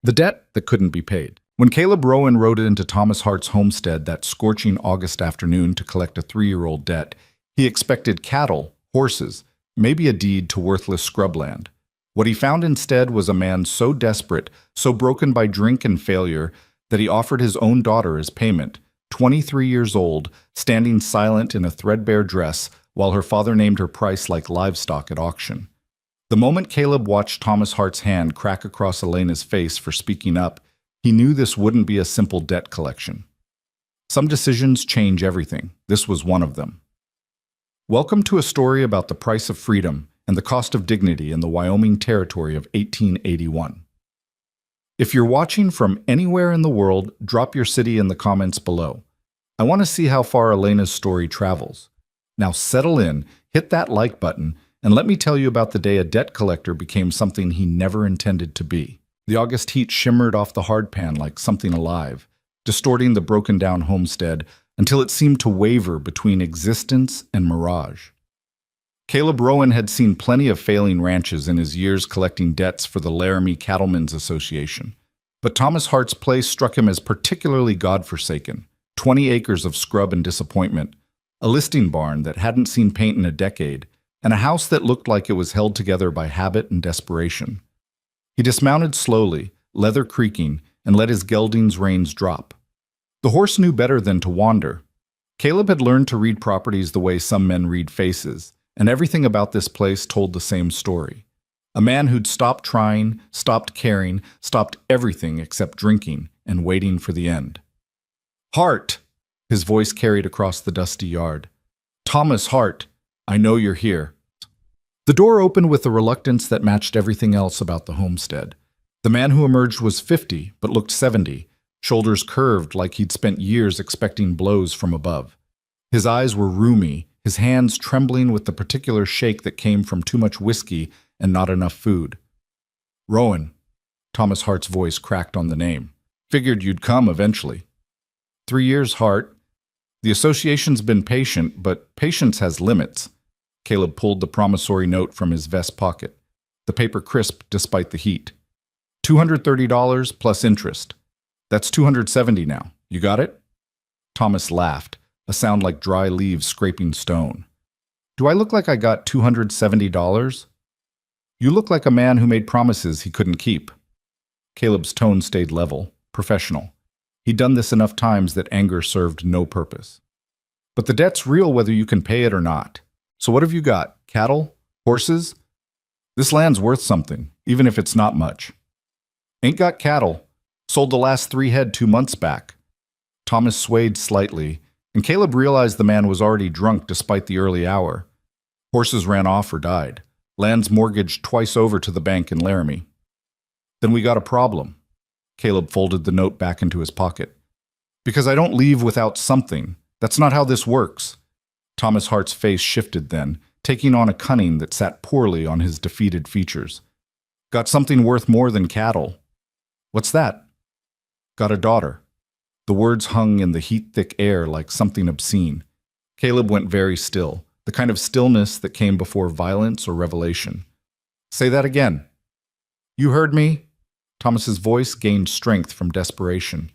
The debt that couldn't be paid. When Caleb Rowan rode into Thomas Hart's homestead that scorching August afternoon to collect a 3-year-old debt, he expected cattle, horses, maybe a deed to worthless scrubland. What he found instead was a man so desperate, so broken by drink and failure, that he offered his own daughter as payment, 23 years old, standing silent in a threadbare dress while her father named her price like livestock at auction. The moment Caleb watched Thomas Hart's hand crack across Elena's face for speaking up, he knew this wouldn't be a simple debt collection. Some decisions change everything. This was one of them. Welcome to a story about the price of freedom and the cost of dignity in the Wyoming Territory of 1881. If you're watching from anywhere in the world, drop your city in the comments below. I want to see how far Elena's story travels. Now settle in, hit that like button, and let me tell you about the day a debt collector became something he never intended to be. The August heat shimmered off the hardpan like something alive, distorting the broken-down homestead until it seemed to waver between existence and mirage. Caleb Rowan had seen plenty of failing ranches in his years collecting debts for the Laramie Cattlemen's Association, but Thomas Hart's place struck him as particularly godforsaken. 20 acres of scrub and disappointment, a listing barn that hadn't seen paint in a decade, and a house that looked like it was held together by habit and desperation. He dismounted slowly, leather creaking, and let his gelding's reins drop. The horse knew better than to wander. Caleb had learned to read properties the way some men read faces, and everything about this place told the same story. A man who'd stopped trying, stopped caring, stopped everything except drinking and waiting for the end. "Hart!" His voice carried across the dusty yard. "Thomas Hart, I know you're here." The door opened with a reluctance that matched everything else about the homestead. The man who emerged was 50, but looked 70, shoulders curved like he'd spent years expecting blows from above. His eyes were rheumy, his hands trembling with the particular shake that came from too much whiskey and not enough food. "Rowan," Thomas Hart's voice cracked on the name. "Figured you'd come eventually." 3 years, Hart. The association's been patient, but patience has limits." Caleb pulled the promissory note from his vest pocket. The paper crisped despite the heat. $230 plus interest. That's $270 now. You got it? Thomas laughed, a sound like dry leaves scraping stone. "Do I look like I got $270? You look like a man who made promises he couldn't keep." Caleb's tone stayed level, professional. He'd done this enough times that anger served no purpose. "But the debt's real whether you can pay it or not. So what have you got? Cattle? Horses? This land's worth something, even if it's not much." "Ain't got cattle. Sold the last 3 head 2 months back." Thomas swayed slightly, and Caleb realized the man was already drunk despite the early hour. "Horses ran off or died. Land's mortgaged twice over to the bank in Laramie." "Then we got a problem." Caleb folded the note back into his pocket. "Because I don't leave without something. That's not how this works." Thomas Hart's face shifted then, taking on a cunning that sat poorly on his defeated features. "Got something worth more than cattle." "What's that?" "Got a daughter." The words hung in the heat-thick air like something obscene. Caleb went very still, the kind of stillness that came before violence or revelation. "Say that again." "You heard me?" Thomas's voice gained strength from desperation.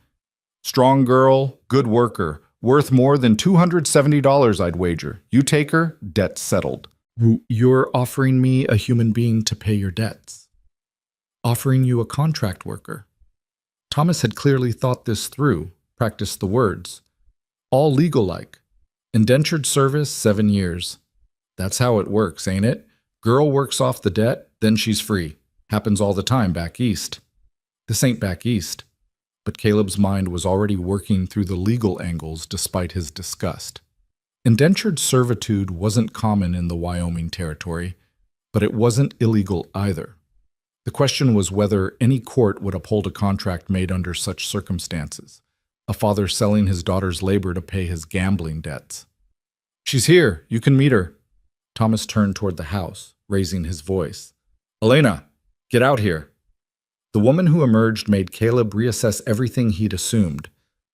"Strong girl, good worker, worth more than $270 I'd wager. You take her, debt settled." "You're offering me a human being to pay your debts. Offering you a contract worker." Thomas had clearly thought this through, practiced the words. "All legal-like. Indentured service, 7 years. That's how it works, ain't it? Girl works off the debt, then she's free. Happens all the time back east." This ain't back east. But Caleb's mind was already working through the legal angles despite his disgust. Indentured servitude wasn't common in the Wyoming Territory, but it wasn't illegal either. The question was whether any court would uphold a contract made under such circumstances, a father selling his daughter's labor to pay his gambling debts. "She's here. You can meet her." Thomas turned toward the house, raising his voice. "Elena, get out here." The woman who emerged made Caleb reassess everything he'd assumed.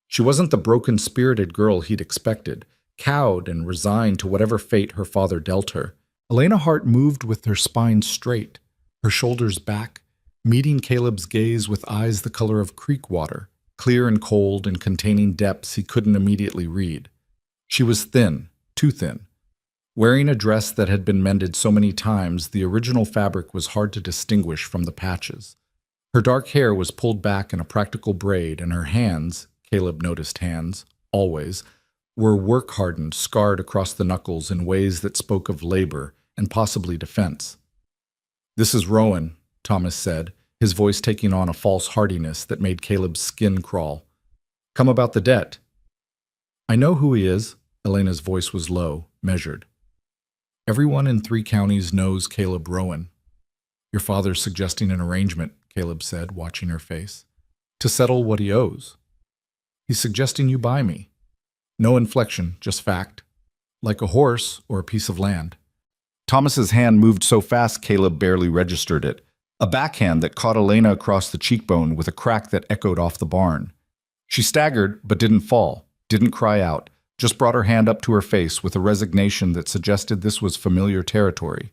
She wasn't the broken-spirited girl he'd expected, cowed and resigned to whatever fate her father dealt her. Elena Hart moved with her spine straight, her shoulders back, meeting Caleb's gaze with eyes the color of creek water, clear and cold and containing depths he couldn't immediately read. She was thin, too thin. Wearing a dress that had been mended so many times, the original fabric was hard to distinguish from the patches. Her dark hair was pulled back in a practical braid, and her hands, Caleb noticed hands, always, were work-hardened, scarred across the knuckles in ways that spoke of labor and possibly defense. "This is Rowan," Thomas said, his voice taking on a false heartiness that made Caleb's skin crawl. "Come about the debt." "I know who he is." Elena's voice was low, measured. "Everyone in 3 counties knows Caleb Rowan." "Your father's suggesting an arrangement," Caleb said, watching her face, "to settle what he owes. He's suggesting you buy me. No inflection, just fact. Like a horse or a piece of land." Thomas's hand moved so fast Caleb barely registered it, a backhand that caught Elena across the cheekbone with a crack that echoed off the barn. She staggered but didn't fall, didn't cry out, just brought her hand up to her face with a resignation that suggested this was familiar territory.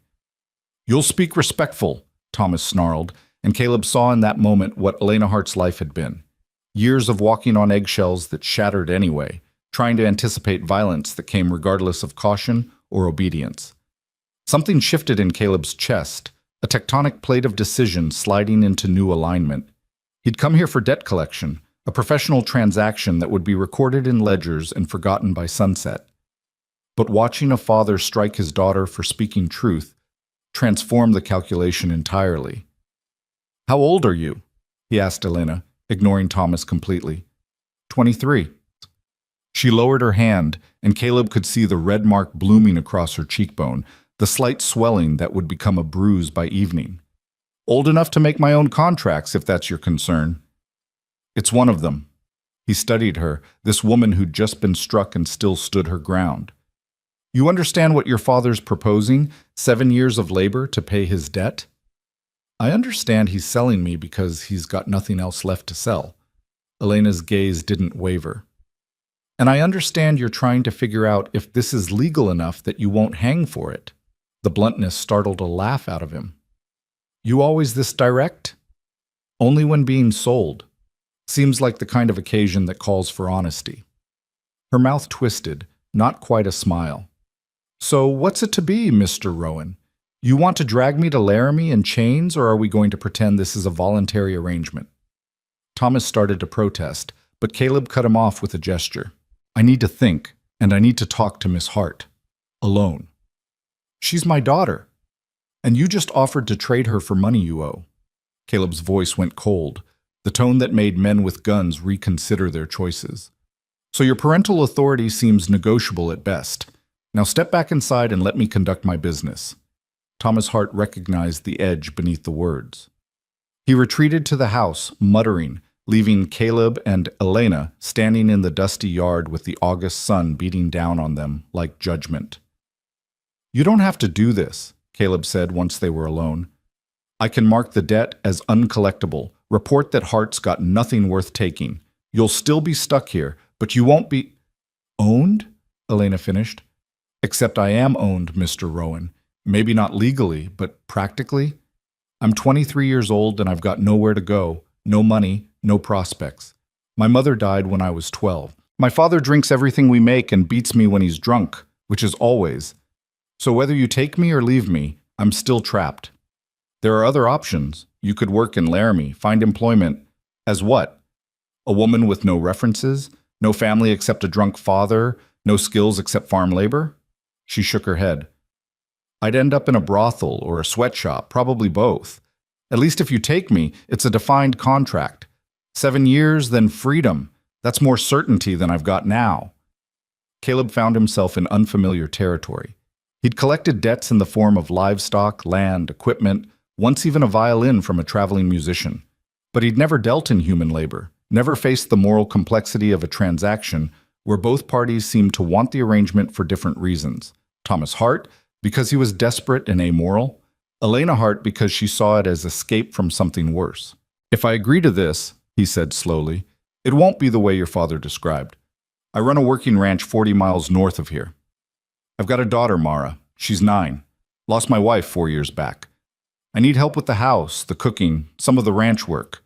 "You'll speak respectful," Thomas snarled, and Caleb saw in that moment what Elena Hart's life had been. Years of walking on eggshells that shattered anyway, trying to anticipate violence that came regardless of caution or obedience. Something shifted in Caleb's chest, a tectonic plate of decision sliding into new alignment. He'd come here for debt collection, a professional transaction that would be recorded in ledgers and forgotten by sunset. But watching a father strike his daughter for speaking truth transformed the calculation entirely. "How old are you?" he asked Elena, ignoring Thomas completely. 23. She lowered her hand, and Caleb could see the red mark blooming across her cheekbone, the slight swelling that would become a bruise by evening. "Old enough to make my own contracts, if that's your concern." "It's one of them." He studied her, this woman who'd just been struck and still stood her ground. "You understand what your father's proposing? 7 years of labor to pay his debt?" "I understand he's selling me because he's got nothing else left to sell." Elena's gaze didn't waver. "And I understand you're trying to figure out if this is legal enough that you won't hang for it." The bluntness startled a laugh out of him. "You always this direct?" "Only when being sold. Seems like the kind of occasion that calls for honesty." Her mouth twisted, not quite a smile. "So what's it to be, Mr. Rowan? You want to drag me to Laramie in chains, or are we going to pretend this is a voluntary arrangement?" Thomas started to protest, but Caleb cut him off with a gesture. "I need to think, and I need to talk to Miss Hart. Alone." "She's my daughter. And you just offered to trade her for money you owe." Caleb's voice went cold, the tone that made men with guns reconsider their choices. "So your parental authority seems negotiable at best. Now step back inside and let me conduct my business." Thomas Hart recognized the edge beneath the words. He retreated to the house, muttering, leaving Caleb and Elena standing in the dusty yard with the August sun beating down on them like judgment. "You don't have to do this," Caleb said once they were alone. "I can mark the debt as uncollectible, report that Hart's got nothing worth taking. You'll still be stuck here, but you won't be—" "Owned?" Elena finished. "Except I am owned, Mr. Rowan. Maybe not legally, but practically. I'm 23 years old and I've got nowhere to go, no money, no prospects. My mother died when I was 12. My father drinks everything we make and beats me when he's drunk, which is always. So whether you take me or leave me, I'm still trapped. There are other options. You could work in Laramie, find employment. As what? A woman with no references, no family except a drunk father, no skills except farm labor?" She shook her head. "I'd end up in a brothel or a sweatshop, probably both. At least if you take me, it's a defined contract. 7 years, then freedom. That's more certainty than I've got now." Caleb found himself in unfamiliar territory. He'd collected debts in the form of livestock, land, equipment, once even a violin from a traveling musician. But he'd never dealt in human labor, never faced the moral complexity of a transaction where both parties seemed to want the arrangement for different reasons. Thomas Hart, because he was desperate and amoral. Elena Hart, because she saw it as escape from something worse. "If I agree to this," he said slowly, "it won't be the way your father described. I run a working ranch 40 miles north of here. I've got a daughter, Mara. She's 9. Lost my wife 4 years back. I need help with the house, the cooking, some of the ranch work.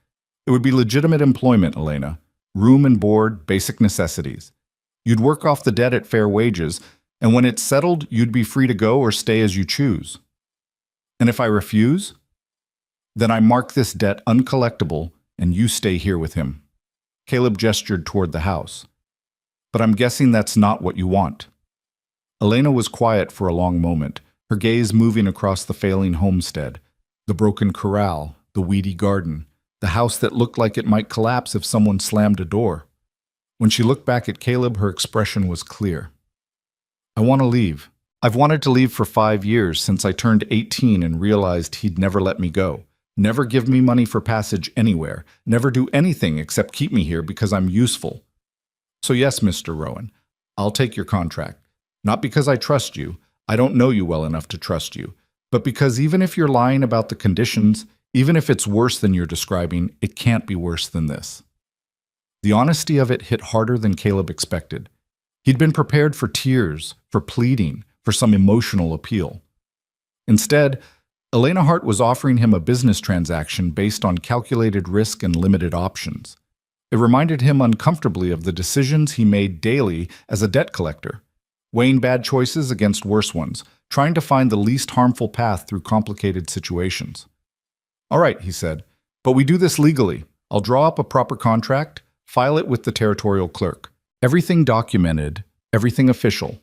It would be legitimate employment, Elena. Room and board, basic necessities. You'd work off the debt at fair wages, and when it's settled, you'd be free to go or stay as you choose. And if I refuse, then I mark this debt uncollectible and you stay here with him. Caleb gestured toward the house. But I'm guessing that's not what you want. Elena was quiet for a long moment, her gaze moving across the failing homestead, the broken corral, the weedy garden, the house that looked like it might collapse if someone slammed a door. When she looked back at Caleb, her expression was clear. I want to leave. I've wanted to leave for 5 years since I turned 18 and realized he'd never let me go. Never give me money for passage anywhere. Never do anything except keep me here because I'm useful. So yes, Mr. Rowan, I'll take your contract. Not because I trust you. I don't know you well enough to trust you. But because even if you're lying about the conditions, even if it's worse than you're describing, it can't be worse than this. The honesty of it hit harder than Caleb expected. He'd been prepared for tears, for pleading, for some emotional appeal. Instead, Elena Hart was offering him a business transaction based on calculated risk and limited options. It reminded him uncomfortably of the decisions he made daily as a debt collector, weighing bad choices against worse ones, trying to find the least harmful path through complicated situations. All right, he said, but we do this legally. I'll draw up a proper contract, file it with the territorial clerk. Everything documented, everything official.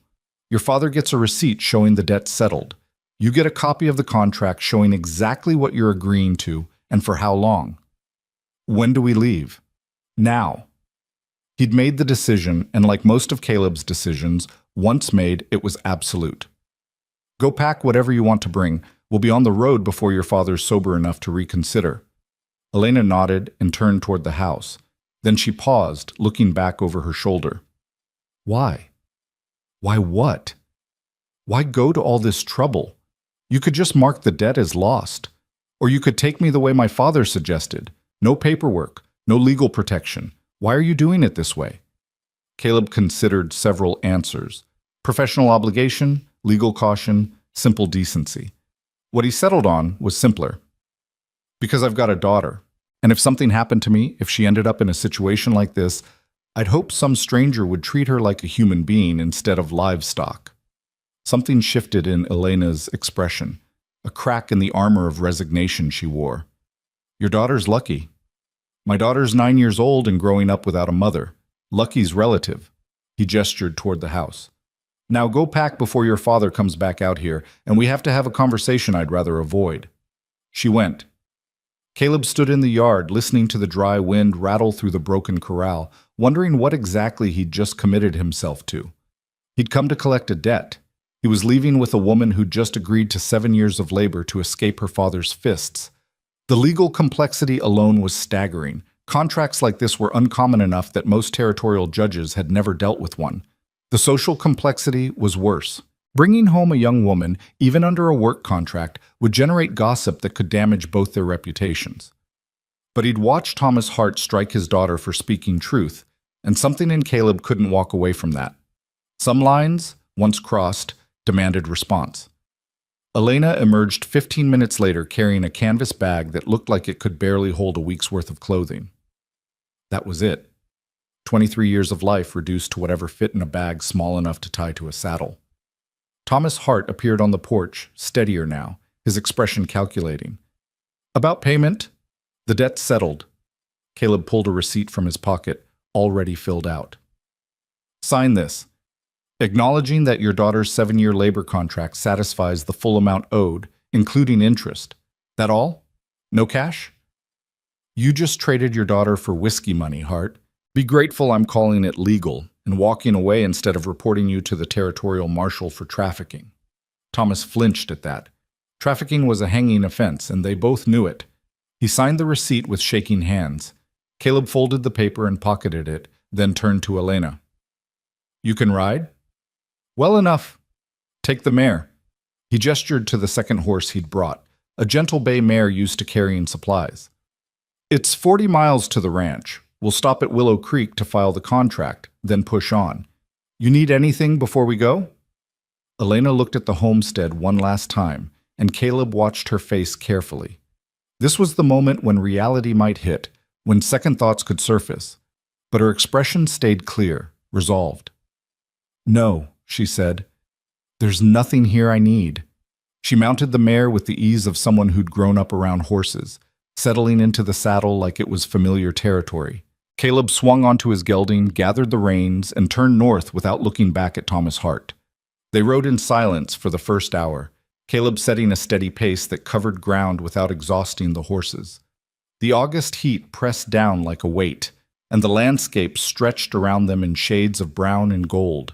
Your father gets a receipt showing the debt settled. You get a copy of the contract showing exactly what you're agreeing to and for how long. When do we leave? Now. He'd made the decision, and like most of Caleb's decisions, once made, it was absolute. Go pack whatever you want to bring. We'll be on the road before your father's sober enough to reconsider. Elena nodded and turned toward the house. Then she paused, looking back over her shoulder. Why? Why what? Why go to all this trouble? You could just mark the debt as lost. Or you could take me the way my father suggested. No paperwork, no legal protection. Why are you doing it this way? Caleb considered several answers. Professional obligation, legal caution, simple decency. What he settled on was simpler. Because I've got a daughter. And if something happened to me, if she ended up in a situation like this, I'd hope some stranger would treat her like a human being instead of livestock. Something shifted in Elena's expression, a crack in the armor of resignation she wore. Your daughter's lucky. My daughter's 9 years old and growing up without a mother. Lucky's relative. He gestured toward the house. Now go pack before your father comes back out here, and we have to have a conversation I'd rather avoid. She went. Caleb stood in the yard, listening to the dry wind rattle through the broken corral, wondering what exactly he'd just committed himself to. He'd come to collect a debt. He was leaving with a woman who'd just agreed to 7 years of labor to escape her father's fists. The legal complexity alone was staggering. Contracts like this were uncommon enough that most territorial judges had never dealt with one. The social complexity was worse. Bringing home a young woman, even under a work contract, would generate gossip that could damage both their reputations. But he'd watched Thomas Hart strike his daughter for speaking truth, and something in Caleb couldn't walk away from that. Some lines, once crossed, demanded response. Elena emerged 15 minutes later carrying a canvas bag that looked like it could barely hold a week's worth of clothing. That was it. 23 years of life reduced to whatever fit in a bag small enough to tie to a saddle. Thomas Hart appeared on the porch, steadier now, his expression calculating. About payment? The debt's settled. Caleb pulled a receipt from his pocket, already filled out. Sign this. Acknowledging that your daughter's 7-year labor contract satisfies the full amount owed, including interest. That all? No cash? You just traded your daughter for whiskey money, Hart. Be grateful I'm calling it legal and walking away instead of reporting you to the territorial marshal for trafficking. Thomas flinched at that. Trafficking was a hanging offense, and they both knew it. He signed the receipt with shaking hands. Caleb folded the paper and pocketed it, then turned to Elena. You can ride? Well enough. Take the mare. He gestured to the second horse he'd brought, a gentle bay mare used to carrying supplies. It's 40 miles to the ranch. We'll stop at Willow Creek to file the contract, then push on. You need anything before we go? Elena looked at the homestead one last time, and Caleb watched her face carefully. This was the moment when reality might hit, when second thoughts could surface. But her expression stayed clear, resolved. "No," she said. "There's nothing here I need." She mounted the mare with the ease of someone who'd grown up around horses, settling into the saddle like it was familiar territory. Caleb swung onto his gelding, gathered the reins, and turned north without looking back at Thomas Hart. They rode in silence for the first hour, Caleb setting a steady pace that covered ground without exhausting the horses. The August heat pressed down like a weight, and the landscape stretched around them in shades of brown and gold,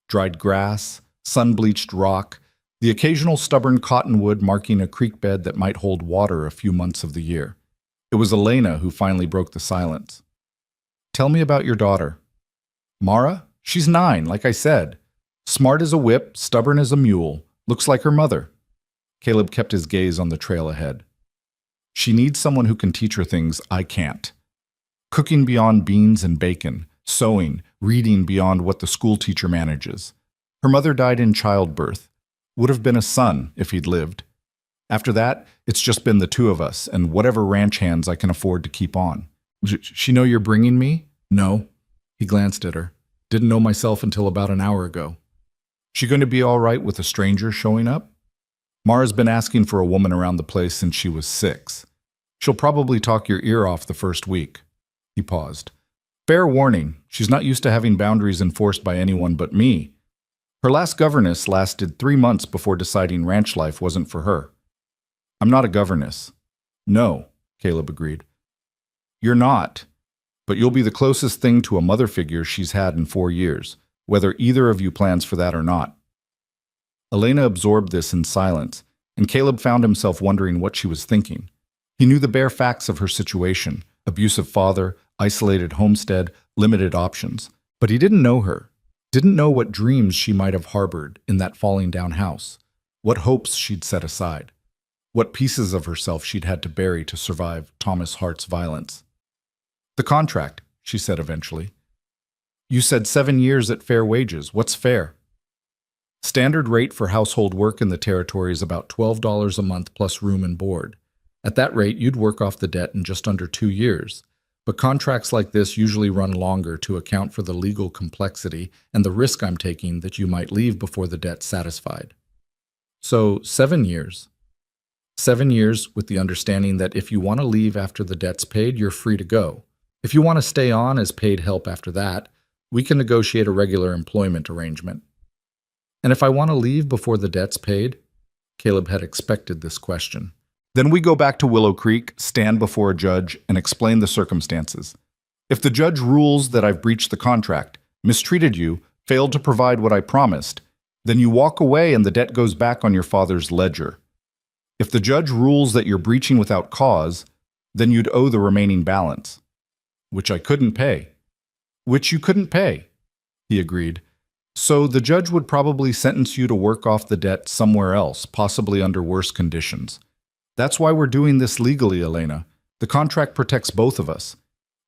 dried grass, sun-bleached rock, the occasional stubborn cottonwood marking a creek bed that might hold water a few months of the year. It was Elena who finally broke the silence. "Tell me about your daughter." "Mara? She's 9, like I said. Smart as a whip, stubborn as a mule, looks like her mother." Caleb kept his gaze on the trail ahead. "She needs someone who can teach her things I can't. Cooking beyond beans and bacon, sewing, reading beyond what the school teacher manages. Her mother died in childbirth. Would have been a son if he'd lived. After that, it's just been the two of us and whatever ranch hands I can afford to keep on." "She know you're bringing me?" "No." He glanced at her. "Didn't know myself until about an hour ago." "She going to be all right with a stranger showing up?" "Mara's been asking for a woman around the place since she was 6. She'll probably talk your ear off the first week." He paused. "Fair warning, she's not used to having boundaries enforced by anyone but me. Her last governess lasted 3 months before deciding ranch life wasn't for her." "I'm not a governess." "No," Caleb agreed. "You're not, but you'll be the closest thing to a mother figure she's had in 4 years, whether either of you plans for that or not." Elena absorbed this in silence, and Caleb found himself wondering what she was thinking. He knew the bare facts of her situation: abusive father, isolated homestead, limited options. But he didn't know her, didn't know what dreams she might have harbored in that falling down house, what hopes she'd set aside, what pieces of herself she'd had to bury to survive Thomas Hart's violence. "The contract," she said eventually. "You said 7 years at fair wages. What's fair?" "Standard rate for household work in the territory is about $12 a month plus room and board. At that rate, you'd work off the debt in just under 2 years. But contracts like this usually run longer to account for the legal complexity and the risk I'm taking that you might leave before the debt's satisfied." "So, 7 years. 7 years with the understanding that if you want to leave after the debt's paid, you're free to go. If you want to stay on as paid help after that, we can negotiate a regular employment arrangement." "And if I want to leave before the debt's paid?" Caleb had expected this question. "Then we go back to Willow Creek, stand before a judge, and explain the circumstances. If the judge rules that I've breached the contract, mistreated you, failed to provide what I promised, then you walk away and the debt goes back on your father's ledger. If the judge rules that you're breaching without cause, then you'd owe the remaining balance." "Which I couldn't pay." "Which you couldn't pay," he agreed. "So the judge would probably sentence you to work off the debt somewhere else, possibly under worse conditions. That's why we're doing this legally, Elena. The contract protects both of us.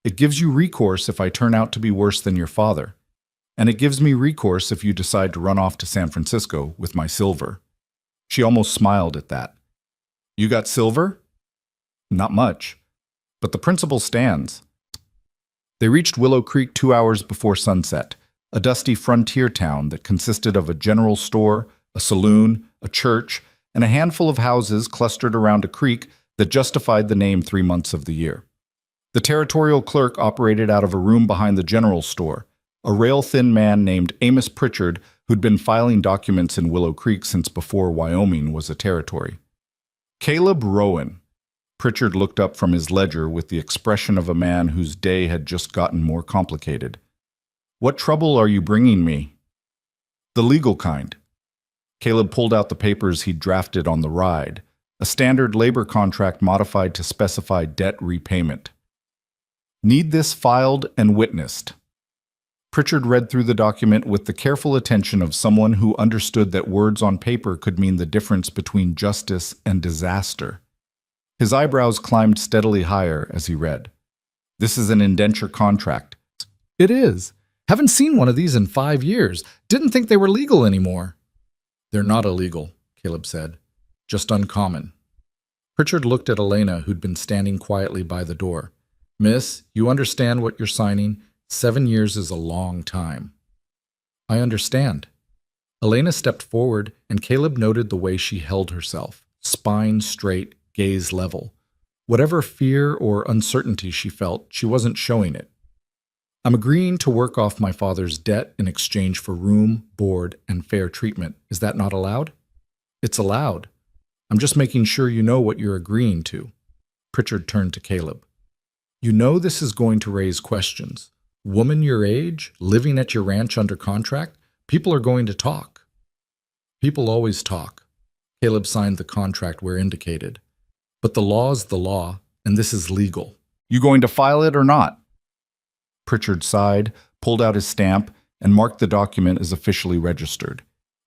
It gives you recourse if I turn out to be worse than your father. And it gives me recourse if you decide to run off to San Francisco with my silver." She almost smiled at that. "You got silver?" "Not much. But the principle stands." They reached Willow Creek 2 hours before sunset, a dusty frontier town that consisted of a general store, a saloon, a church, and a handful of houses clustered around a creek that justified the name 3 months of the year. The territorial clerk operated out of a room behind the general store, a rail-thin man named Amos Pritchard who'd been filing documents in Willow Creek since before Wyoming was a territory. "Caleb Rowan." Pritchard looked up from his ledger with the expression of a man whose day had just gotten more complicated. "What trouble are you bringing me?" "The legal kind." Caleb pulled out the papers he'd drafted on the ride, a standard labor contract modified to specify debt repayment. "Need this filed and witnessed." Pritchard read through the document with the careful attention of someone who understood that words on paper could mean the difference between justice and disaster. His eyebrows climbed steadily higher as he read. "This is an indenture contract." "It is. Haven't seen one of these in 5 years. Didn't think they were legal anymore." "They're not illegal," Caleb said. just uncommon. Pritchard looked at Elena, who'd been standing quietly by the door. Miss, you understand what you're signing? 7 years is a long time. I understand. Elena stepped forward, and Caleb noted the way she held herself, spine straight, gaze level. Whatever fear or uncertainty she felt, she wasn't showing it. I'm agreeing to work off my father's debt in exchange for room, board, and fair treatment. Is that not allowed? It's allowed. I'm just making sure you know what you're agreeing to. Pritchard turned to Caleb. You know this is going to raise questions. Woman your age, living at your ranch under contract, people are going to talk. People always talk. Caleb signed the contract where indicated. But the law's the law, and this is legal. You going to file it or not? Pritchard sighed, pulled out his stamp, and marked the document as officially registered.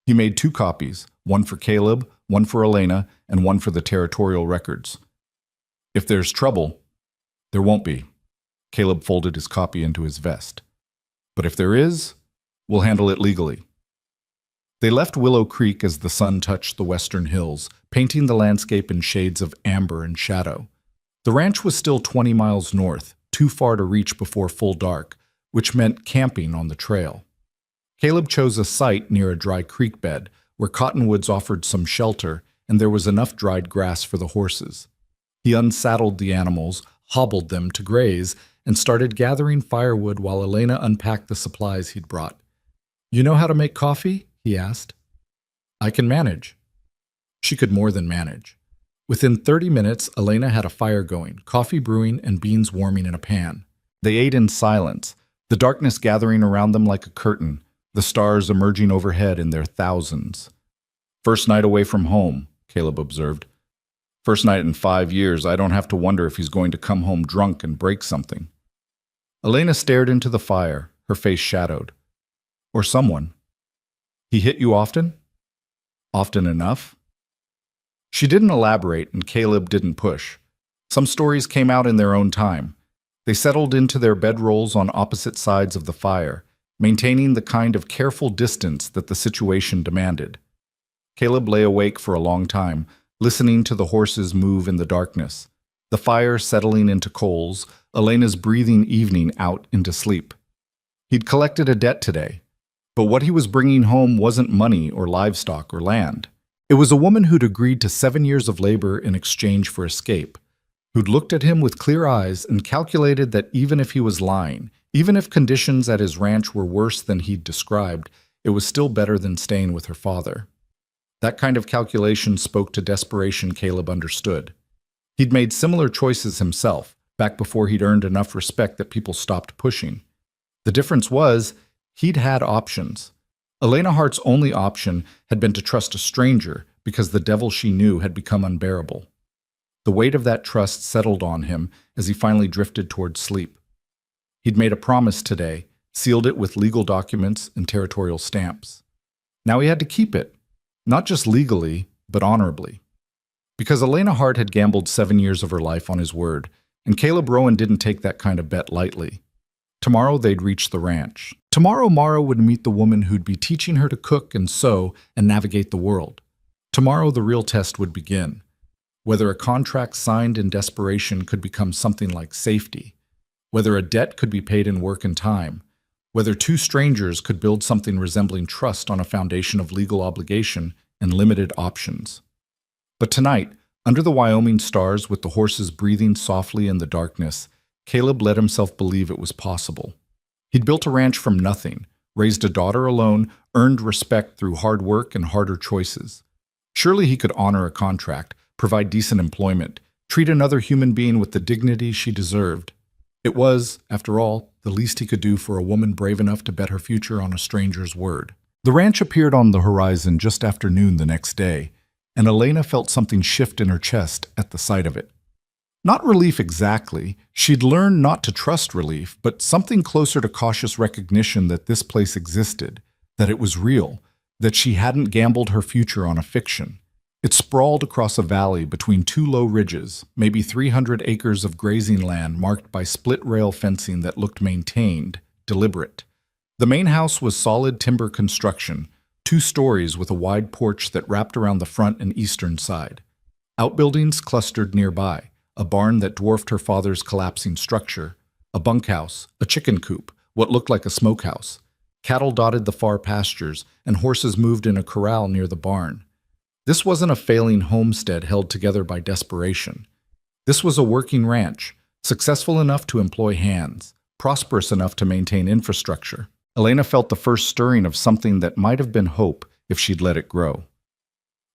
He made 2 copies, one for Caleb, one for Elena, and one for the territorial records. If there's trouble, there won't be. Caleb folded his copy into his vest. But if there is, we'll handle it legally. They left Willow Creek as the sun touched the western hills, painting the landscape in shades of amber and shadow. The ranch was still 20 miles north, too far to reach before full dark, which meant camping on the trail. Caleb chose a site near a dry creek bed, where cottonwoods offered some shelter and there was enough dried grass for the horses. He unsaddled the animals, hobbled them to graze, and started gathering firewood while Elena unpacked the supplies he'd brought. You know how to make coffee? He asked. I can manage. She could more than manage. Within 30 minutes, Elena had a fire going, coffee brewing and beans warming in a pan. They ate in silence, the darkness gathering around them like a curtain, the stars emerging overhead in their thousands. First night away from home, Caleb observed. First night in 5 years, I don't have to wonder if he's going to come home drunk and break something. Elena stared into the fire, her face shadowed. Or someone. He hit you often? Often enough? She didn't elaborate, and Caleb didn't push. Some stories came out in their own time. They settled into their bedrolls on opposite sides of the fire, maintaining the kind of careful distance that the situation demanded. Caleb lay awake for a long time, listening to the horses move in the darkness, the fire settling into coals, Elena's breathing evening out into sleep. He'd collected a debt today, but what he was bringing home wasn't money or livestock or land. It was a woman who'd agreed to 7 years of labor in exchange for escape, who'd looked at him with clear eyes and calculated that even if he was lying, even if conditions at his ranch were worse than he'd described, it was still better than staying with her father. That kind of calculation spoke to desperation Caleb understood. He'd made similar choices himself, back before he'd earned enough respect that people stopped pushing. The difference was, he'd had options. Elena Hart's only option had been to trust a stranger because the devil she knew had become unbearable. The weight of that trust settled on him as he finally drifted toward sleep. He'd made a promise today, sealed it with legal documents and territorial stamps. Now he had to keep it, not just legally, but honorably. Because Elena Hart had gambled 7 years of her life on his word, and Caleb Rowan didn't take that kind of bet lightly. Tomorrow they'd reach the ranch. Tomorrow Mara would meet the woman who'd be teaching her to cook and sew and navigate the world. Tomorrow the real test would begin. Whether a contract signed in desperation could become something like safety. Whether a debt could be paid in work and time. Whether 2 strangers could build something resembling trust on a foundation of legal obligation and limited options. But tonight, under the Wyoming stars with the horses breathing softly in the darkness, Caleb let himself believe it was possible. He'd built a ranch from nothing, raised a daughter alone, earned respect through hard work and harder choices. Surely he could honor a contract, provide decent employment, treat another human being with the dignity she deserved. It was, after all, the least he could do for a woman brave enough to bet her future on a stranger's word. The ranch appeared on the horizon just after noon the next day, and Elena felt something shift in her chest at the sight of it. Not relief exactly. She'd learned not to trust relief, but something closer to cautious recognition that this place existed, that it was real, that she hadn't gambled her future on a fiction. It sprawled across a valley between 2 low ridges, maybe 300 acres of grazing land marked by split-rail fencing that looked maintained, deliberate. The main house was solid timber construction, 2 stories with a wide porch that wrapped around the front and eastern side. Outbuildings clustered nearby, a barn that dwarfed her father's collapsing structure, a bunkhouse, a chicken coop, what looked like a smokehouse. Cattle dotted the far pastures, and horses moved in a corral near the barn. This wasn't a failing homestead held together by desperation. This was a working ranch, successful enough to employ hands, prosperous enough to maintain infrastructure. Elena felt the first stirring of something that might have been hope if she'd let it grow.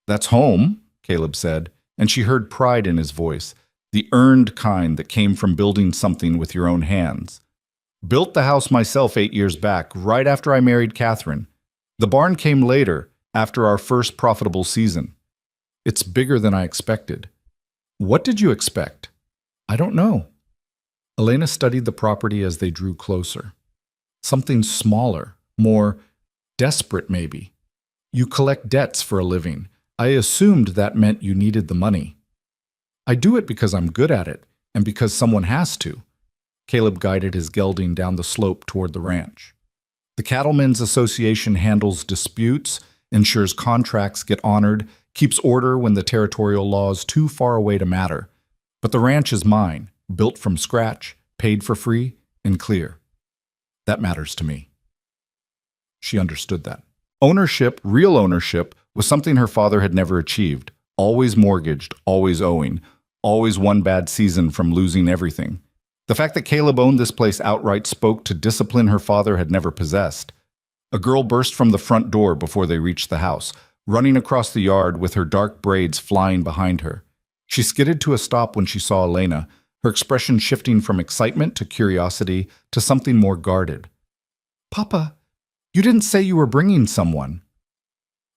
"That's home," Caleb said, and she heard pride in his voice, the earned kind that came from building something with your own hands. "Built the house myself 8 years back, right after I married Catherine. The barn came later, after our first profitable season. It's bigger than I expected." "What did you expect?" "I don't know." Elena studied the property as they drew closer. Something smaller, more desperate maybe. "You collect debts for a living. I assumed that meant you needed the money." "I do it because I'm good at it, and because someone has to." Caleb guided his gelding down the slope toward the ranch. "The Cattlemen's Association handles disputes, ensures contracts get honored, keeps order when the territorial law's too far away to matter. But the ranch is mine, built from scratch, paid for free, and clear. That matters to me." She understood that. Ownership, real ownership, was something her father had never achieved. Always mortgaged, always owing, always one bad season from losing everything. The fact that Caleb owned this place outright spoke to discipline her father had never possessed. A girl burst from the front door before they reached the house, running across the yard with her dark braids flying behind her. She skidded to a stop when she saw Elena, her expression shifting from excitement to curiosity to something more guarded. "Papa, you didn't say you were bringing someone."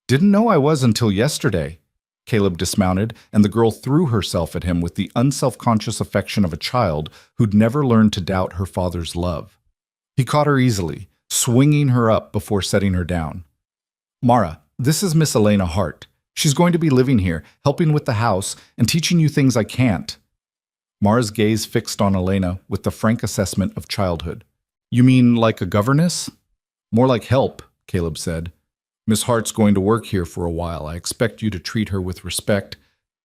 "Didn't know I was until yesterday." Caleb dismounted, and the girl threw herself at him with the unselfconscious affection of a child who'd never learned to doubt her father's love. He caught her easily, swinging her up before setting her down. "Mara, this is Miss Elena Hart. She's going to be living here, helping with the house, and teaching you things I can't." Mara's gaze fixed on Elena with the frank assessment of childhood. "You mean like a governess?" "More like help," Caleb said. "Miss Hart's going to work here for a while. I expect you to treat her with respect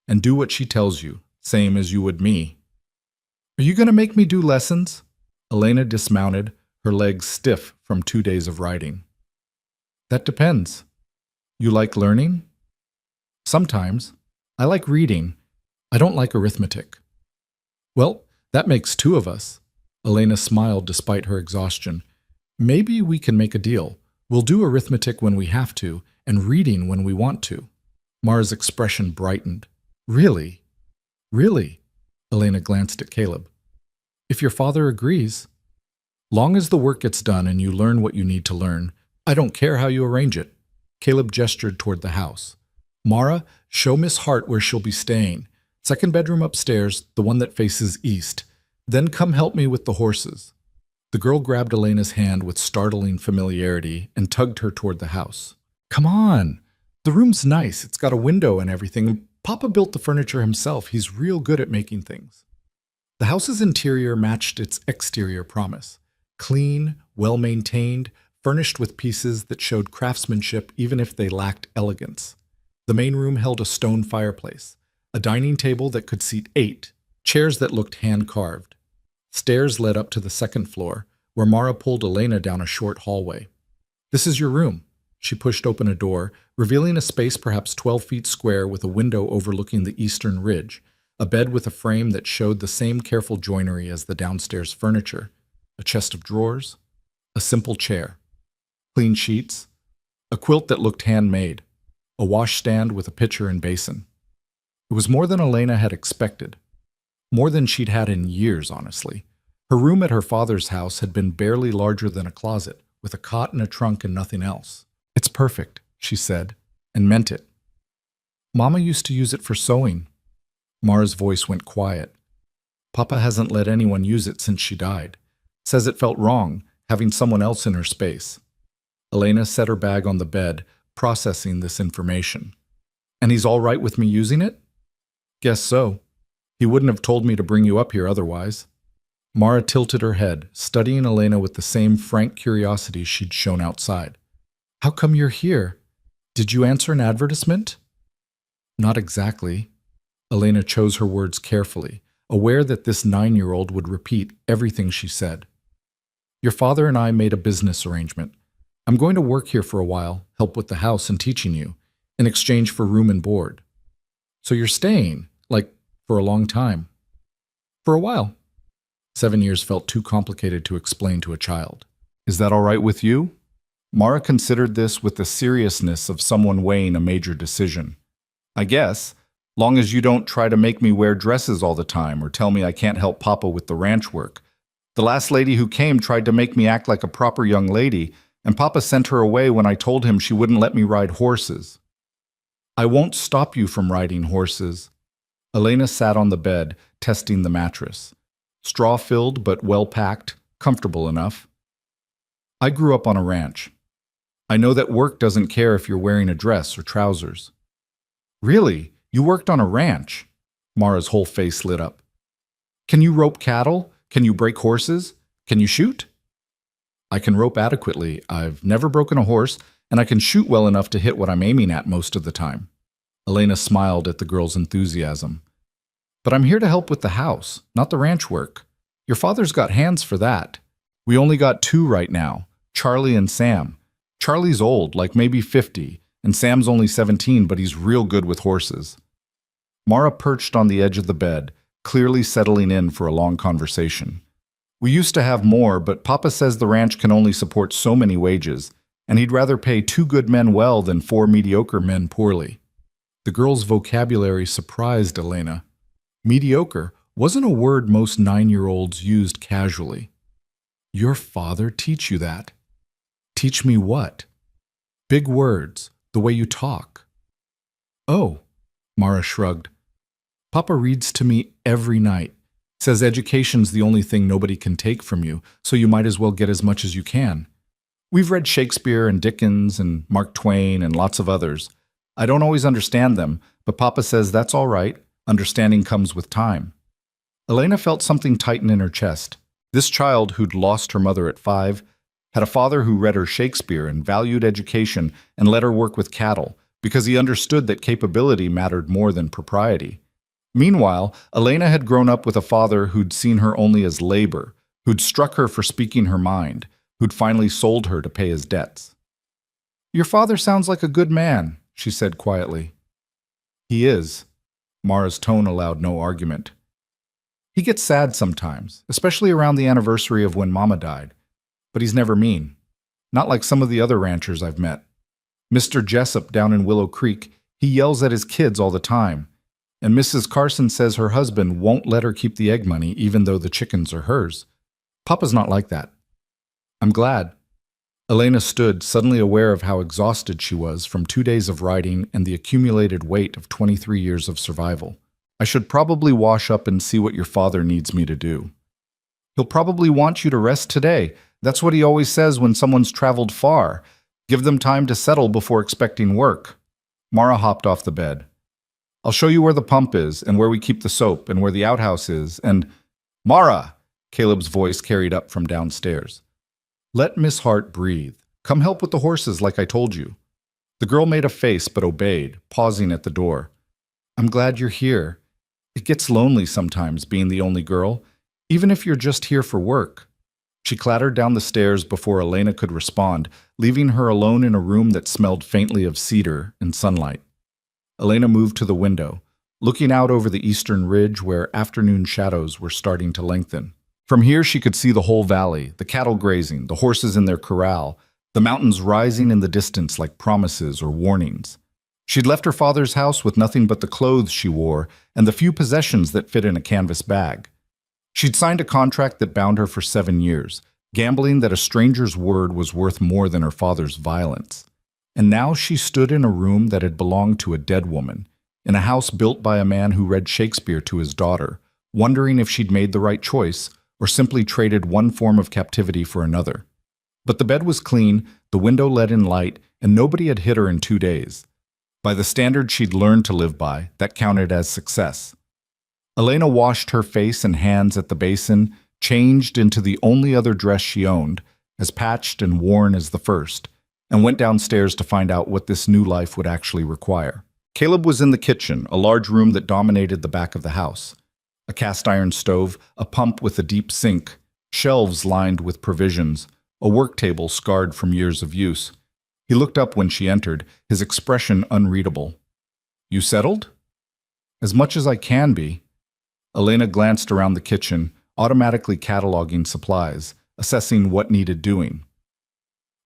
and do what she tells you, same as you would me." "Are you going to make me do lessons?" Elena dismounted, her legs stiff from 2 days of riding. "That depends. You like learning?" "Sometimes. I like reading. I don't like arithmetic." "Well, that makes 2 of us." Elena smiled despite her exhaustion. "Maybe we can make a deal. We'll do arithmetic when we have to, and reading when we want to." Mara's expression brightened. "Really? Really?" Elena glanced at Caleb. "If your father agrees. Long as the work gets done and you learn what you need to learn, I don't care how you arrange it." Caleb gestured toward the house. "Mara, show Miss Hart where she'll be staying. 2nd bedroom upstairs, the one that faces east. Then come help me with the horses." The girl grabbed Elena's hand with startling familiarity and tugged her toward the house. "Come on! The room's nice. It's got a window and everything. Papa built the furniture himself. He's real good at making things." The house's interior matched its exterior promise. Clean, well-maintained, furnished with pieces that showed craftsmanship even if they lacked elegance. The main room held a stone fireplace, a dining table that could seat 8, chairs that looked hand-carved. Stairs led up to the 2nd floor, where Mara pulled Elena down a short hallway. "This is your room." She pushed open a door, revealing a space perhaps 12 feet square with a window overlooking the eastern ridge, a bed with a frame that showed the same careful joinery as the downstairs furniture, a chest of drawers, a simple chair, clean sheets, a quilt that looked handmade, a washstand with a pitcher and basin. It was more than Elena had expected. More than she'd had in years, honestly. Her room at her father's house had been barely larger than a closet, with a cot and a trunk and nothing else. "It's perfect," she said, and meant it. "Mama used to use it for sewing." Mara's voice went quiet. "Papa hasn't let anyone use it since she died. Says it felt wrong, having someone else in her space." Elena set her bag on the bed, processing this information. "And he's all right with me using it?" "Guess so. He wouldn't have told me to bring you up here otherwise." Mara tilted her head, studying Elena with the same frank curiosity she'd shown outside. "How come you're here? Did you answer an advertisement? Not exactly. Elena chose her words carefully, aware that this 9-year-old would repeat everything she said. Your father and I made a business arrangement. I'm going to work here for a while, help with the house and teaching you, in exchange for room and board. So you're staying, like, for a long time. For a while. 7 years felt too complicated to explain to a child. Is that all right with you? Mara considered this with the seriousness of someone weighing a major decision. I guess, long as you don't try to make me wear dresses all the time or tell me I can't help Papa with the ranch work. The last lady who came tried to make me act like a proper young lady, and Papa sent her away when I told him she wouldn't let me ride horses. I won't stop you from riding horses. Elena sat on the bed, testing the mattress. Straw-filled but well-packed, comfortable enough. I grew up on a ranch. I know that work doesn't care if you're wearing a dress or trousers. Really? You worked on a ranch? Mara's whole face lit up. Can you rope cattle? Can you break horses? Can you shoot? I can rope adequately. I've never broken a horse, and I can shoot well enough to hit what I'm aiming at most of the time. Elena smiled at the girl's enthusiasm. But I'm here to help with the house, not the ranch work. Your father's got hands for that. We only got 2 right now, Charlie and Sam. Charlie's old, like maybe 50, and Sam's only 17, but he's real good with horses. Mara perched on the edge of the bed, clearly settling in for a long conversation. We used to have more, but Papa says the ranch can only support so many wages, and he'd rather pay 2 good men well than 4 mediocre men poorly. The girl's vocabulary surprised Elena. Mediocre wasn't a word most 9-year-olds used casually. Your father teach you that? Teach me what? Big words, the way you talk. Oh, Mara shrugged. Papa reads to me every night. Says education's the only thing nobody can take from you, so you might as well get as much as you can. We've read Shakespeare and Dickens and Mark Twain and lots of others. I don't always understand them, but Papa says that's all right. Understanding comes with time. Elena felt something tighten in her chest. This child, who'd lost her mother at 5, had a father who read her Shakespeare and valued education and let her work with cattle because he understood that capability mattered more than propriety. Meanwhile, Elena had grown up with a father who'd seen her only as labor, who'd struck her for speaking her mind, who'd finally sold her to pay his debts. Your father sounds like a good man, she said quietly. He is. Mara's tone allowed no argument. He gets sad sometimes, especially around the anniversary of when Mama died. But he's never mean. Not like some of the other ranchers I've met. Mr. Jessup down in Willow Creek, he yells at his kids all the time. And Mrs. Carson says her husband won't let her keep the egg money even though the chickens are hers. Papa's not like that. I'm glad. Elena stood, suddenly aware of how exhausted she was from 2 days of riding and the accumulated weight of 23 years of survival. I should probably wash up and see what your father needs me to do. He'll probably want you to rest today. That's what he always says when someone's traveled far. Give them time to settle before expecting work. Mara hopped off the bed. I'll show you where the pump is and where we keep the soap and where the outhouse is and… Mara! Caleb's voice carried up from downstairs. Let Miss Hart breathe. Come help with the horses like I told you. The girl made a face but obeyed, pausing at the door. I'm glad you're here. It gets lonely sometimes being the only girl, even if you're just here for work. She clattered down the stairs before Elena could respond, leaving her alone in a room that smelled faintly of cedar and sunlight. Elena moved to the window, looking out over the eastern ridge where afternoon shadows were starting to lengthen. From here she could see the whole valley, the cattle grazing, the horses in their corral, the mountains rising in the distance like promises or warnings. She'd left her father's house with nothing but the clothes she wore and the few possessions that fit in a canvas bag. She'd signed a contract that bound her for 7 years, gambling that a stranger's word was worth more than her father's violence. And now she stood in a room that had belonged to a dead woman, in a house built by a man who read Shakespeare to his daughter, wondering if she'd made the right choice or simply traded one form of captivity for another. But the bed was clean, the window let in light, and nobody had hit her in 2 days. By the standard she'd learned to live by, that counted as success. Elena washed her face and hands at the basin, changed into the only other dress she owned, as patched and worn as the first, and went downstairs to find out what this new life would actually require. Caleb was in the kitchen, a large room that dominated the back of the house. A cast iron stove, a pump with a deep sink, shelves lined with provisions, a work table scarred from years of use. He looked up when she entered, his expression unreadable. "You settled?" "As much as I can be." Elena glanced around the kitchen, automatically cataloging supplies, assessing what needed doing.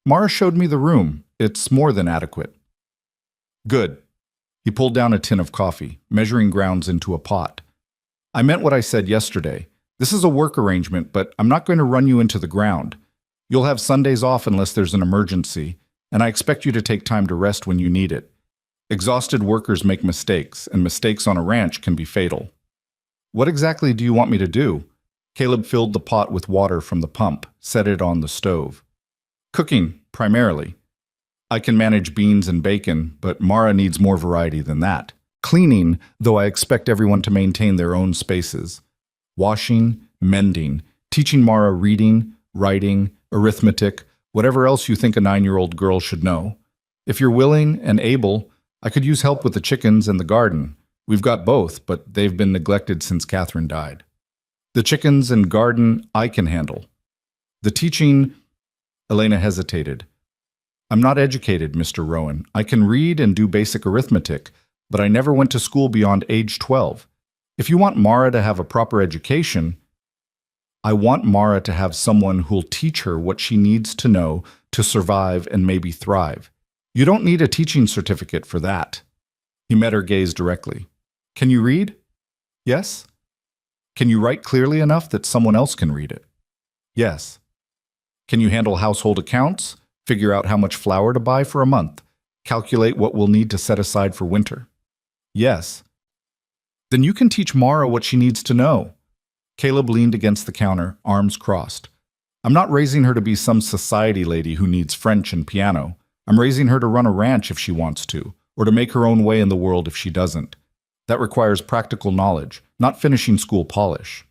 "Mara showed me the room. It's more than adequate." "Good." He pulled down a tin of coffee, measuring grounds into a pot. "I meant what I said yesterday. This is a work arrangement, but I'm not going to run you into the ground. You'll have Sundays off unless there's an emergency, and I expect you to take time to rest when you need it. Exhausted workers make mistakes, and mistakes on a ranch can be fatal." "What exactly do you want me to do?" Caleb filled the pot with water from the pump, set it on the stove. "Cooking, primarily. I can manage beans and bacon, but Mara needs more variety than that. Cleaning, though I expect everyone to maintain their own spaces. Washing, mending, teaching Mara reading, writing, arithmetic, whatever else you think a 9-year-old girl should know. If you're willing and able, I could use help with the chickens and the garden. We've got both, but they've been neglected since Catherine died. The chickens and garden I can handle. The teaching..." Elena hesitated. "I'm not educated, Mr. Rowan. I can read and do basic arithmetic, but I never went to school beyond age 12. If you want Mara to have a proper education..." "I want Mara to have someone who'll teach her what she needs to know to survive and maybe thrive. You don't need a teaching certificate for that." He met her gaze directly. "Can you read?" "Yes." "Can you write clearly enough that someone else can read it?" "Yes." "Can you handle household accounts, figure out how much flour to buy for a month, calculate what we'll need to set aside for winter?" "Yes." "Then you can teach Mara what she needs to know." Caleb leaned against the counter, arms crossed. "I'm not raising her to be some society lady who needs French and piano. I'm raising her to run a ranch if she wants to, or to make her own way in the world if she doesn't. That requires practical knowledge, not finishing school polish."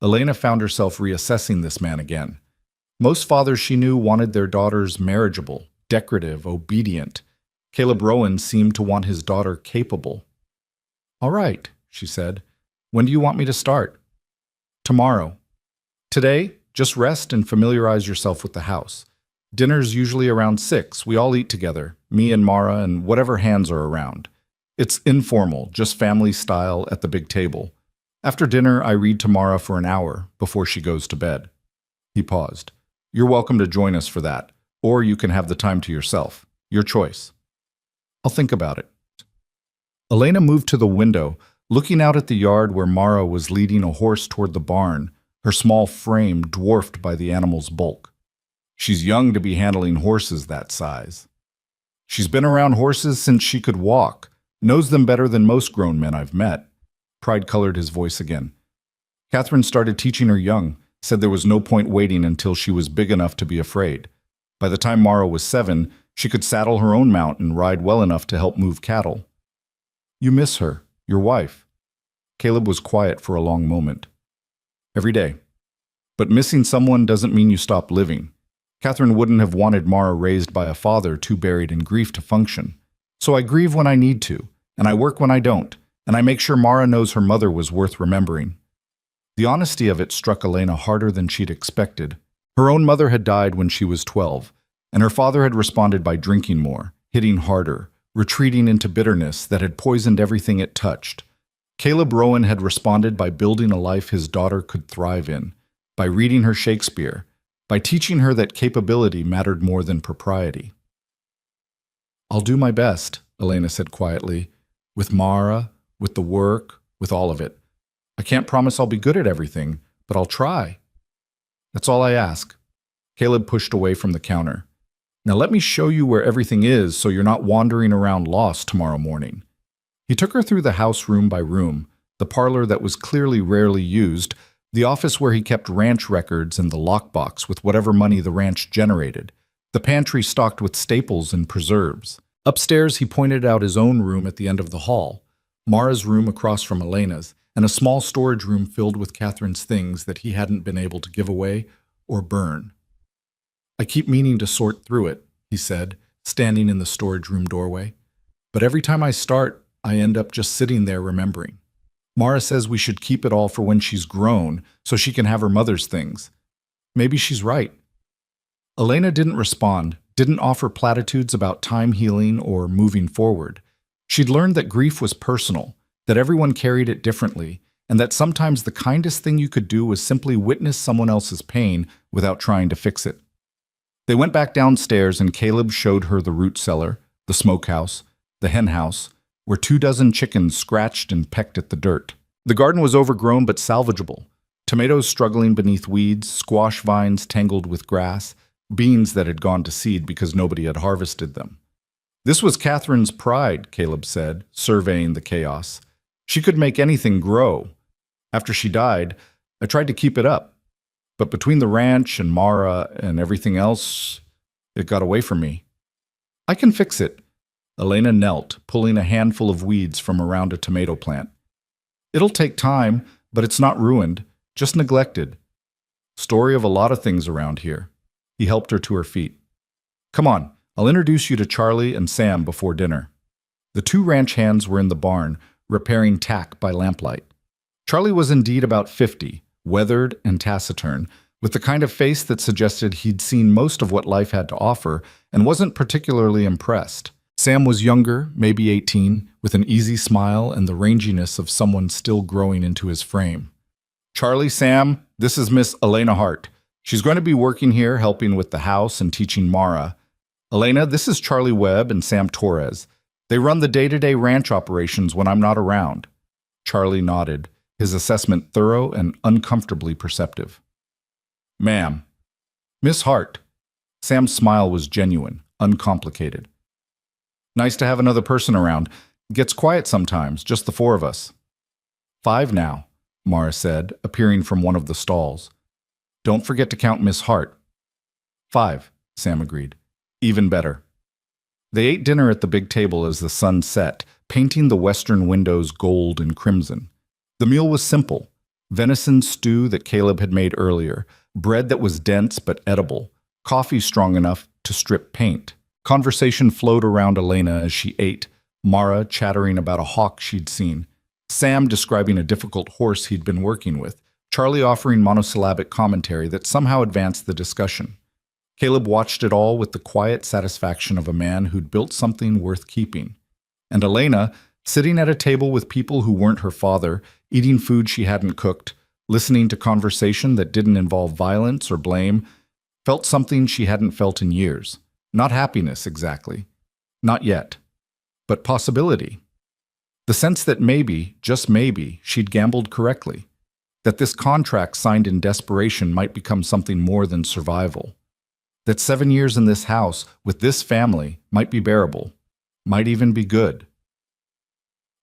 Elena found herself reassessing this man again. Most fathers she knew wanted their daughters marriageable, decorative, obedient. Caleb Rowan seemed to want his daughter capable. "All right," she said. "When do you want me to start?" "Tomorrow. Today, just rest and familiarize yourself with the house. Dinner's usually around 6. We all eat together, me and Mara and whatever hands are around. It's informal, just family style at the big table. After dinner, I read to Mara for an hour before she goes to bed." He paused. "You're welcome to join us for that, or you can have the time to yourself. Your choice." "I'll think about it." Elena moved to the window, looking out at the yard where Mara was leading a horse toward the barn, her small frame dwarfed by the animal's bulk. She's young to be handling horses that size. She's been around horses since she could walk, knows them better than most grown men I've met. Pride colored his voice again. Catherine started teaching her young, said there was no point waiting until she was big enough to be afraid. By the time Mara was 7, she could saddle her own mount and ride well enough to help move cattle. "You miss her, your wife." Caleb was quiet for a long moment. "Every day. But missing someone doesn't mean you stop living. Catherine wouldn't have wanted Mara raised by a father too buried in grief to function. So I grieve when I need to, and I work when I don't, and I make sure Mara knows her mother was worth remembering." The honesty of it struck Elena harder than she'd expected. Her own mother had died when she was 12, and her father had responded by drinking more, hitting harder, retreating into bitterness that had poisoned everything it touched. Caleb Rowan had responded by building a life his daughter could thrive in, by reading her Shakespeare, by teaching her that capability mattered more than propriety. "I'll do my best," Elena said quietly, "with Mara, with the work, with all of it. I can't promise I'll be good at everything, but I'll try. That's all I ask." Caleb pushed away from the counter. "Now let me show you where everything is so you're not wandering around lost tomorrow morning." He took her through the house room by room, the parlor that was clearly rarely used, the office where he kept ranch records and the lockbox with whatever money the ranch generated, the pantry stocked with staples and preserves. Upstairs, he pointed out his own room at the end of the hall, Mara's room across from Elena's, and a small storage room filled with Catherine's things that he hadn't been able to give away or burn. "I keep meaning to sort through it," he said, standing in the storage room doorway. But every time I start, I end up just sitting there remembering. Mara says we should keep it all for when she's grown so she can have her mother's things. Maybe she's right. Elena didn't respond, didn't offer platitudes about time healing or moving forward. She'd learned that grief was personal, that everyone carried it differently, and that sometimes the kindest thing you could do was simply witness someone else's pain without trying to fix it. They went back downstairs and Caleb showed her the root cellar, the smokehouse, the hen house, where 24 chickens scratched and pecked at the dirt. The garden was overgrown but salvageable. Tomatoes struggling beneath weeds, squash vines tangled with grass, beans that had gone to seed because nobody had harvested them. This was Catherine's pride, Caleb said, surveying the chaos. She could make anything grow. After she died, I tried to keep it up. But between the ranch and Mara and everything else, it got away from me. I can fix it. Elena knelt, pulling a handful of weeds from around a tomato plant. It'll take time, but it's not ruined, just neglected. Story of a lot of things around here. He helped her to her feet. Come on, I'll introduce you to Charlie and Sam before dinner. The two ranch hands were in the barn, repairing tack by lamplight. Charlie was indeed about 50, weathered and taciturn, with the kind of face that suggested he'd seen most of what life had to offer and wasn't particularly impressed. Sam was younger, maybe 18, with an easy smile and the ranginess of someone still growing into his frame. Charlie, Sam, this is Miss Elena Hart. She's going to be working here, helping with the house and teaching Mara. Elena, this is Charlie Webb and Sam Torres. They run the day-to-day ranch operations when I'm not around. Charlie nodded, his assessment thorough and uncomfortably perceptive. Ma'am. Miss Hart. Sam's smile was genuine, uncomplicated. Nice to have another person around. Gets quiet sometimes, just the four of us. 5 now, Mara said, appearing from one of the stalls. Don't forget to count Miss Hart. 5, Sam agreed. Even better. They ate dinner at the big table as the sun set, painting the western windows gold and crimson. The meal was simple. Venison stew that Caleb had made earlier, bread that was dense but edible, coffee strong enough to strip paint. Conversation flowed around Elena as she ate, Mara chattering about a hawk she'd seen, Sam describing a difficult horse he'd been working with, Charlie offering monosyllabic commentary that somehow advanced the discussion. Caleb watched it all with the quiet satisfaction of a man who'd built something worth keeping. And Elena, sitting at a table with people who weren't her father, eating food she hadn't cooked, listening to conversation that didn't involve violence or blame, felt something she hadn't felt in years. Not happiness, exactly. Not yet. But possibility. The sense that maybe, just maybe, she'd gambled correctly. That this contract signed in desperation might become something more than survival. That 7 years in this house, with this family, might be bearable. Might even be good.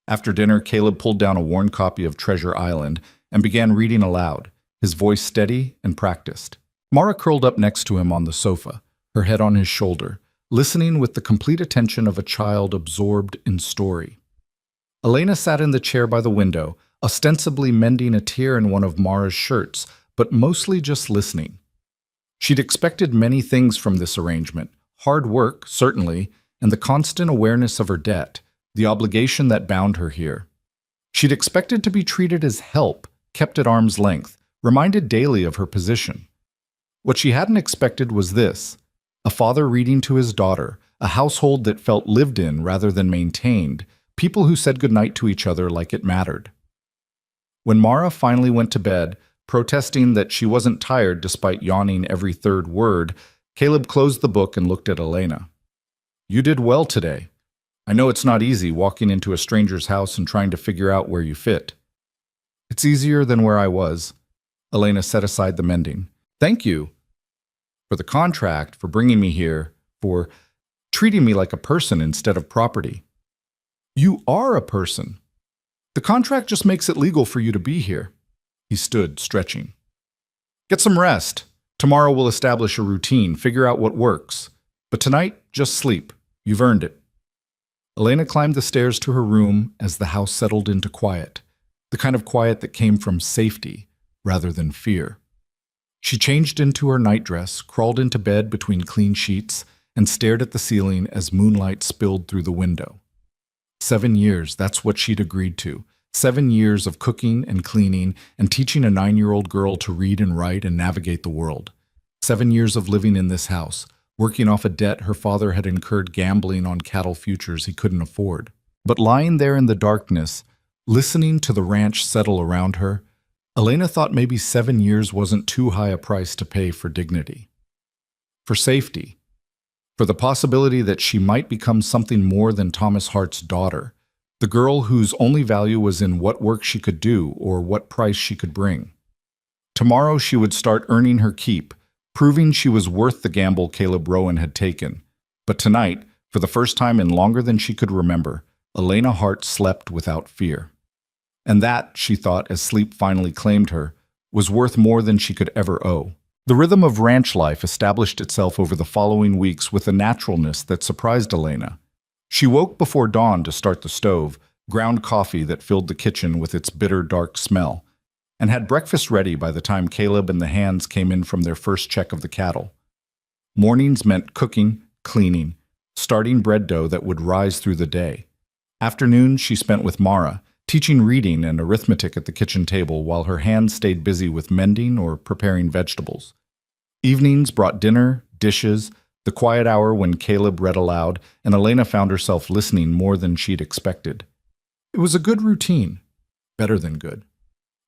After dinner, Caleb pulled down a worn copy of Treasure Island and began reading aloud, his voice steady and practiced. Mara curled up next to him on the sofa, her head on his shoulder, listening with the complete attention of a child absorbed in story. Elena sat in the chair by the window, ostensibly mending a tear in one of Mara's shirts, but mostly just listening. She'd expected many things from this arrangement, hard work, certainly, and the constant awareness of her debt, the obligation that bound her here. She'd expected to be treated as help, kept at arm's length, reminded daily of her position. What she hadn't expected was this: a father reading to his daughter, a household that felt lived in rather than maintained, people who said goodnight to each other like it mattered. When Mara finally went to bed, protesting that she wasn't tired despite yawning every third word, Caleb closed the book and looked at Elena. You did well today. I know it's not easy walking into a stranger's house and trying to figure out where you fit. It's easier than where I was. Elena set aside the mending. Thank you. For the contract, for bringing me here, for treating me like a person instead of property. You are a person. The contract just makes it legal for you to be here. He stood, stretching. Get some rest. Tomorrow we'll establish a routine, figure out what works. But tonight, just sleep. You've earned it. Elena climbed the stairs to her room as the house settled into quiet, the kind of quiet that came from safety rather than fear. She changed into her nightdress, crawled into bed between clean sheets, and stared at the ceiling as moonlight spilled through the window. 7 years, that's what she'd agreed to. 7 years of cooking and cleaning and teaching a 9-year-old girl to read and write and navigate the world. 7 years of living in this house, working off a debt her father had incurred gambling on cattle futures he couldn't afford. But lying there in the darkness, listening to the ranch settle around her, Elena thought maybe 7 years wasn't too high a price to pay for dignity. For safety. For the possibility that she might become something more than Thomas Hart's daughter, the girl whose only value was in what work she could do or what price she could bring. Tomorrow she would start earning her keep, proving she was worth the gamble Caleb Rowan had taken. But tonight, for the first time in longer than she could remember, Elena Hart slept without fear. And that, she thought as sleep finally claimed her, was worth more than she could ever owe. The rhythm of ranch life established itself over the following weeks with a naturalness that surprised Elena. She woke before dawn to start the stove, ground coffee that filled the kitchen with its bitter, dark smell, and had breakfast ready by the time Caleb and the hands came in from their first check of the cattle. Mornings meant cooking, cleaning, starting bread dough that would rise through the day. Afternoons she spent with Mara, teaching reading and arithmetic at the kitchen table while her hands stayed busy with mending or preparing vegetables. Evenings brought dinner, dishes, the quiet hour when Caleb read aloud, and Elena found herself listening more than she'd expected. It was a good routine, better than good.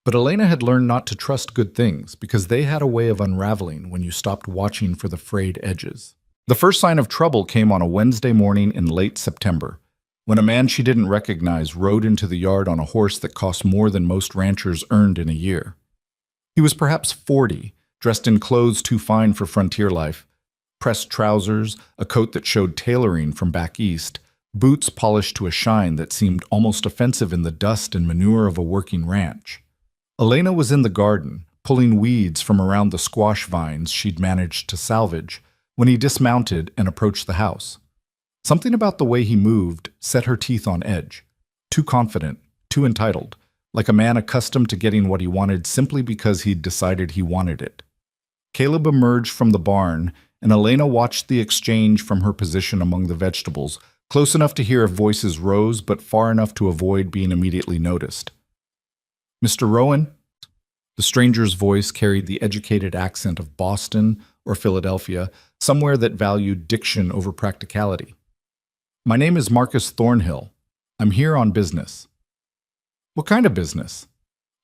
But Elena had learned not to trust good things because they had a way of unraveling when you stopped watching for the frayed edges. The first sign of trouble came on a Wednesday morning in late September, when a man she didn't recognize rode into the yard on a horse that cost more than most ranchers earned in a year. He was perhaps 40, dressed in clothes too fine for frontier life, pressed trousers, a coat that showed tailoring from back east, boots polished to a shine that seemed almost offensive in the dust and manure of a working ranch. Elena was in the garden, pulling weeds from around the squash vines she'd managed to salvage, when he dismounted and approached the house. Something about the way he moved set her teeth on edge. Too confident, too entitled, like a man accustomed to getting what he wanted simply because he'd decided he wanted it. Caleb emerged from the barn, and Elena watched the exchange from her position among the vegetables, close enough to hear if voices rose, but far enough to avoid being immediately noticed. "Mr. Rowan?" The stranger's voice carried the educated accent of Boston or Philadelphia, somewhere that valued diction over practicality. "My name is Marcus Thornhill. I'm here on business." "What kind of business?"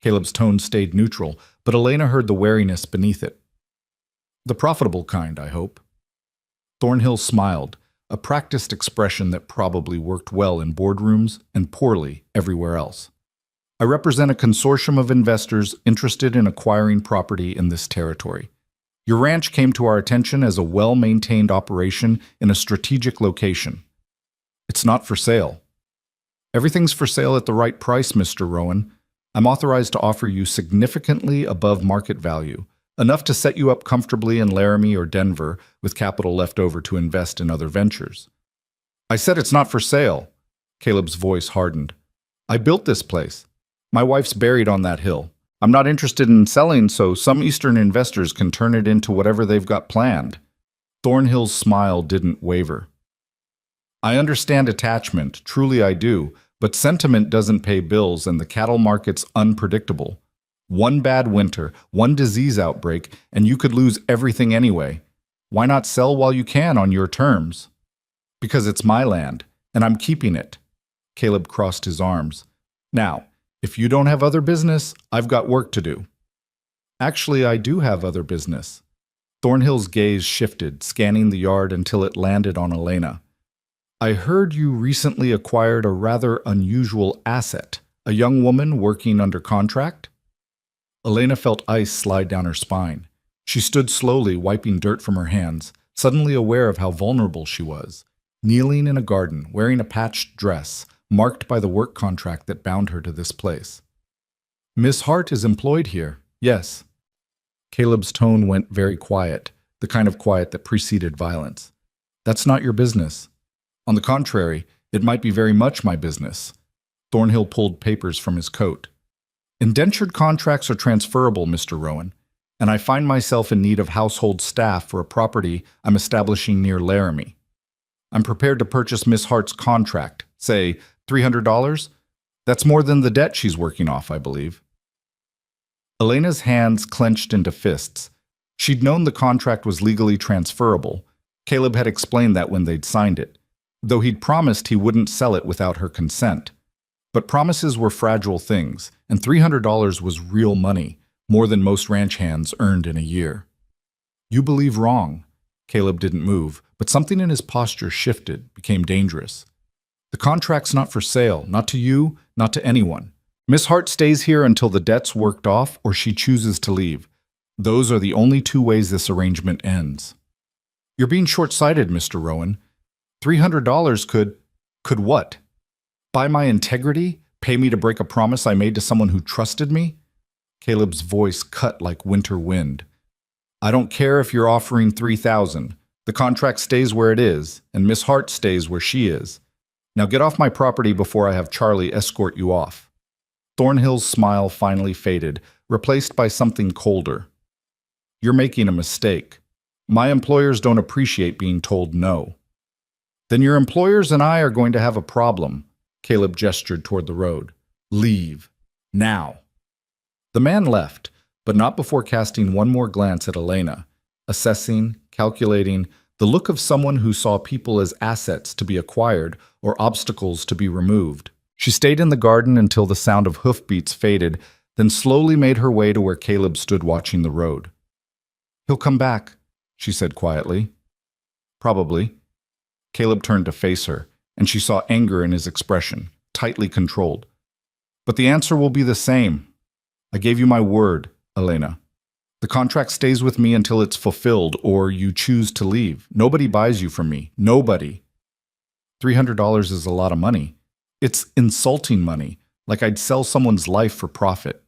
Caleb's tone stayed neutral, but Elena heard the wariness beneath it. "The profitable kind, I hope." Thornhill smiled, a practiced expression that probably worked well in boardrooms and poorly everywhere else. "I represent a consortium of investors interested in acquiring property in this territory. Your ranch came to our attention as a well-maintained operation in a strategic location. It's not for sale." "Everything's for sale at the right price, Mr. Rowan. I'm authorized to offer you significantly above market value, enough to set you up comfortably in Laramie or Denver with capital left over to invest in other ventures." "I said it's not for sale." Caleb's voice hardened. "I built this place. My wife's buried on that hill. I'm not interested in selling so some Eastern investors can turn it into whatever they've got planned." Thornhill's smile didn't waver. "I understand attachment, truly I do, but sentiment doesn't pay bills and the cattle market's unpredictable. One bad winter, one disease outbreak, and you could lose everything anyway. Why not sell while you can on your terms?" "Because it's my land, and I'm keeping it." Caleb crossed his arms. "Now, if you don't have other business, I've got work to do." "Actually, I do have other business." Thornhill's gaze shifted, scanning the yard until it landed on Elena. "I heard you recently acquired a rather unusual asset, a young woman working under contract?" Elena felt ice slide down her spine. She stood slowly, wiping dirt from her hands, suddenly aware of how vulnerable she was, kneeling in a garden, wearing a patched dress, marked by the work contract that bound her to this place. "Miss Hart is employed here, yes." Caleb's tone went very quiet, the kind of quiet that preceded violence. "That's not your business. On the contrary, it might be very much my business." Thornhill pulled papers from his coat. "Indentured contracts are transferable, Mr. Rowan, and I find myself in need of household staff for a property I'm establishing near Laramie. I'm prepared to purchase Miss Hart's contract, say $300? That's more than the debt she's working off, I believe. Elena's hands clenched into fists. She'd known the contract was legally transferable. Caleb had explained that when they'd signed it, though he'd promised he wouldn't sell it without her consent. But promises were fragile things, and $300 was real money, more than most ranch hands earned in a year. You believe wrong. Caleb didn't move, but something in his posture shifted, became dangerous. The contract's not for sale, not to you, not to anyone. Miss Hart stays here until the debt's worked off or she chooses to leave. Those are the only two ways this arrangement ends. You're being short-sighted, Mr. Rowan. $300 could what? Buy my integrity? Pay me to break a promise I made to someone who trusted me? Caleb's voice cut like winter wind. I don't care if you're offering $3,000. The contract stays where it is, and Miss Hart stays where she is. Now get off my property before I have Charlie escort you off. Thornhill's smile finally faded, replaced by something colder. You're making a mistake. My employers don't appreciate being told no. Then your employers and I are going to have a problem. Caleb gestured toward the road. Leave. Now. The man left, but not before casting one more glance at Elena, assessing, calculating, the look of someone who saw people as assets to be acquired or obstacles to be removed. She stayed in the garden until the sound of hoofbeats faded, then slowly made her way to where Caleb stood watching the road. He'll come back, she said quietly. Probably. Caleb turned to face her, and she saw anger in his expression, tightly controlled. But the answer will be the same. I gave you my word, Elena. The contract stays with me until it's fulfilled, or you choose to leave. Nobody buys you from me. Nobody. $300 is a lot of money. It's insulting money, like I'd sell someone's life for profit.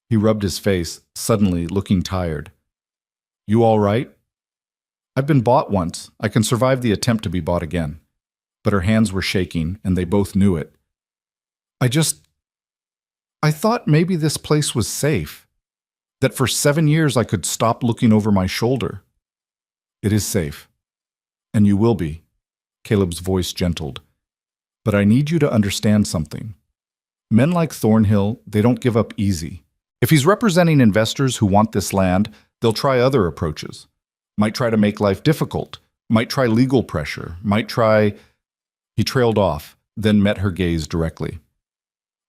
He rubbed his face, suddenly looking tired. You all right? I've been bought once. I can survive the attempt to be bought again. But her hands were shaking, and they both knew it. I thought maybe this place was safe. That for 7 years I could stop looking over my shoulder. It is safe. And you will be. Caleb's voice gentled. But I need you to understand something. Men like Thornhill, they don't give up easy. If he's representing investors who want this land, they'll try other approaches. Might try to make life difficult. Might try legal pressure. Might try... He trailed off, then met her gaze directly.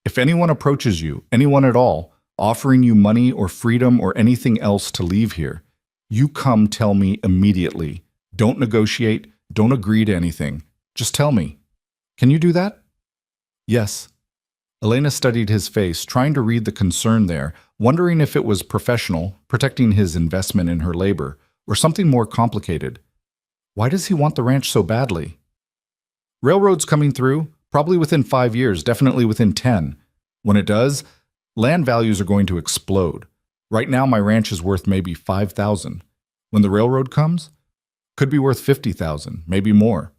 If anyone approaches you, anyone at all, offering you money or freedom or anything else to leave here, you come tell me immediately. Don't negotiate, don't agree to anything. Just tell me. Can you do that? Yes. Elena studied his face, trying to read the concern there, wondering if it was professional, protecting his investment in her labor, or something more complicated. Why does he want the ranch so badly? Railroad's coming through, probably within 5 years, definitely within 10. When it does, land values are going to explode. Right now, my ranch is worth maybe $5,000. When the railroad comes, could be worth $50,000, maybe more.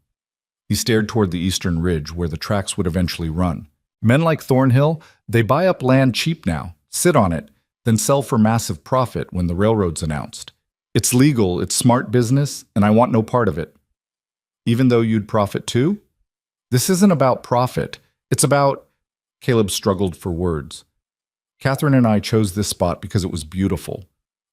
He stared toward the eastern ridge where the tracks would eventually run. Men like Thornhill, they buy up land cheap now, sit on it, then sell for massive profit when the railroad's announced. It's legal, it's smart business, and I want no part of it. Even though you'd profit too? This isn't about profit. It's about... Caleb struggled for words. Catherine and I chose this spot because it was beautiful,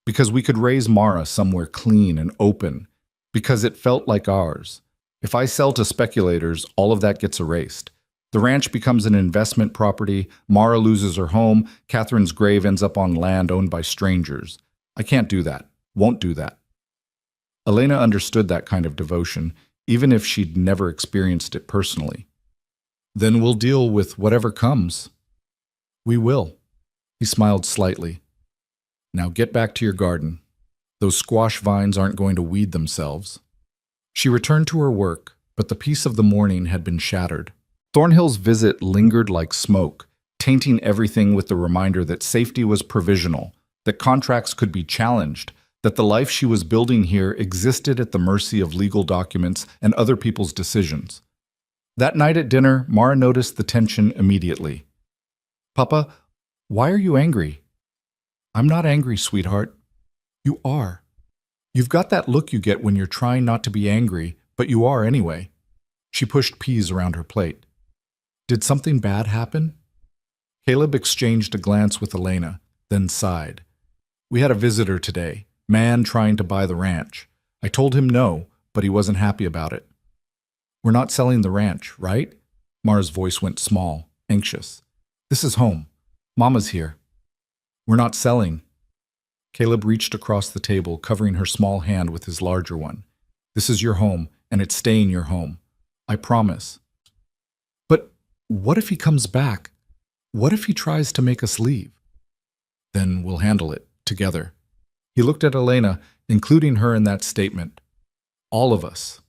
because we could raise Mara somewhere clean and open, because it felt like ours. If I sell to speculators, all of that gets erased. The ranch becomes an investment property, Mara loses her home, Catherine's grave ends up on land owned by strangers. I can't do that. Won't do that. Elena understood that kind of devotion, even if she'd never experienced it personally. Then we'll deal with whatever comes. We will. He smiled slightly. Now get back to your garden. Those squash vines aren't going to weed themselves. She returned to her work, but the peace of the morning had been shattered. Thornhill's visit lingered like smoke, tainting everything with the reminder that safety was provisional, that contracts could be challenged, that the life she was building here existed at the mercy of legal documents and other people's decisions. That night at dinner, Mara noticed the tension immediately. Papa, why are you angry? I'm not angry, sweetheart. You are. You've got that look you get when you're trying not to be angry, but you are anyway. She pushed peas around her plate. Did something bad happen? Caleb exchanged a glance with Elena, then sighed. We had a visitor today, man trying to buy the ranch. I told him no, but he wasn't happy about it. We're not selling the ranch, right? Mara's voice went small, anxious. This is home. Mama's here. We're not selling. Caleb reached across the table, covering her small hand with his larger one. This is your home, and it's staying your home. I promise. But what if he comes back? What if he tries to make us leave? Then we'll handle it, together. He looked at Elena, including her in that statement. All of us.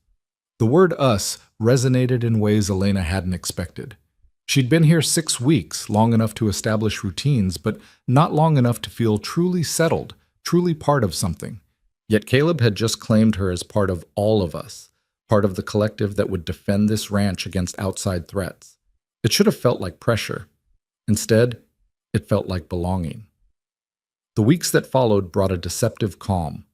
The word us resonated in ways Elena hadn't expected. She'd been here 6 weeks, long enough to establish routines, but not long enough to feel truly settled, truly part of something. Yet Caleb had just claimed her as part of all of us, part of the collective that would defend this ranch against outside threats. It should have felt like pressure. Instead, it felt like belonging. The weeks that followed brought a deceptive calm.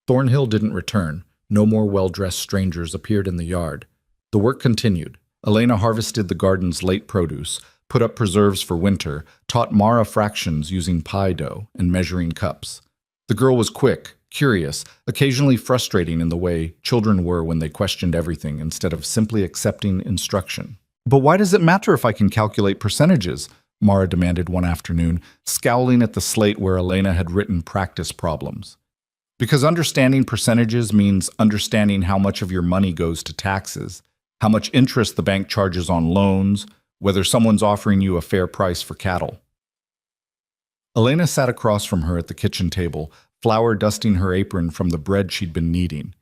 Thornhill didn't return. No more well-dressed strangers appeared in the yard. The work continued. Elena harvested the garden's late produce, put up preserves for winter, taught Mara fractions using pie dough and measuring cups. The girl was quick, curious, occasionally frustrating in the way children were when they questioned everything instead of simply accepting instruction. But why does it matter if I can calculate percentages? Mara demanded one afternoon, scowling at the slate where Elena had written practice problems. Because understanding percentages means understanding how much of your money goes to taxes, how much interest the bank charges on loans, whether someone's offering you a fair price for cattle. Elena sat across from her at the kitchen table, flour dusting her apron from the bread she'd been kneading.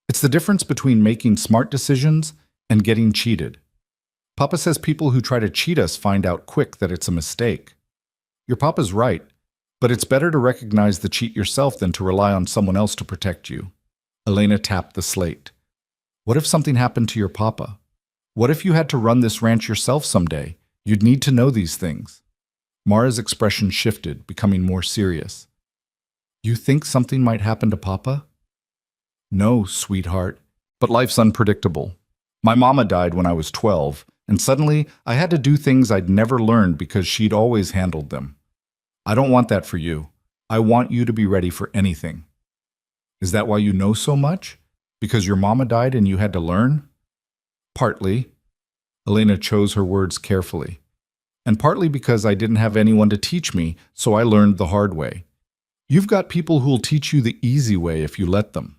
It's the difference between making smart decisions and getting cheated. Papa says people who try to cheat us find out quick that it's a mistake. Your papa's right, but it's better to recognize the cheat yourself than to rely on someone else to protect you. Elena tapped the slate. What if something happened to your papa? What if you had to run this ranch yourself someday? You'd need to know these things. Mara's expression shifted, becoming more serious. You think something might happen to Papa? No, sweetheart, but life's unpredictable. My mama died when I was 12, and suddenly I had to do things I'd never learned because she'd always handled them. I don't want that for you. I want you to be ready for anything. Is that why you know so much? Because your mama died and you had to learn? Partly. Elena chose her words carefully. And partly because I didn't have anyone to teach me, so I learned the hard way. You've got people who'll teach you the easy way if you let them.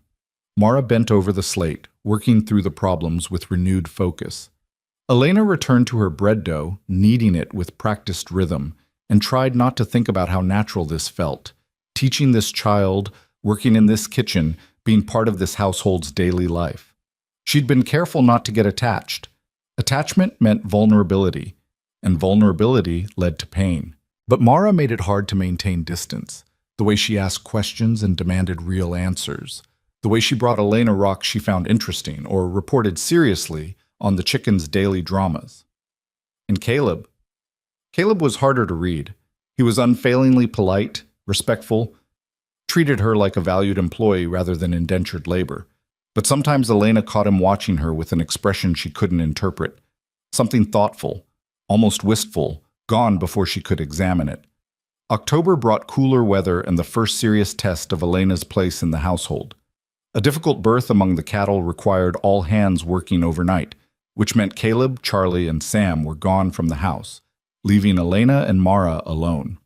Mara bent over the slate, working through the problems with renewed focus. Elena returned to her bread dough, kneading it with practiced rhythm, and tried not to think about how natural this felt. Teaching this child, working in this kitchen, being part of this household's daily life. She'd been careful not to get attached. Attachment meant vulnerability, and vulnerability led to pain. But Mara made it hard to maintain distance. The way she asked questions and demanded real answers. The way she brought Elena rocks she found interesting or reported seriously on the chicken's daily dramas. And Caleb was harder to read. He was unfailingly polite, respectful, treated her like a valued employee rather than indentured labor. But sometimes Elena caught him watching her with an expression she couldn't interpret. Something thoughtful, almost wistful, gone before she could examine it. October brought cooler weather and the first serious test of Elena's place in the household. A difficult birth among the cattle required all hands working overnight, which meant Caleb, Charlie, and Sam were gone from the house, leaving Elena and Mara alone.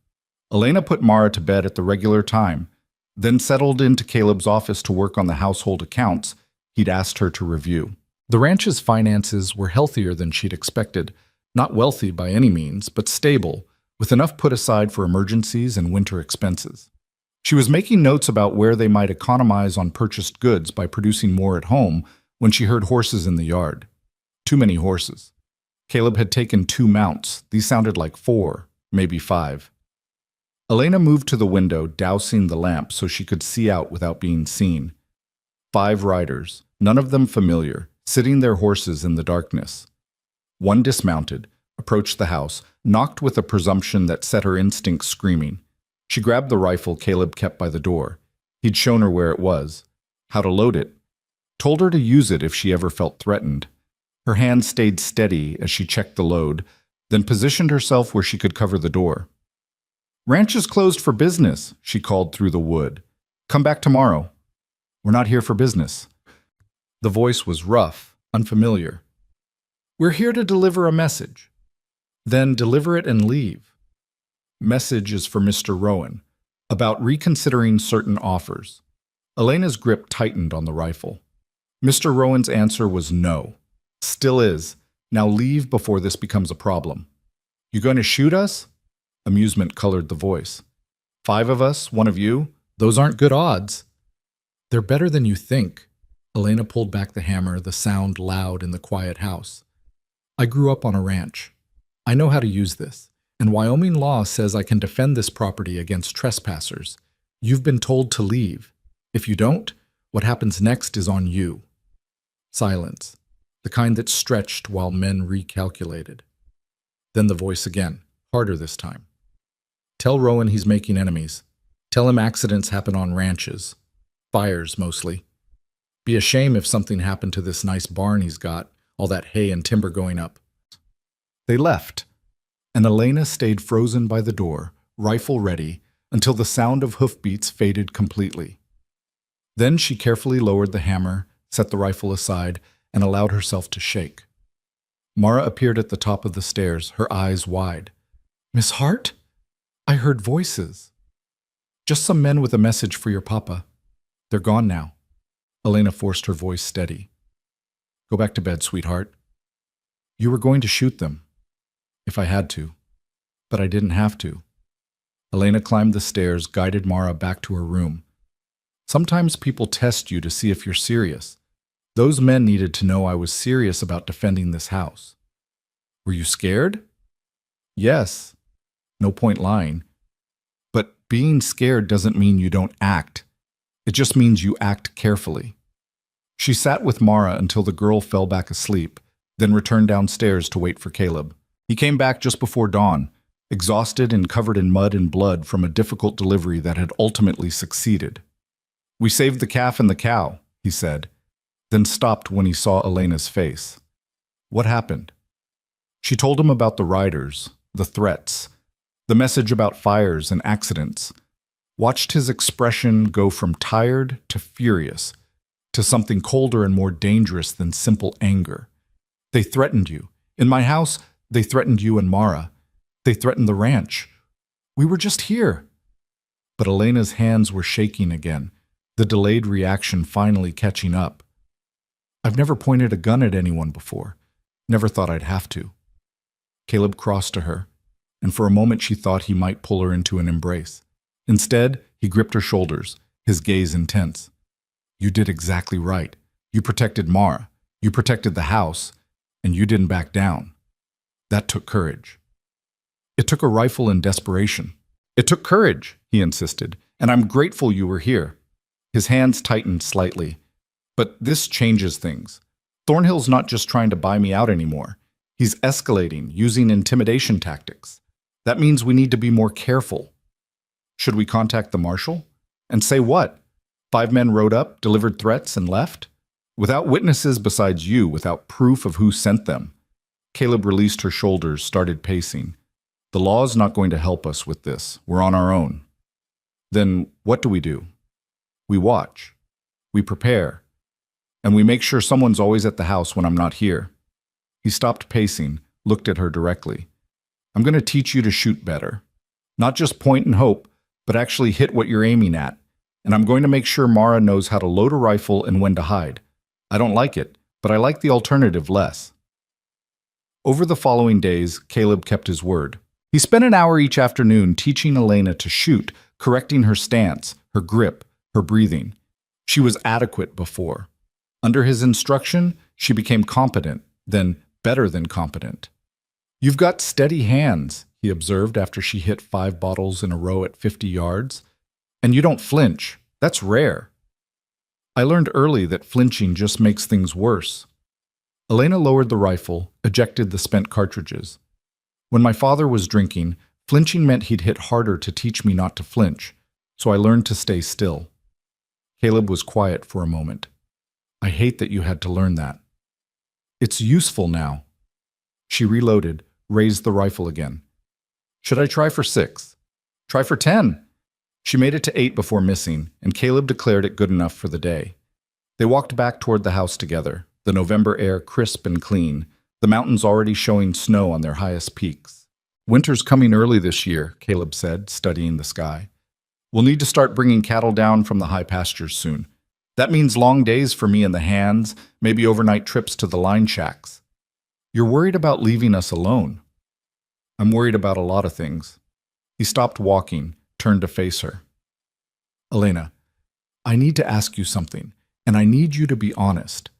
Elena put Mara to bed at the regular time, then settled into Caleb's office to work on the household accounts he'd asked her to review. The ranch's finances were healthier than she'd expected, not wealthy by any means, but stable, with enough put aside for emergencies and winter expenses. She was making notes about where they might economize on purchased goods by producing more at home when she heard horses in the yard. Too many horses. Caleb had taken 2 mounts. These sounded like 4, maybe 5. Elena moved to the window, dousing the lamp so she could see out without being seen. 5 riders, none of them familiar, sitting their horses in the darkness. One dismounted, approached the house, knocked with a presumption that set her instincts screaming. She grabbed the rifle Caleb kept by the door. He'd shown her where it was, how to load it, told her to use it if she ever felt threatened. Her hand stayed steady as she checked the load, then positioned herself where she could cover the door. "Ranch is closed for business," she called through the wood. "Come back tomorrow." "We're not here for business." The voice was rough, unfamiliar. "We're here to deliver a message." "Then deliver it and leave." "Message is for Mr. Rowan, about reconsidering certain offers." Elena's grip tightened on the rifle. Mr. Rowan's answer was no. "Still is. Now leave before this becomes a problem." "You going to shoot us?" Amusement colored the voice. "5 of us, 1 of you? Those aren't good odds." "They're better than you think." Elena pulled back the hammer, the sound loud in the quiet house. "I grew up on a ranch. I know how to use this, and Wyoming law says I can defend this property against trespassers. You've been told to leave. If you don't, what happens next is on you." Silence, the kind that stretched while men recalculated. Then the voice again, harder this time. "Tell Rowan he's making enemies. Tell him accidents happen on ranches. Fires, mostly. Be a shame if something happened to this nice barn he's got, all that hay and timber going up." They left, and Elena stayed frozen by the door, rifle ready, until the sound of hoofbeats faded completely. Then she carefully lowered the hammer, set the rifle aside, and allowed herself to shake. Mara appeared at the top of the stairs, her eyes wide. "Miss Hart? I heard voices." "Just some men with a message for your papa. They're gone now." Elena forced her voice steady. "Go back to bed, sweetheart." "You were going to shoot them." "If I had to. But I didn't have to." Elena climbed the stairs, guided Mara back to her room. "Sometimes people test you to see if you're serious. Those men needed to know I was serious about defending this house." "Were you scared?" "Yes. No point lying. But being scared doesn't mean you don't act. It just means you act carefully." She sat with Mara until the girl fell back asleep, then returned downstairs to wait for Caleb. He came back just before dawn, exhausted and covered in mud and blood from a difficult delivery that had ultimately succeeded. "We saved the calf and the cow," he said, then stopped when he saw Elena's face. "What happened?" She told him about the riders, the threats, the message about fires and accidents, watched his expression go from tired to furious, to something colder and more dangerous than simple anger. "They threatened you. In my house, they threatened you and Mara. They threatened the ranch. We were just here." But Elena's hands were shaking again, the delayed reaction finally catching up. "I've never pointed a gun at anyone before. Never thought I'd have to." Caleb crossed to her, and for a moment she thought he might pull her into an embrace. Instead, he gripped her shoulders, his gaze intense. "You did exactly right. You protected Mara. You protected the house. And you didn't back down. That took courage." "It took a rifle and desperation." "It took courage," he insisted, "and I'm grateful you were here." His hands tightened slightly. "But this changes things. Thornhill's not just trying to buy me out anymore. He's escalating, using intimidation tactics. That means we need to be more careful." "Should we contact the marshal? And say what? 5 men rode up, delivered threats, and left? Without witnesses besides you, without proof of who sent them." Caleb released her shoulders, started pacing. "The law's not going to help us with this. We're on our own." "Then what do? We watch. We prepare. And we make sure someone's always at the house when I'm not here." He stopped pacing, looked at her directly. "I'm going to teach you to shoot better. Not just point and hope, but actually hit what you're aiming at. And I'm going to make sure Mara knows how to load a rifle and when to hide. I don't like it, but I like the alternative less." Over the following days, Caleb kept his word. He spent an hour each afternoon teaching Elena to shoot, correcting her stance, her grip, her breathing. She was adequate before. Under his instruction, she became competent, then better than competent. "You've got steady hands," he observed after she hit 5 bottles in a row at 50 yards. "And you don't flinch. That's rare." "I learned early that flinching just makes things worse." Elena lowered the rifle, ejected the spent cartridges. "When my father was drinking, flinching meant he'd hit harder to teach me not to flinch, so I learned to stay still." Caleb was quiet for a moment. I hate that you had to learn that. It's useful now. She reloaded, raised the rifle again. Should I try for 6? Try for 10. She made it to 8 before missing, and Caleb declared it good enough for the day. They walked back toward the house together, the November air crisp and clean, the mountains already showing snow on their highest peaks. Winter's coming early this year, Caleb said, studying the sky. We'll need to start bringing cattle down from the high pastures soon. That means long days for me in the hands, maybe overnight trips to the line shacks. You're worried about leaving us alone. I'm worried about a lot of things. He stopped walking, turned to face her. Elena, I need to ask you something, and I need you to be honest.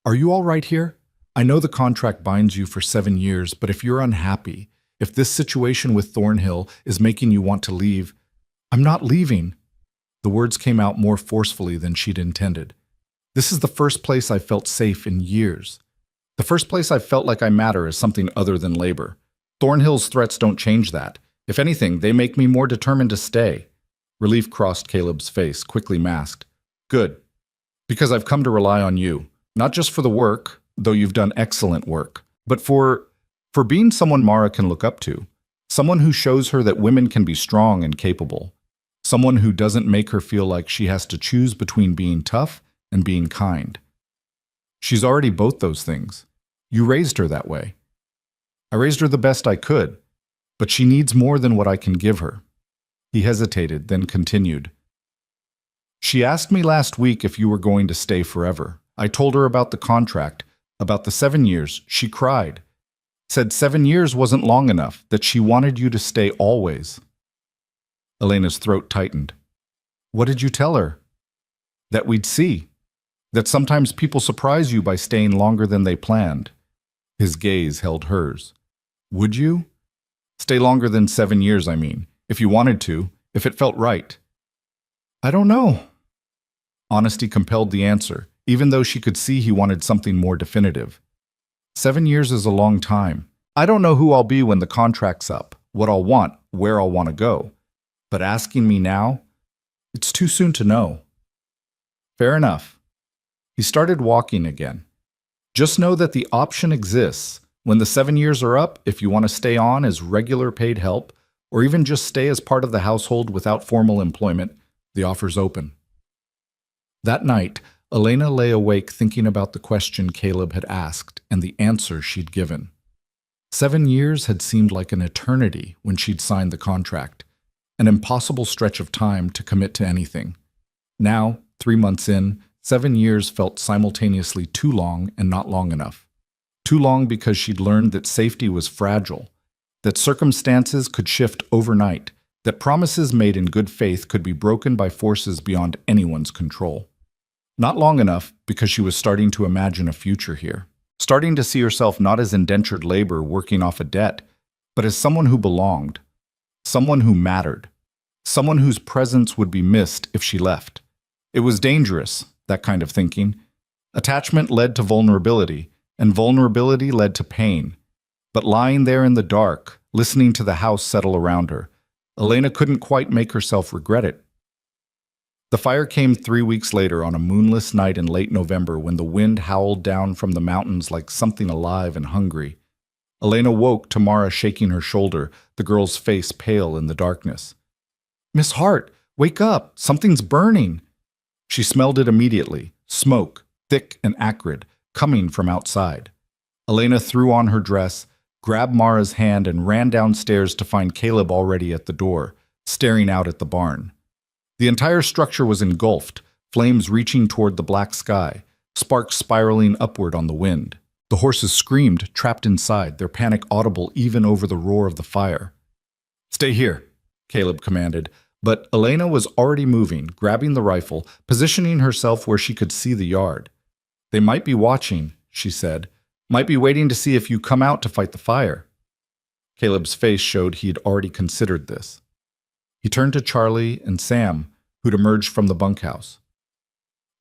Are you all right here? I know the contract binds you for 7 years, but if you're unhappy, if this situation with Thornhill is making you want to leave, I'm not leaving. The words came out more forcefully than she'd intended. This is the first place I've felt safe in years. The first place I've felt like I matter as something other than labor. Thornhill's threats don't change that. If anything, they make me more determined to stay. Relief crossed Caleb's face, quickly masked. Good. Because I've come to rely on you. Not just for the work, though you've done excellent work, but for being someone Mara can look up to. Someone who shows her that women can be strong and capable. Someone who doesn't make her feel like she has to choose between being tough and being kind. She's already both those things. You raised her that way. I raised her the best I could, but she needs more than what I can give her. He hesitated, then continued. She asked me last week if you were going to stay forever. I told her about the contract, about the 7 years. She cried. Said 7 years wasn't long enough, that she wanted you to stay always. Elena's throat tightened. What did you tell her? That we'd see. That sometimes people surprise you by staying longer than they planned. His gaze held hers. Would you? Stay longer than 7 years, I mean, if you wanted to, if it felt right. I don't know. Honesty compelled the answer, even though she could see he wanted something more definitive. 7 years is a long time. I don't know who I'll be when the contract's up, what I'll want, where I'll want to go. But asking me now? It's too soon to know. Fair enough. He started walking again. Just know that the option exists. When the 7 years are up, if you want to stay on as regular paid help, or even just stay as part of the household without formal employment, the offer's open. That night, Elena lay awake thinking about the question Caleb had asked and the answer she'd given. 7 years had seemed like an eternity when she'd signed the contract, an impossible stretch of time to commit to anything. Now, 3 months in, 7 years felt simultaneously too long and not long enough. Too long because she'd learned that safety was fragile, that circumstances could shift overnight, that promises made in good faith could be broken by forces beyond anyone's control. Not long enough because she was starting to imagine a future here, starting to see herself not as indentured labor working off a debt, but as someone who belonged, someone who mattered, someone whose presence would be missed if she left. It was dangerous, that kind of thinking. Attachment led to vulnerability, and vulnerability led to pain. But lying there in the dark, listening to the house settle around her, Elena couldn't quite make herself regret it. The fire came 3 weeks later on a moonless night in late November when the wind howled down from the mountains like something alive and hungry. Elena woke to Mara shaking her shoulder, the girl's face pale in the darkness. Miss Hart, wake up! Something's burning! She smelled it immediately, smoke, thick and acrid, coming from outside. Elena threw on her dress, grabbed Mara's hand and ran downstairs to find Caleb already at the door, staring out at the barn. The entire structure was engulfed, flames reaching toward the black sky, sparks spiraling upward on the wind. The horses screamed, trapped inside, their panic audible even over the roar of the fire. Stay here, Caleb commanded, but Elena was already moving, grabbing the rifle, positioning herself where she could see the yard. They might be watching, she said, might be waiting to see if you come out to fight the fire. Caleb's face showed he had already considered this. He turned to Charlie and Sam, who'd emerged from the bunkhouse.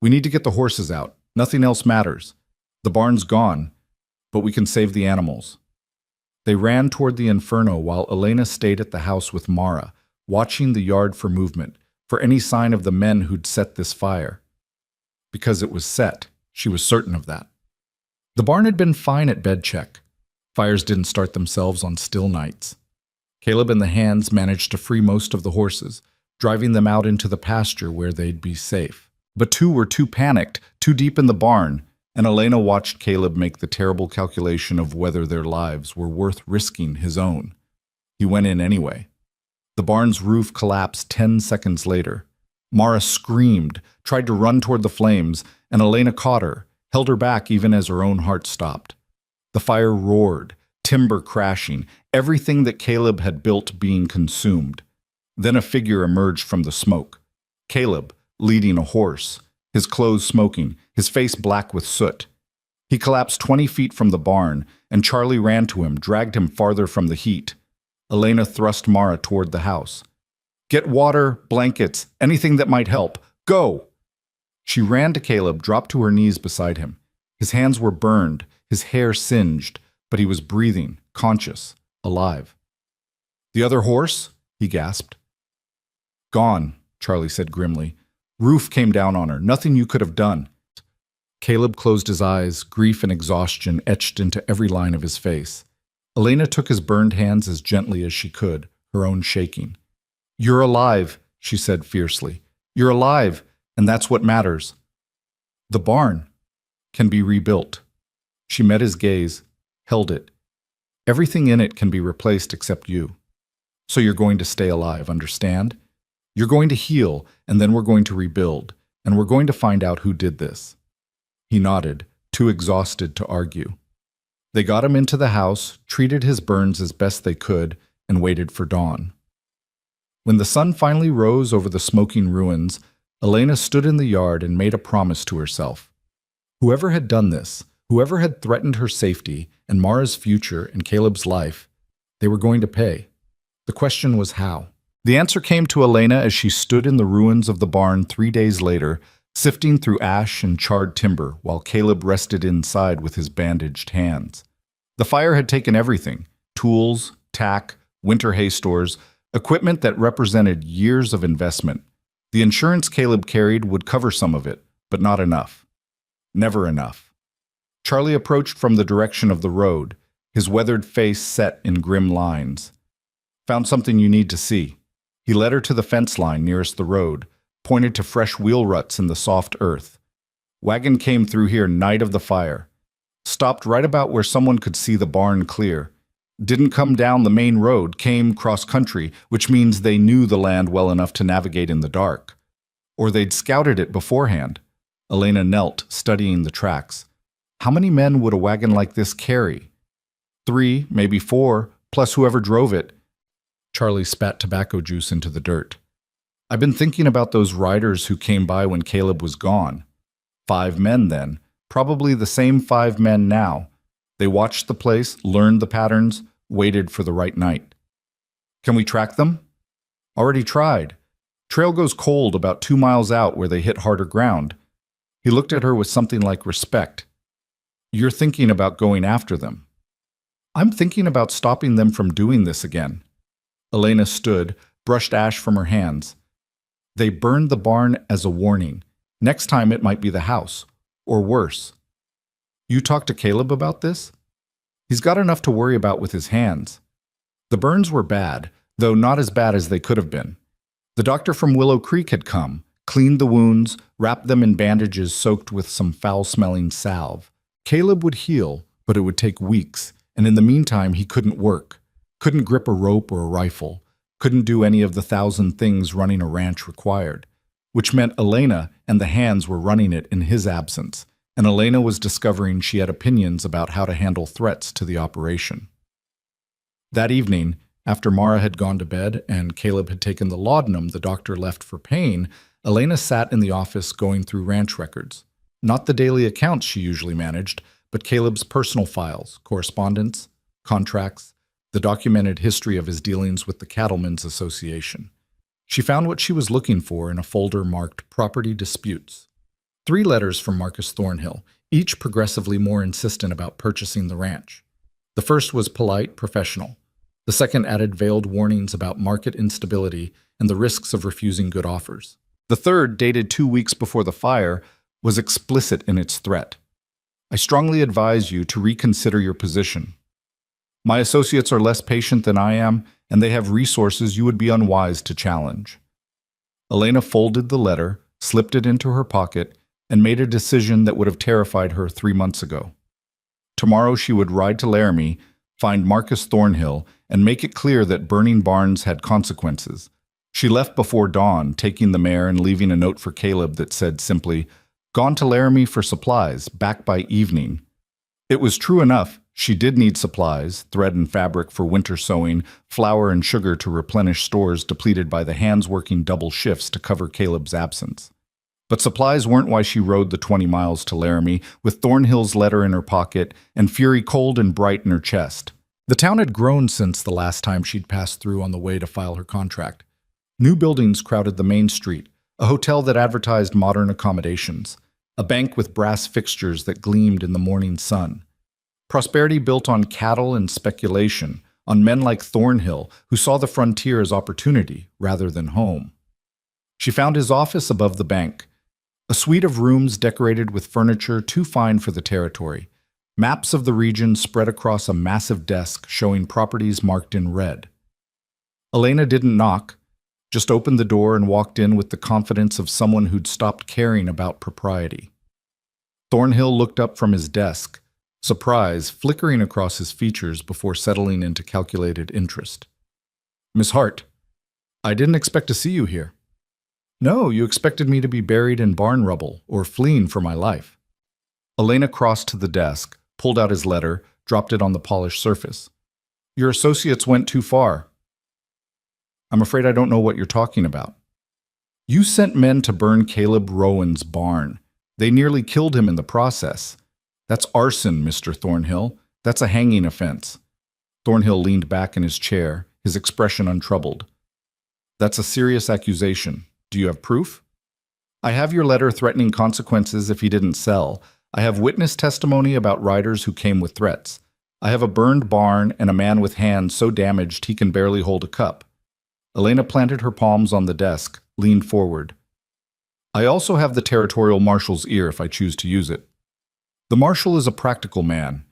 We need to get the horses out. Nothing else matters. The barn's gone, but we can save the animals. They ran toward the inferno while Elena stayed at the house with Mara, watching the yard for movement, for any sign of the men who'd set this fire. Because it was set. She was certain of that. The barn had been fine at bed check. Fires didn't start themselves on still nights. Caleb and the hands managed to free most of the horses, driving them out into the pasture where they'd be safe. But two were too panicked, too deep in the barn, and Elena watched Caleb make the terrible calculation of whether their lives were worth risking his own. He went in anyway. The barn's roof collapsed 10 seconds later. Mara screamed, tried to run toward the flames, and Elena caught her, held her back even as her own heart stopped. The fire roared, timber crashing, everything that Caleb had built being consumed. Then a figure emerged from the smoke. Caleb, leading a horse, his clothes smoking, his face black with soot. He collapsed 20 feet from the barn, and Charlie ran to him, dragged him farther from the heat. Elena thrust Mara toward the house. "Get water, blankets, anything that might help. Go!" She ran to Caleb, dropped to her knees beside him. His hands were burned, his hair singed, but he was breathing, conscious, alive. "The other horse?" he gasped. "Gone," Charlie said grimly. "Roof came down on her. Nothing you could have done." Caleb closed his eyes, grief and exhaustion etched into every line of his face. Elena took his burned hands as gently as she could, her own shaking. "You're alive," she said fiercely. "You're alive, and that's what matters. The barn can be rebuilt." She met his gaze, held it. "Everything in it can be replaced except you. So you're going to stay alive, understand? You're going to heal, and then we're going to rebuild, and we're going to find out who did this." He nodded, too exhausted to argue. They got him into the house, treated his burns as best they could, and waited for dawn. When the sun finally rose over the smoking ruins, Elena stood in the yard and made a promise to herself. Whoever had done this, whoever had threatened her safety and Mara's future and Caleb's life, they were going to pay. The question was how. The answer came to Elena as she stood in the ruins of the barn 3 days later, sifting through ash and charred timber while Caleb rested inside with his bandaged hands. The fire had taken everything: tools, tack, winter hay stores, equipment that represented years of investment. The insurance Caleb carried would cover some of it, but not enough. Never enough. Charlie approached from the direction of the road, his weathered face set in grim lines. "Found something you need to see." He led her to the fence line nearest the road, pointed to fresh wheel ruts in the soft earth. "Wagon came through here night of the fire. Stopped right about where someone could see the barn clear. Didn't come down the main road, came cross-country, which means they knew the land well enough to navigate in the dark. Or they'd scouted it beforehand." Elena knelt, studying the tracks. How many men would a wagon like this carry? 3, maybe 4, plus whoever drove it. Charlie spat tobacco juice into the dirt. "I've been thinking about those riders who came by when Caleb was gone. 5 men then, probably the same 5 men now. They watched the place, learned the patterns, waited for the right night. Can we track them?" "Already tried. Trail goes cold about 2 miles out where they hit harder ground." He looked at her with something like respect. "You're thinking about going after them." "I'm thinking about stopping them from doing this again." Elena stood, brushed ash from her hands. "They burned the barn as a warning. Next time it might be the house, or worse." "You talked to Caleb about this?" "He's got enough to worry about with his hands." The burns were bad, though not as bad as they could have been. The doctor from Willow Creek had come, cleaned the wounds, wrapped them in bandages soaked with some foul-smelling salve. Caleb would heal, but it would take weeks, and in the meantime he couldn't work, couldn't grip a rope or a rifle, couldn't do any of the 1,000 things running a ranch required, which meant Elena and the hands were running it in his absence, and Elena was discovering she had opinions about how to handle threats to the operation. That evening, after Mara had gone to bed and Caleb had taken the laudanum the doctor left for pain, Elena sat in the office going through ranch records. Not the daily accounts she usually managed, but Caleb's personal files, correspondence, contracts, the documented history of his dealings with the Cattlemen's Association. She found what she was looking for in a folder marked Property Disputes. 3 letters from Marcus Thornhill, each progressively more insistent about purchasing the ranch. The first was polite, professional. The second added veiled warnings about market instability and the risks of refusing good offers. The third, dated 2 weeks before the fire, was explicit in its threat. I strongly advise you to reconsider your position. My associates are less patient than I am, and they have resources you would be unwise to challenge. Elena folded the letter, slipped it into her pocket, and made a decision that would have terrified her 3 months ago. Tomorrow she would ride to Laramie, find Marcus Thornhill, and make it clear that burning barns had consequences. She left before dawn, taking the mare and leaving a note for Caleb that said simply, "Gone to Laramie for supplies, back by evening." It was true enough. She did need supplies, thread and fabric for winter sewing, flour and sugar to replenish stores depleted by the hands working double shifts to cover Caleb's absence. But supplies weren't why she rode the 20 miles to Laramie, with Thornhill's letter in her pocket and fury cold and bright in her chest. The town had grown since the last time she'd passed through on the way to file her contract. New buildings crowded the main street, a hotel that advertised modern accommodations, a bank with brass fixtures that gleamed in the morning sun. Prosperity built on cattle and speculation, on men like Thornhill, who saw the frontier as opportunity rather than home. She found his office above the bank, a suite of rooms decorated with furniture too fine for the territory, maps of the region spread across a massive desk showing properties marked in red. Elena didn't knock, just opened the door and walked in with the confidence of someone who'd stopped caring about propriety. Thornhill looked up from his desk, surprise flickering across his features before settling into calculated interest. "Miss Hart, I didn't expect to see you here." "No, you expected me to be buried in barn rubble or fleeing for my life." Elena crossed to the desk, pulled out his letter, dropped it on the polished surface. "Your associates went too far." "I'm afraid I don't know what you're talking about." "You sent men to burn Caleb Rowan's barn. They nearly killed him in the process. That's arson, Mr. Thornhill. That's a hanging offense." Thornhill leaned back in his chair, his expression untroubled. "That's a serious accusation. Do you have proof?" "I have your letter threatening consequences if he didn't sell. I have witness testimony about riders who came with threats. I have a burned barn and a man with hands so damaged he can barely hold a cup." Elena planted her palms on the desk, leaned forward. "I also have the territorial marshal's ear if I choose to use it. The marshal is a practical man.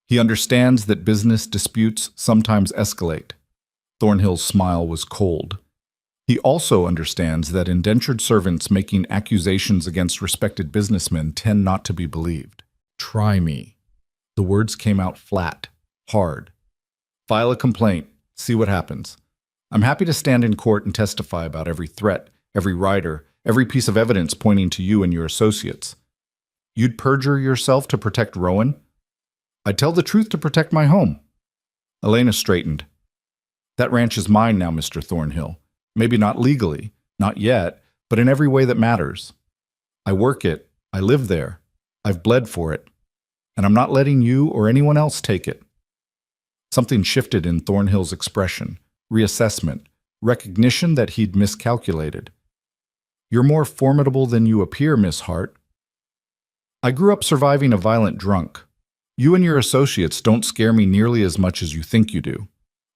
He understands that business disputes sometimes escalate." Thornhill's smile was cold. "He also understands that indentured servants making accusations against respected businessmen tend not to be believed." "Try me." The words came out flat, hard. "File a complaint. See what happens. I'm happy to stand in court and testify about every threat, every rider, every piece of evidence pointing to you and your associates." "You'd perjure yourself to protect Rowan?" "I'd tell the truth to protect my home." Elena straightened. "That ranch is mine now, Mr. Thornhill. Maybe not legally, not yet, but in every way that matters. I work it, I live there, I've bled for it, and I'm not letting you or anyone else take it." Something shifted in Thornhill's expression, reassessment, recognition that he'd miscalculated. "You're more formidable than you appear, Miss Hart." "I grew up surviving a violent drunk. You and your associates don't scare me nearly as much as you think you do."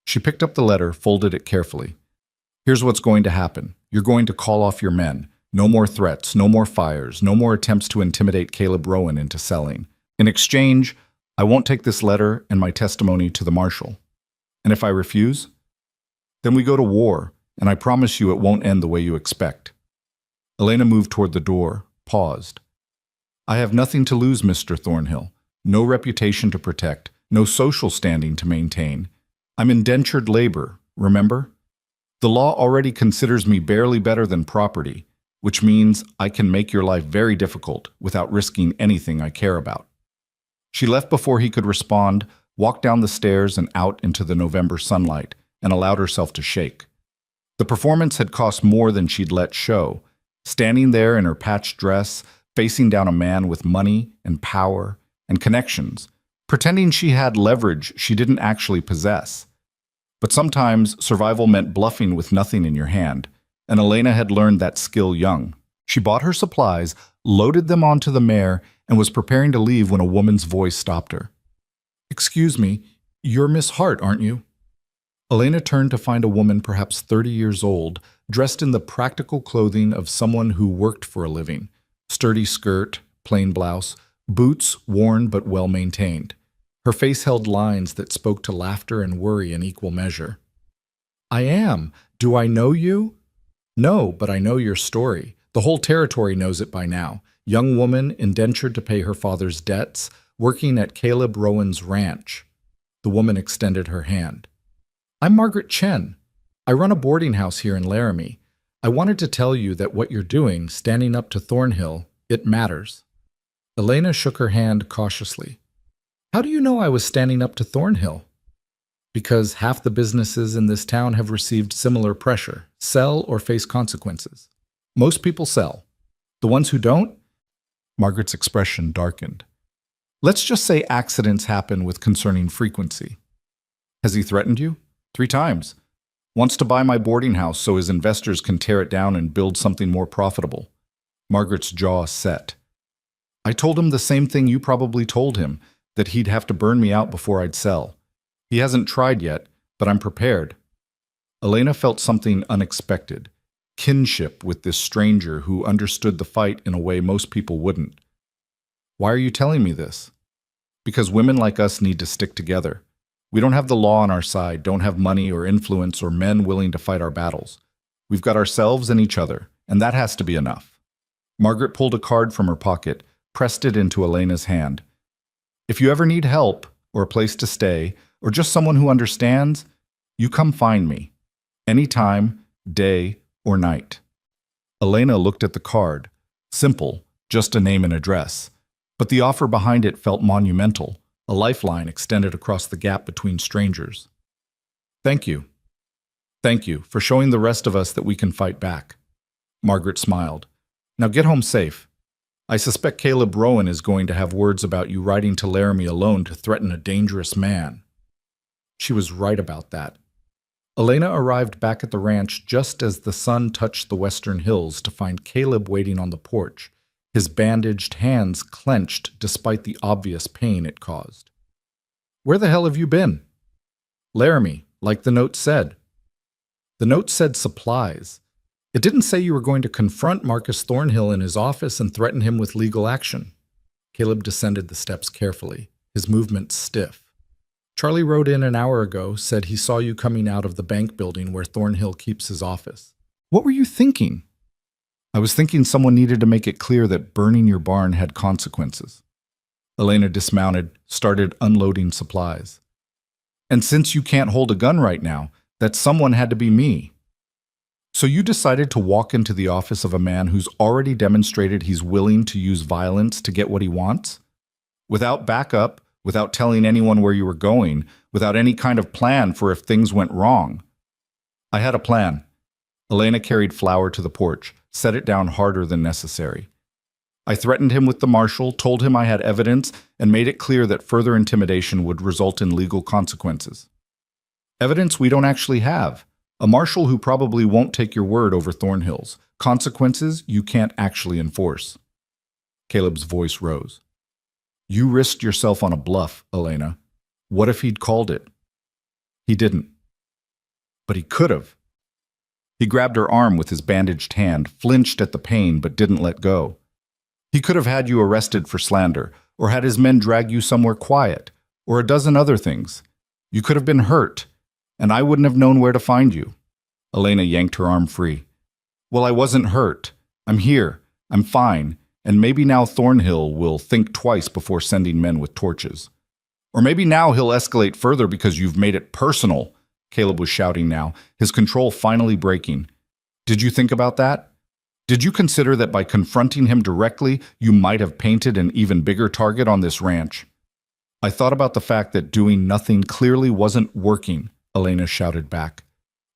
She picked up the letter, folded it carefully. "Here's what's going to happen. You're going to call off your men. No more threats, no more fires, no more attempts to intimidate Caleb Rowan into selling. In exchange, I won't take this letter and my testimony to the marshal. And if I refuse, then we go to war, and I promise you it won't end the way you expect." Elena moved toward the door, paused. "I have nothing to lose, Mr. Thornhill. No reputation to protect, no social standing to maintain. I'm indentured labor, remember? The law already considers me barely better than property, which means I can make your life very difficult without risking anything I care about." She left before he could respond, walked down the stairs and out into the November sunlight, and allowed herself to shake. The performance had cost more than she'd let show. Standing there in her patched dress, facing down a man with money and power and connections, pretending she had leverage she didn't actually possess. But sometimes survival meant bluffing with nothing in your hand, and Elena had learned that skill young. She bought her supplies, loaded them onto the mare, and was preparing to leave when a woman's voice stopped her. "Excuse me, you're Miss Hart, aren't you?" Elena turned to find a woman perhaps 30 years old, dressed in the practical clothing of someone who worked for a living, Sturdy skirt, plain blouse, boots worn but well maintained. Her face held lines that spoke to laughter and worry in equal measure. I am. Do I know you? No, but I know your story. The whole territory knows it by now. Young woman indentured to pay her father's debts, working at Caleb Rowan's ranch. The woman extended her hand. I'm Margaret Chen. I run a boarding house here in Laramie. I wanted to tell you that what you're doing, standing up to Thornhill, it matters. Elena shook her hand cautiously. How do you know I was standing up to Thornhill? Because half the businesses in this town have received similar pressure, sell or face consequences. Most people sell. The ones who don't? Margaret's expression darkened. Let's just say accidents happen with concerning frequency. Has he threatened you? 3 times. Wants to buy my boarding house so his investors can tear it down and build something more profitable. Margaret's jaw set. I told him the same thing you probably told him, that he'd have to burn me out before I'd sell. He hasn't tried yet, but I'm prepared. Elena felt something unexpected, kinship with this stranger who understood the fight in a way most people wouldn't. Why are you telling me this? Because women like us need to stick together. We don't have the law on our side, don't have money or influence or men willing to fight our battles. We've got ourselves and each other, and that has to be enough. Margaret pulled a card from her pocket, pressed it into Elena's hand. If you ever need help, or a place to stay, or just someone who understands, you come find me. Anytime, day or night. Elena looked at the card. Simple, just a name and address. But the offer behind it felt monumental, a lifeline extended across the gap between strangers. Thank you. Thank you for showing the rest of us that we can fight back. Margaret smiled. Now get home safe. I suspect Caleb Rowan is going to have words about you riding to Laramie alone to threaten a dangerous man. She was right about that. Elena arrived back at the ranch just as the sun touched the western hills to find Caleb waiting on the porch, his bandaged hands clenched despite the obvious pain it caused. Where the hell have you been? Laramie, like the note said. The note said supplies. It didn't say you were going to confront Marcus Thornhill in his office and threaten him with legal action. Caleb descended the steps carefully, his movements stiff. Charlie rode in an hour ago, said he saw you coming out of the bank building where Thornhill keeps his office. What were you thinking? I was thinking someone needed to make it clear that burning your barn had consequences. Elena dismounted, started unloading supplies. And since you can't hold a gun right now, that someone had to be me. So you decided to walk into the office of a man who's already demonstrated he's willing to use violence to get what he wants? Without backup, without telling anyone where you were going, without any kind of plan for if things went wrong. I had a plan. Elena carried flour to the porch, set it down harder than necessary. I threatened him with the marshal, told him I had evidence, and made it clear that further intimidation would result in legal consequences. Evidence we don't actually have. A marshal who probably won't take your word over Thornhill's. Consequences you can't actually enforce. Caleb's voice rose. You risked yourself on a bluff, Elena. What if he'd called it? He didn't. But he could have. He grabbed her arm with his bandaged hand, flinched at the pain but didn't let go. He could have had you arrested for slander, or had his men drag you somewhere quiet, or a dozen other things. You could have been hurt, and I wouldn't have known where to find you. Elena yanked her arm free. Well, I wasn't hurt. I'm here. I'm fine. And maybe now Thornhill will think twice before sending men with torches. Or maybe now he'll escalate further because you've made it personal. Caleb was shouting now, his control finally breaking. Did you think about that? Did you consider that by confronting him directly, you might have painted an even bigger target on this ranch? I thought about the fact that doing nothing clearly wasn't working, Elena shouted back.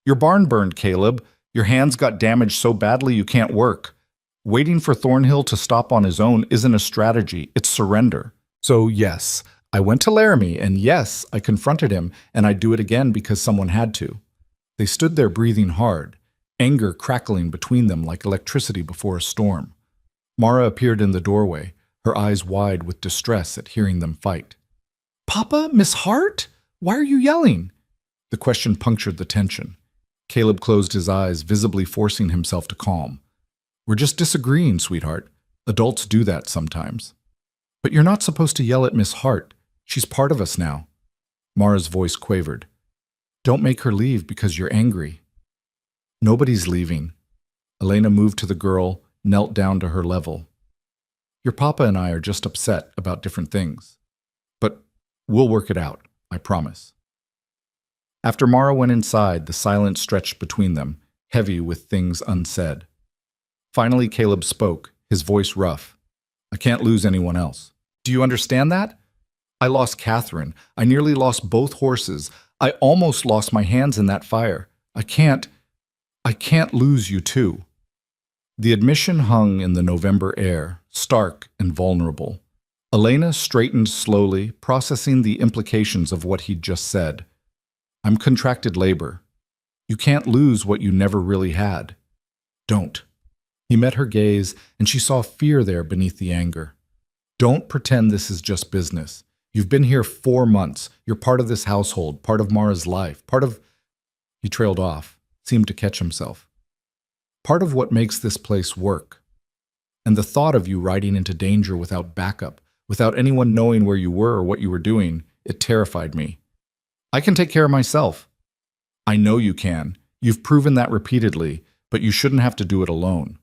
Your barn burned, Caleb. Your hands got damaged so badly you can't work. Waiting for Thornhill to stop on his own isn't a strategy, it's surrender. So yes, I went to Laramie, and yes, I confronted him, and I'd do it again because someone had to. They stood there breathing hard, anger crackling between them like electricity before a storm. Mara appeared in the doorway, her eyes wide with distress at hearing them fight. Papa, Miss Hart? Why are you yelling? The question punctured the tension. Caleb closed his eyes, visibly forcing himself to calm. We're just disagreeing, sweetheart. Adults do that sometimes. But you're not supposed to yell at Miss Hart. She's part of us now. Mara's voice quavered. Don't make her leave because you're angry. Nobody's leaving. Elena moved to the girl, knelt down to her level. Your papa and I are just upset about different things. But we'll work it out, I promise. After Mara went inside, the silence stretched between them, heavy with things unsaid. Finally, Caleb spoke, his voice rough. I can't lose anyone else. Do you understand that? I lost Catherine. I nearly lost both horses. I almost lost my hands in that fire. I can't lose you too. The admission hung in the November air, stark and vulnerable. Elena straightened slowly, processing the implications of what he'd just said. I'm contracted labor. You can't lose what you never really had. Don't. He met her gaze, and she saw fear there beneath the anger. Don't pretend this is just business. You've been here 4 months. You're part of this household, part of Mara's life, part of... He trailed off, seemed to catch himself. Part of what makes this place work. And the thought of you riding into danger without backup, without anyone knowing where you were or what you were doing, it terrified me. I can take care of myself. I know you can. You've proven that repeatedly, but you shouldn't have to do it alone.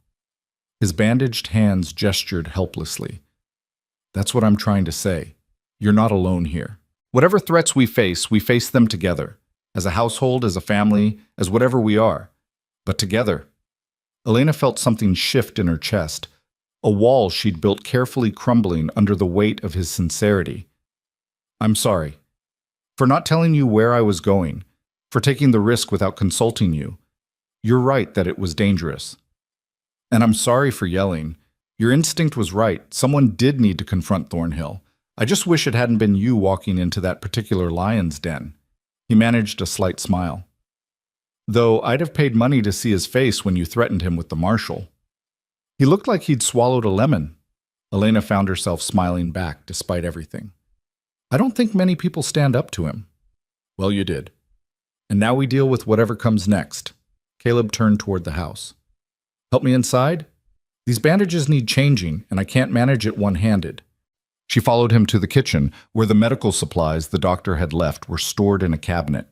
His bandaged hands gestured helplessly. That's what I'm trying to say. You're not alone here. Whatever threats we face them together. As a household, as a family, as whatever we are. But together. Elena felt something shift in her chest, a wall she'd built carefully crumbling under the weight of his sincerity. I'm sorry. For not telling you where I was going, for taking the risk without consulting you. You're right that it was dangerous. And I'm sorry for yelling. Your instinct was right. Someone did need to confront Thornhill. I just wish it hadn't been you walking into that particular lion's den. He managed a slight smile. Though I'd have paid money to see his face when you threatened him with the marshal. He looked like he'd swallowed a lemon. Elena found herself smiling back despite everything. I don't think many people stand up to him. Well, you did. And now we deal with whatever comes next. Caleb turned toward the house. Help me inside? These bandages need changing, and I can't manage it one-handed. She followed him to the kitchen, where the medical supplies the doctor had left were stored in a cabinet.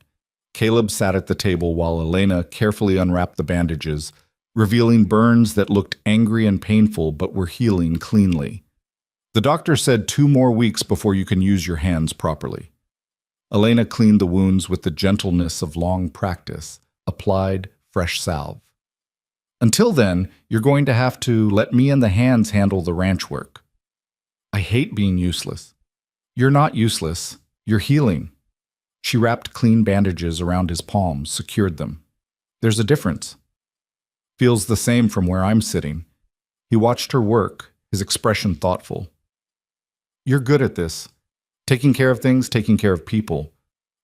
Caleb sat at the table while Elena carefully unwrapped the bandages, revealing burns that looked angry and painful but were healing cleanly. The doctor said 2 more weeks before you can use your hands properly. Elena cleaned the wounds with the gentleness of long practice, applied fresh salve. Until then, you're going to have to let me and the hands handle the ranch work. I hate being useless. You're not useless. You're healing. She wrapped clean bandages around his palms, secured them. There's a difference. Feels the same from where I'm sitting. He watched her work, his expression thoughtful. You're good at this. Taking care of things, taking care of people.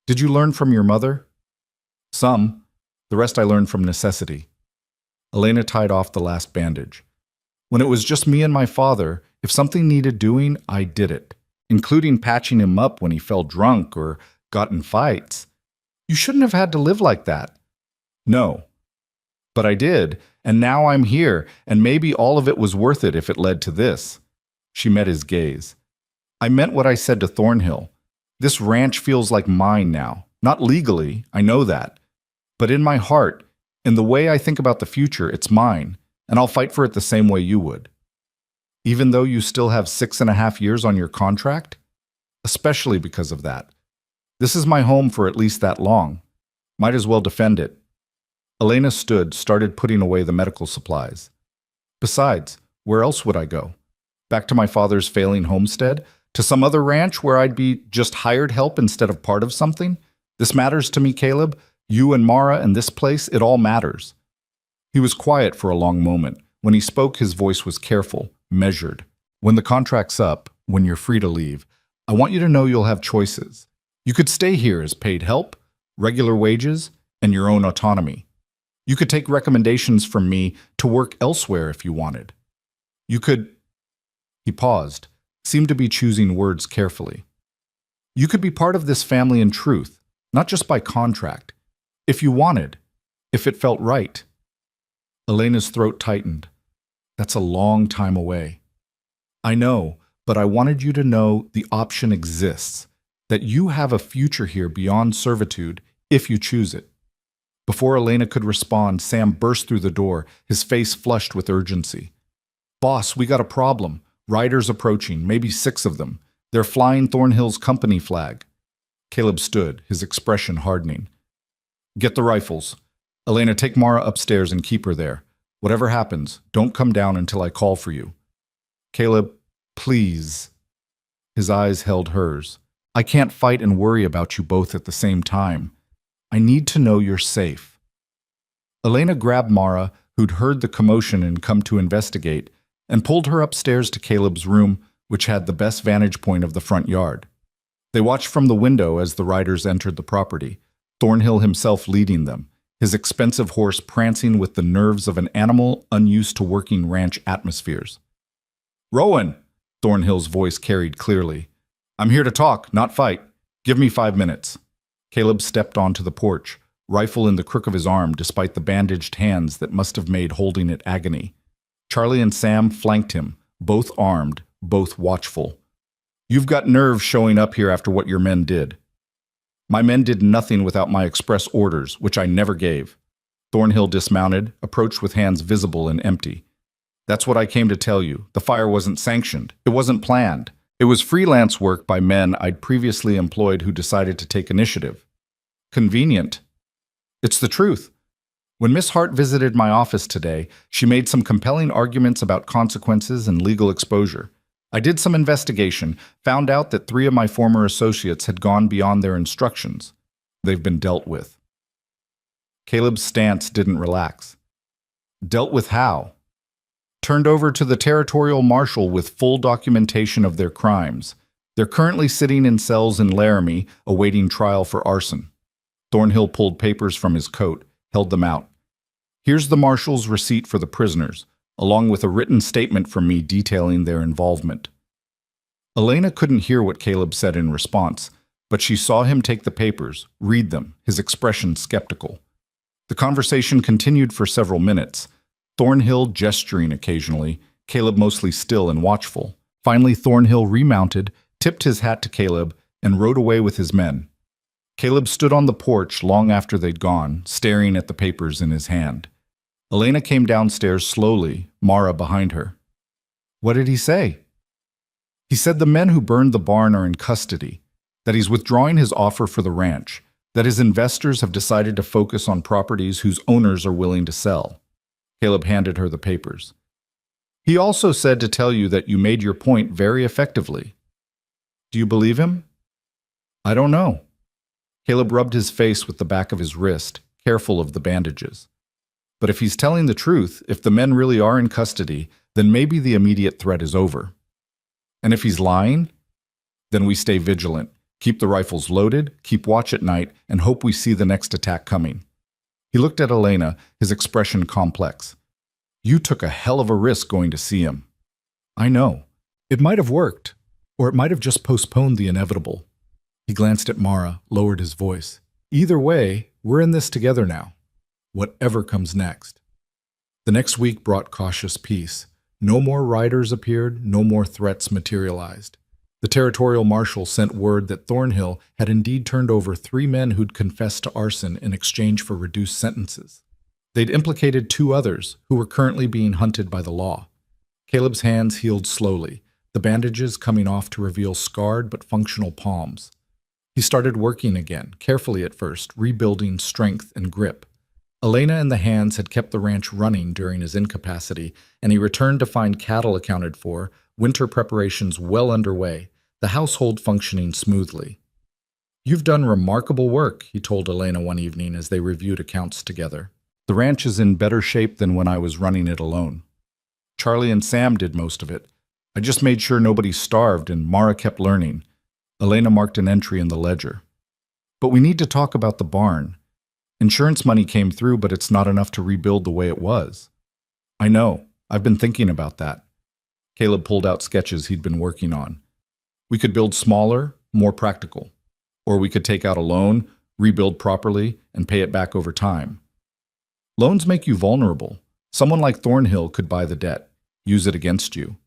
Did you learn from your mother? Some. The rest I learned from necessity. Elena tied off the last bandage. When it was just me and my father, if something needed doing, I did it, including patching him up when he fell drunk or got in fights. You shouldn't have had to live like that. No. But I did, and now I'm here, and maybe all of it was worth it if it led to this. She met his gaze. I meant what I said to Thornhill. This ranch feels like mine now. Not legally, I know that. But in my heart, in the way I think about the future, it's mine, and I'll fight for it the same way you would. Even though you still have 6.5 years on your contract? Especially because of that. This is my home for at least that long. Might as well defend it. Elena stood, started putting away the medical supplies. Besides, where else would I go? Back to my father's failing homestead? To some other ranch where I'd be just hired help instead of part of something? This matters to me, Caleb. You and Mara and this place, it all matters. He was quiet for a long moment. When he spoke, his voice was careful, measured. When the contract's up, when you're free to leave, I want you to know you'll have choices. You could stay here as paid help, regular wages, and your own autonomy. You could take recommendations from me to work elsewhere if you wanted. You could... He paused, seemed to be choosing words carefully. You could be part of this family in truth, not just by contract. If you wanted, if it felt right. Elena's throat tightened. That's a long time away. I know, but I wanted you to know the option exists, that you have a future here beyond servitude if you choose it. Before Elena could respond, Sam burst through the door, his face flushed with urgency. Boss, we got a problem. Riders approaching, maybe 6 of them. They're flying Thornhill's company flag. Caleb stood, his expression hardening. Get the rifles. Elena, take Mara upstairs and keep her there. Whatever happens, don't come down until I call for you. Caleb, please. His eyes held hers. I can't fight and worry about you both at the same time. I need to know you're safe. Elena grabbed Mara, who'd heard the commotion and come to investigate, and pulled her upstairs to Caleb's room, which had the best vantage point of the front yard. They watched from the window as the riders entered the property, Thornhill himself leading them, his expensive horse prancing with the nerves of an animal unused to working ranch atmospheres. Rowan, Thornhill's voice carried clearly. I'm here to talk, not fight. Give me 5 minutes. Caleb stepped onto the porch, rifle in the crook of his arm despite the bandaged hands that must have made holding it agony. Charlie and Sam flanked him, both armed, both watchful. You've got nerve showing up here after what your men did. My men did nothing without my express orders, which I never gave. Thornhill dismounted, approached with hands visible and empty. That's what I came to tell you. The fire wasn't sanctioned. It wasn't planned. It was freelance work by men I'd previously employed who decided to take initiative. Convenient. It's the truth. When Miss Hart visited my office today, she made some compelling arguments about consequences and legal exposure. I did some investigation, found out that 3 of my former associates had gone beyond their instructions. They've been dealt with. Caleb's stance didn't relax. Dealt with how? Turned over to the territorial marshal with full documentation of their crimes. They're currently sitting in cells in Laramie, awaiting trial for arson. Thornhill pulled papers from his coat, held them out. Here's the marshal's receipt for the prisoners, along with a written statement from me detailing their involvement. Elena couldn't hear what Caleb said in response, but she saw him take the papers, read them, his expression skeptical. The conversation continued for several minutes, Thornhill gesturing occasionally, Caleb mostly still and watchful. Finally, Thornhill remounted, tipped his hat to Caleb, and rode away with his men. Caleb stood on the porch long after they'd gone, staring at the papers in his hand. Elena came downstairs slowly, Mara behind her. What did he say? He said the men who burned the barn are in custody, that he's withdrawing his offer for the ranch, that his investors have decided to focus on properties whose owners are willing to sell. Caleb handed her the papers. He also said to tell you that you made your point very effectively. Do you believe him? I don't know. Caleb rubbed his face with the back of his wrist, careful of the bandages. But if he's telling the truth, if the men really are in custody, then maybe the immediate threat is over. And if he's lying, then we stay vigilant, keep the rifles loaded, keep watch at night, and hope we see the next attack coming. He looked at Elena, his expression complex. You took a hell of a risk going to see him. I know. It might have worked, or it might have just postponed the inevitable. He glanced at Mara, lowered his voice. Either way, we're in this together now. Whatever comes next. The next week brought cautious peace. No more riders appeared, no more threats materialized. The territorial marshal sent word that Thornhill had indeed turned over 3 men who'd confessed to arson in exchange for reduced sentences. They'd implicated 2 others who were currently being hunted by the law. Caleb's hands healed slowly, the bandages coming off to reveal scarred but functional palms. He started working again, carefully at first, rebuilding strength and grip. Elena and the hands had kept the ranch running during his incapacity, and he returned to find cattle accounted for, winter preparations well underway, the household functioning smoothly. You've done remarkable work, he told Elena one evening as they reviewed accounts together. The ranch is in better shape than when I was running it alone. Charlie and Sam did most of it. I just made sure nobody starved and Mara kept learning. Elena marked an entry in the ledger. But we need to talk about the barn. Insurance money came through, but it's not enough to rebuild the way it was. I know. I've been thinking about that. Caleb pulled out sketches he'd been working on. We could build smaller, more practical. Or we could take out a loan, rebuild properly, and pay it back over time. Loans make you vulnerable. Someone like Thornhill could buy the debt, use it against you.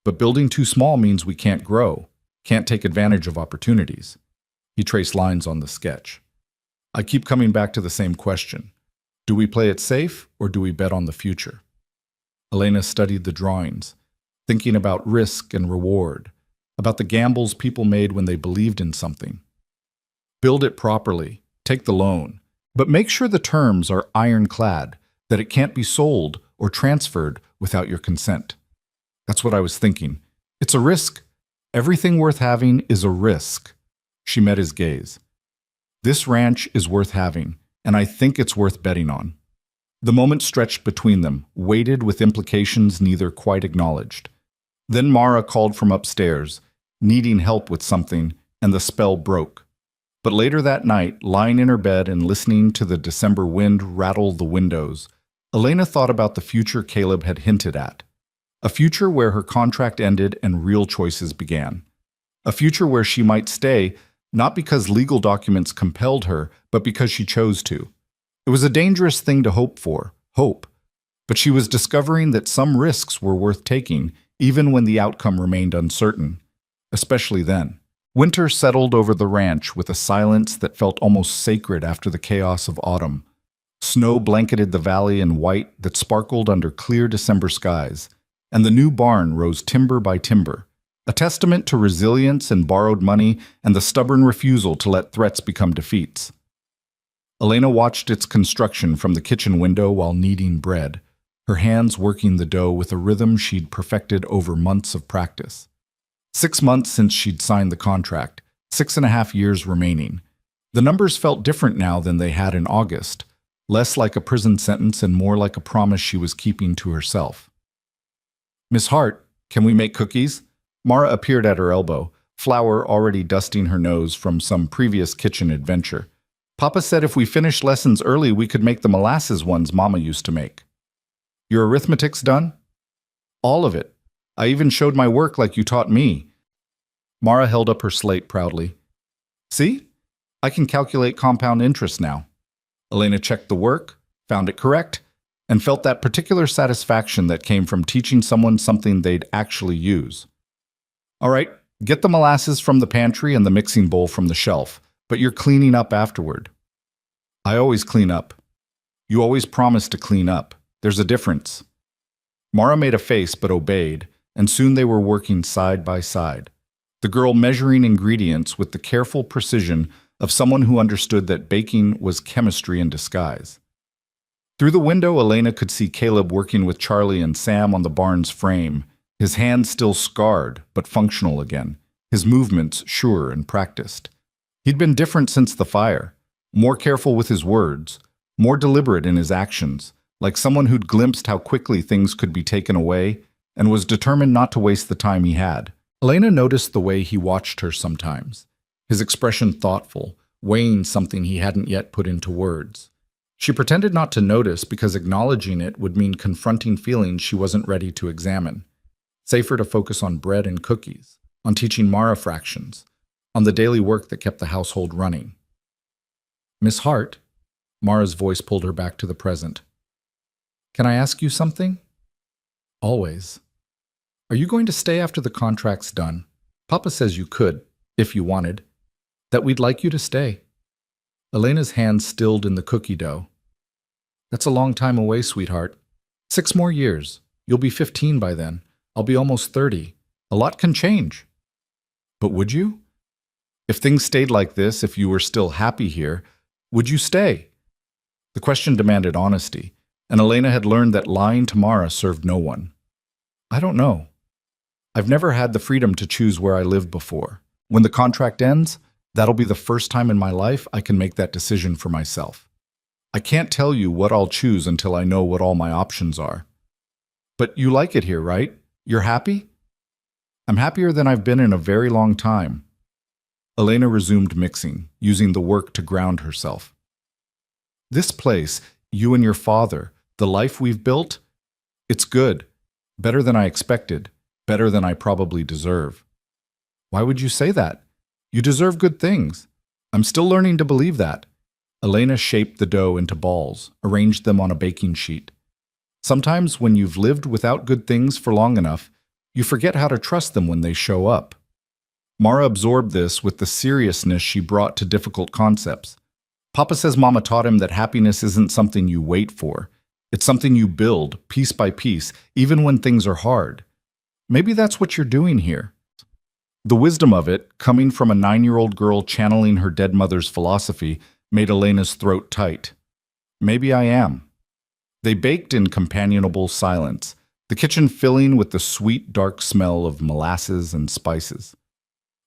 But building too small means we can't grow, can't take advantage of opportunities. He traced lines on the sketch. I keep coming back to the same question. Do we play it safe or do we bet on the future? Elena studied the drawings, thinking about risk and reward, about the gambles people made when they believed in something. Build it properly, take the loan, but make sure the terms are ironclad, that it can't be sold or transferred without your consent. That's what I was thinking. It's a risk. Everything worth having is a risk. She met his gaze. This ranch is worth having, and I think it's worth betting on. The moment stretched between them, weighted with implications neither quite acknowledged. Then Mara called from upstairs, needing help with something, and the spell broke. But later that night, lying in her bed and listening to the December wind rattle the windows, Elena thought about the future Caleb had hinted at. A future where her contract ended and real choices began. A future where she might stay, not because legal documents compelled her, but because she chose to. It was a dangerous thing to hope for, but she was discovering that some risks were worth taking, even when the outcome remained uncertain, especially then. Winter settled over the ranch with a silence that felt almost sacred after the chaos of autumn. Snow blanketed the valley in white that sparkled under clear December skies, and the new barn rose timber by timber, a testament to resilience and borrowed money and the stubborn refusal to let threats become defeats. Elena watched its construction from the kitchen window while kneading bread, her hands working the dough with a rhythm she'd perfected over months of practice. 6 months since she'd signed the contract, 6.5 years remaining. The numbers felt different now than they had in August, less like a prison sentence and more like a promise she was keeping to herself. "Miss Hart, can we make cookies?" Mara appeared at her elbow, flour already dusting her nose from some previous kitchen adventure. "Papa said if we finished lessons early, we could make the molasses ones Mama used to make." "Your arithmetic's done?" "All of it. I even showed my work like you taught me." Mara held up her slate proudly. "See? I can calculate compound interest now." Elena checked the work, found it correct, and felt that particular satisfaction that came from teaching someone something they'd actually use. "All right, get the molasses from the pantry and the mixing bowl from the shelf, but you're cleaning up afterward." "I always clean up." "You always promise to clean up. There's a difference." Mara made a face but obeyed, and soon they were working side by side, the girl measuring ingredients with the careful precision of someone who understood that baking was chemistry in disguise. Through the window, Elena could see Caleb working with Charlie and Sam on the barn's frame, his hands still scarred but functional again, his movements sure and practiced. He'd been different since the fire, more careful with his words, more deliberate in his actions, like someone who'd glimpsed how quickly things could be taken away and was determined not to waste the time he had. Elena noticed the way he watched her sometimes, his expression thoughtful, weighing something he hadn't yet put into words. She pretended not to notice because acknowledging it would mean confronting feelings she wasn't ready to examine. Safer to focus on bread and cookies, on teaching Mara fractions, on the daily work that kept the household running. "Miss Hart," Mara's voice pulled her back to the present. "Can I ask you something?" "Always." "Are you going to stay after the contract's done? Papa says you could, if you wanted. That we'd like you to stay." Elena's hands stilled in the cookie dough. "That's a long time away, sweetheart. 6 more years. You'll be 15 by then. I'll be almost 30. A lot can change." "But would you? If things stayed like this, if you were still happy here, would you stay?" The question demanded honesty, and Elena had learned that lying to Mara served no one. "I don't know. I've never had the freedom to choose where I lived before. When the contract ends, that'll be the first time in my life I can make that decision for myself. I can't tell you what I'll choose until I know what all my options are." "But you like it here, right? You're happy?" "I'm happier than I've been in a very long time." Elena resumed mixing, using the work to ground herself. "This place, you and your father, the life we've built, it's good. Better than I expected. Better than I probably deserve." "Why would you say that? You deserve good things." "I'm still learning to believe that." Elena shaped the dough into balls, arranged them on a baking sheet. "Sometimes when you've lived without good things for long enough, You forget how to trust them when they show up. Mara absorbed this with the seriousness she brought to difficult concepts. Papa says Mama taught him that happiness isn't something you wait for. It's something you build, piece by piece, even when things are hard. Maybe that's what you're doing here. The wisdom of it, coming from a 9-year-old girl channeling her dead mother's philosophy, made Elena's throat tight. Maybe I am. They baked in companionable silence, the kitchen filling with the sweet, dark smell of molasses and spices.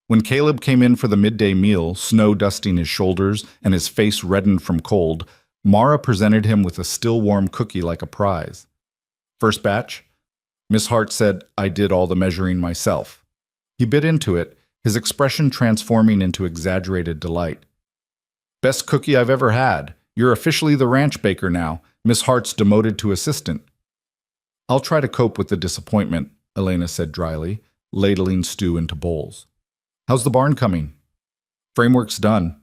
When Caleb came in for the midday meal, snow dusting his shoulders and his face reddened from cold, Mara presented him with a still warm cookie like a prize. First batch? Miss Hart said, I did all the measuring myself. He bit into it, his expression transforming into exaggerated delight. Best cookie I've ever had. You're officially the ranch baker now. Miss Hart's demoted to assistant. I'll try to cope with the disappointment, Elena said dryly, ladling stew into bowls. How's the barn coming? Framework's done.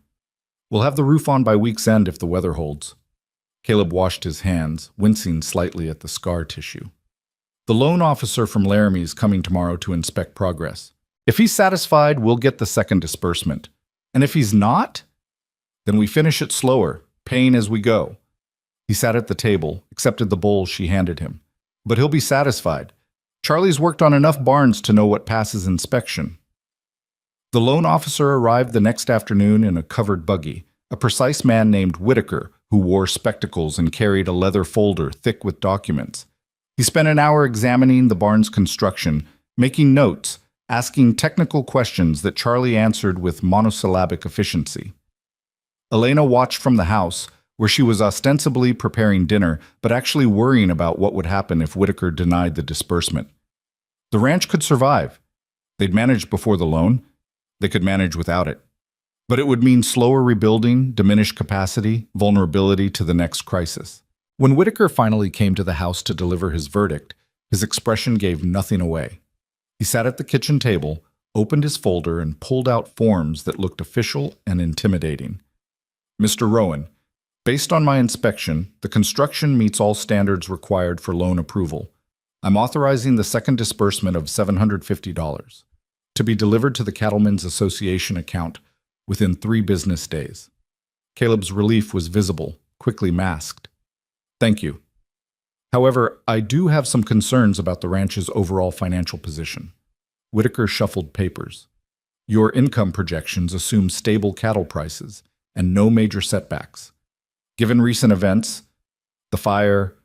We'll have the roof on by week's end if the weather holds. Caleb washed his hands, wincing slightly at the scar tissue. The loan officer from Laramie's coming tomorrow to inspect progress. If he's satisfied, we'll get the second disbursement. And if he's not, then we finish it slower, paying as we go. He sat at the table, accepted the bowl she handed him. But he'll be satisfied. Charlie's worked on enough barns to know what passes inspection. The loan officer arrived the next afternoon in a covered buggy, a precise man named Whitaker, who wore spectacles and carried a leather folder thick with documents. He spent an hour examining the barn's construction, making notes, asking technical questions that Charlie answered with monosyllabic efficiency. Elena watched from the house, where she was ostensibly preparing dinner, but actually worrying about what would happen if Whitaker denied the disbursement. The ranch could survive. They'd managed before the loan. They could manage without it. But it would mean slower rebuilding, diminished capacity, vulnerability to the next crisis. When Whitaker finally came to the house to deliver his verdict, his expression gave nothing away. He sat at the kitchen table, opened his folder, and pulled out forms that looked official and intimidating. Mr. Rowan, based on my inspection, the construction meets all standards required for loan approval. I'm authorizing the second disbursement of $750 to be delivered to the Cattlemen's Association account within 3 business days. Caleb's relief was visible, quickly masked. Thank you. However, I do have some concerns about the ranch's overall financial position. Whitaker shuffled papers. Your income projections assume stable cattle prices and no major setbacks. Given recent events, the fire,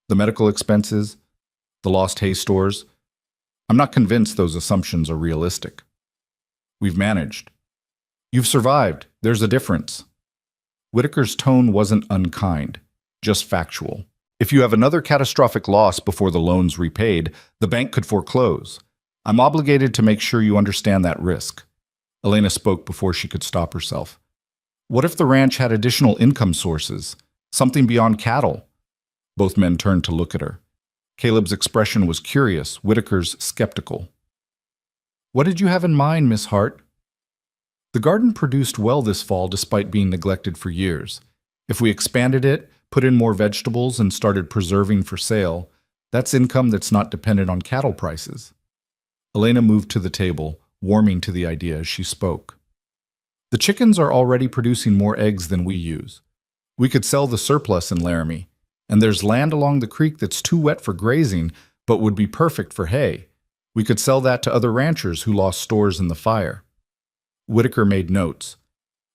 the medical expenses, the lost hay stores, I'm not convinced those assumptions are realistic. We've managed. You've survived. There's a difference. Whitaker's tone wasn't unkind, just factual. If you have another catastrophic loss before the loan's repaid, the bank could foreclose. I'm obligated to make sure you understand that risk. Elena spoke before she could stop herself. What if the ranch had additional income sources, something beyond cattle? Both men turned to look at her. Caleb's expression was curious, Whitaker's skeptical. What did you have in mind, Miss Hart? The garden produced well this fall despite being neglected for years. If we expanded it, put in more vegetables, and started preserving for sale, that's income that's not dependent on cattle prices. Elena moved to the table, warming to the idea as she spoke. The chickens are already producing more eggs than we use. We could sell the surplus in Laramie, and there's land along the creek that's too wet for grazing, but would be perfect for hay. We could sell that to other ranchers who lost stores in the fire. Whitaker made notes.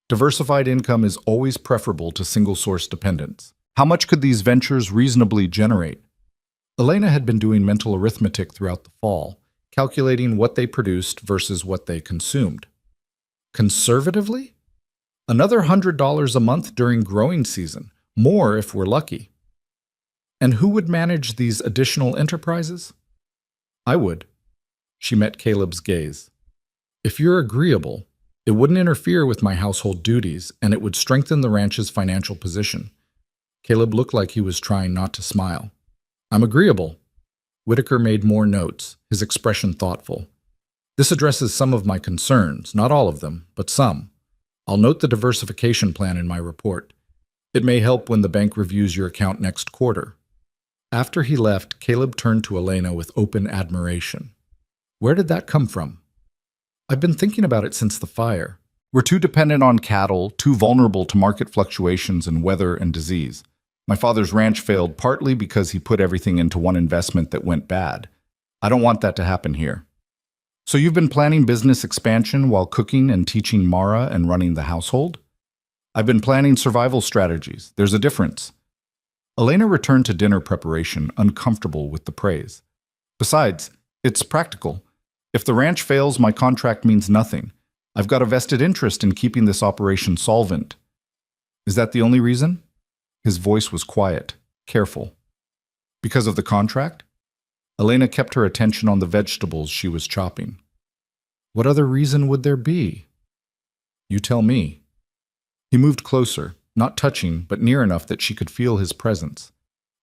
Diversified income is always preferable to single-source dependence. How much could these ventures reasonably generate? Elena had been doing mental arithmetic throughout the fall, calculating what they produced versus what they consumed. Conservatively? Another $100 a month during growing season, more if we're lucky. And who would manage these additional enterprises? I would. She met Caleb's gaze. If you're agreeable, it wouldn't interfere with my household duties, and it would strengthen the ranch's financial position. Caleb looked like he was trying not to smile. I'm agreeable. Whitaker made more notes, his expression thoughtful. This addresses some of my concerns, not all of them, but some. I'll note the diversification plan in my report. It may help when the bank reviews your account next quarter. After he left, Caleb turned to Elena with open admiration. Where did that come from? I've been thinking about it since the fire. We're too dependent on cattle, too vulnerable to market fluctuations in weather and disease. My father's ranch failed partly because he put everything into one investment that went bad. I don't want that to happen here. So you've been planning business expansion while cooking and teaching Mara and running the household? I've been planning survival strategies. There's a difference. Elena returned to dinner preparation, uncomfortable with the praise. Besides, it's practical. If the ranch fails, my contract means nothing. I've got a vested interest in keeping this operation solvent. Is that the only reason? His voice was quiet, careful. Because of the contract? Elena kept her attention on the vegetables she was chopping. What other reason would there be? You tell me. He moved closer, not touching, but near enough that she could feel his presence.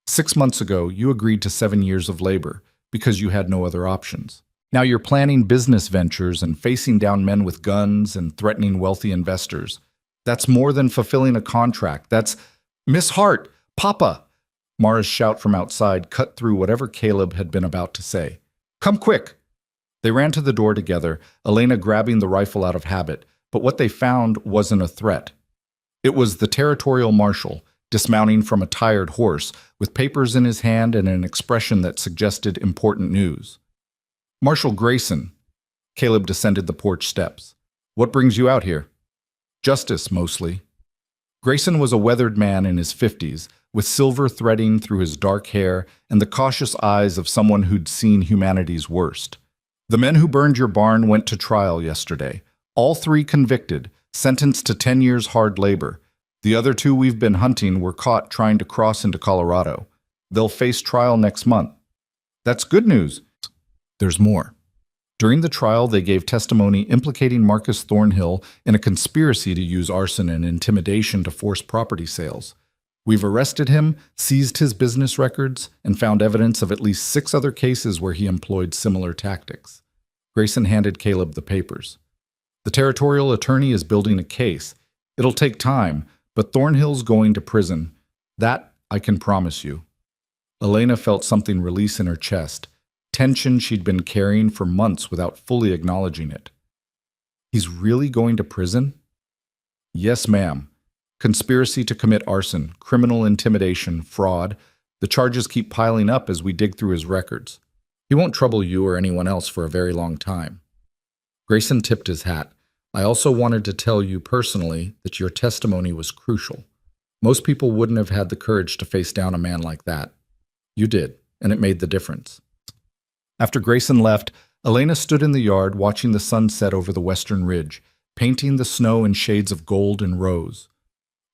6 months ago, you agreed to 7 years of labor because you had no other options. Now you're planning business ventures and facing down men with guns and threatening wealthy investors. That's more than fulfilling a contract. That's Miss Hart, Papa! Mara's shout from outside cut through whatever Caleb had been about to say. Come quick! They ran to the door together, Elena grabbing the rifle out of habit, but what they found wasn't a threat. It was the territorial marshal, dismounting from a tired horse, with papers in his hand and an expression that suggested important news. Marshal Grayson. Caleb descended the porch steps. What brings you out here? Justice, mostly. Grayson was a weathered man in his 50s, with silver threading through his dark hair and the cautious eyes of someone who'd seen humanity's worst. The men who burned your barn went to trial yesterday. All 3 convicted, sentenced to 10 years hard labor. The other 2 we've been hunting were caught trying to cross into Colorado. They'll face trial next month. That's good news. There's more. During the trial, they gave testimony implicating Marcus Thornhill in a conspiracy to use arson and intimidation to force property sales. We've arrested him, seized his business records, and found evidence of at least 6 other cases where he employed similar tactics. Grayson handed Caleb the papers. The territorial attorney is building a case. It'll take time, but Thornhill's going to prison. That I can promise you. Elena felt something release in her chest, tension she'd been carrying for months without fully acknowledging it. He's really going to prison? Yes, ma'am. Conspiracy to commit arson, criminal intimidation, fraud. The charges keep piling up as we dig through his records. He won't trouble you or anyone else for a very long time. Grayson tipped his hat. I also wanted to tell you personally that your testimony was crucial. Most people wouldn't have had the courage to face down a man like that. You did, and it made the difference. After Grayson left, Elena stood in the yard watching the sun set over the western ridge, painting the snow in shades of gold and rose.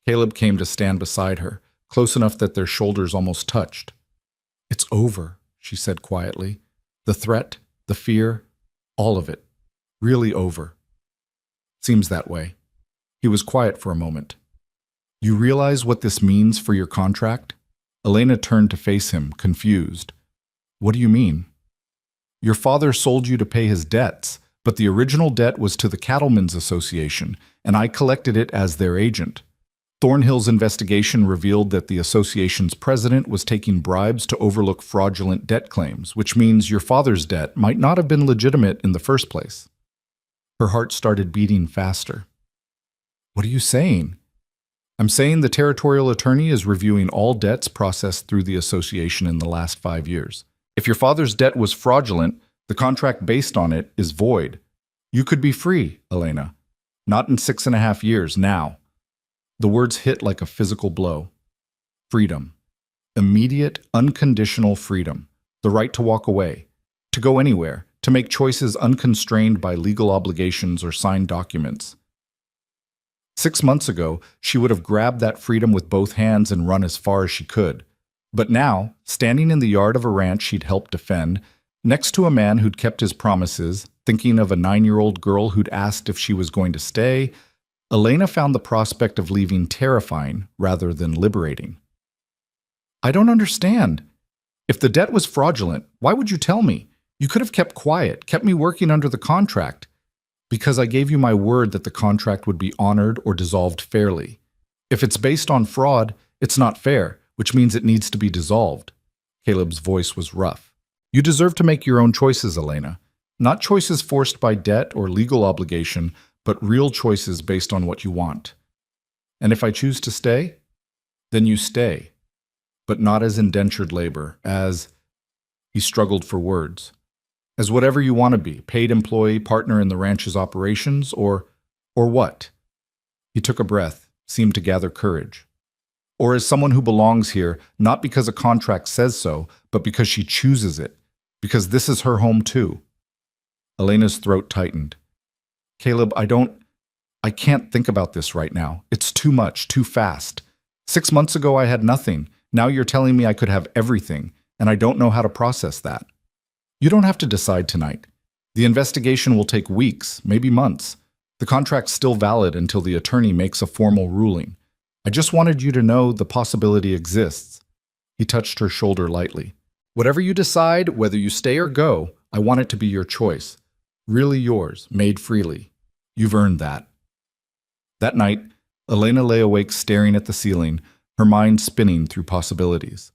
Caleb came to stand beside her, close enough that their shoulders almost touched. It's over, she said quietly. The threat, the fear, all of it. Really over. Seems that way. He was quiet for a moment. You realize what this means for your contract? Elena turned to face him, confused. What do you mean? Your father sold you to pay his debts, but the original debt was to the Cattlemen's Association, and I collected it as their agent. Thornhill's investigation revealed that the association's president was taking bribes to overlook fraudulent debt claims, which means your father's debt might not have been legitimate in the first place. Her heart started beating faster. What are you saying? I'm saying the territorial attorney is reviewing all debts processed through the association in the last 5 years. If your father's debt was fraudulent, the contract based on it is void. You could be free, Elena. Not in 6.5 years, now. The words hit like a physical blow. Freedom. Immediate, unconditional freedom. The right to walk away. To go anywhere. To make choices unconstrained by legal obligations or signed documents. 6 months ago, she would have grabbed that freedom with both hands and run as far as she could. But now, standing in the yard of a ranch she'd helped defend, next to a man who'd kept his promises, thinking of a 9-year-old girl who'd asked if she was going to stay, Elena found the prospect of leaving terrifying rather than liberating. I don't understand. If the debt was fraudulent, why would you tell me? You could have kept quiet, kept me working under the contract. Because I gave you my word that the contract would be honored or dissolved fairly. If it's based on fraud, it's not fair, which means it needs to be dissolved. Caleb's voice was rough. You deserve to make your own choices, Elena. Not choices forced by debt or legal obligation, but real choices based on what you want. And if I choose to stay, then you stay, but not as indentured labor, as, he struggled for words, as whatever you want to be, paid employee, partner in the ranch's operations, or what? He took a breath, seemed to gather courage. Or as someone who belongs here, not because a contract says so, but because she chooses it, because this is her home too. Elena's throat tightened. Caleb, I can't think about this right now. It's too much, too fast. 6 months ago I had nothing. Now you're telling me I could have everything, and I don't know how to process that. You don't have to decide tonight. The investigation will take weeks, maybe months. The contract's still valid until the attorney makes a formal ruling. I just wanted you to know the possibility exists. He touched her shoulder lightly. Whatever you decide, whether you stay or go, I want it to be your choice. Really yours, made freely. You've earned that. That night, Elena lay awake staring at the ceiling, her mind spinning through possibilities.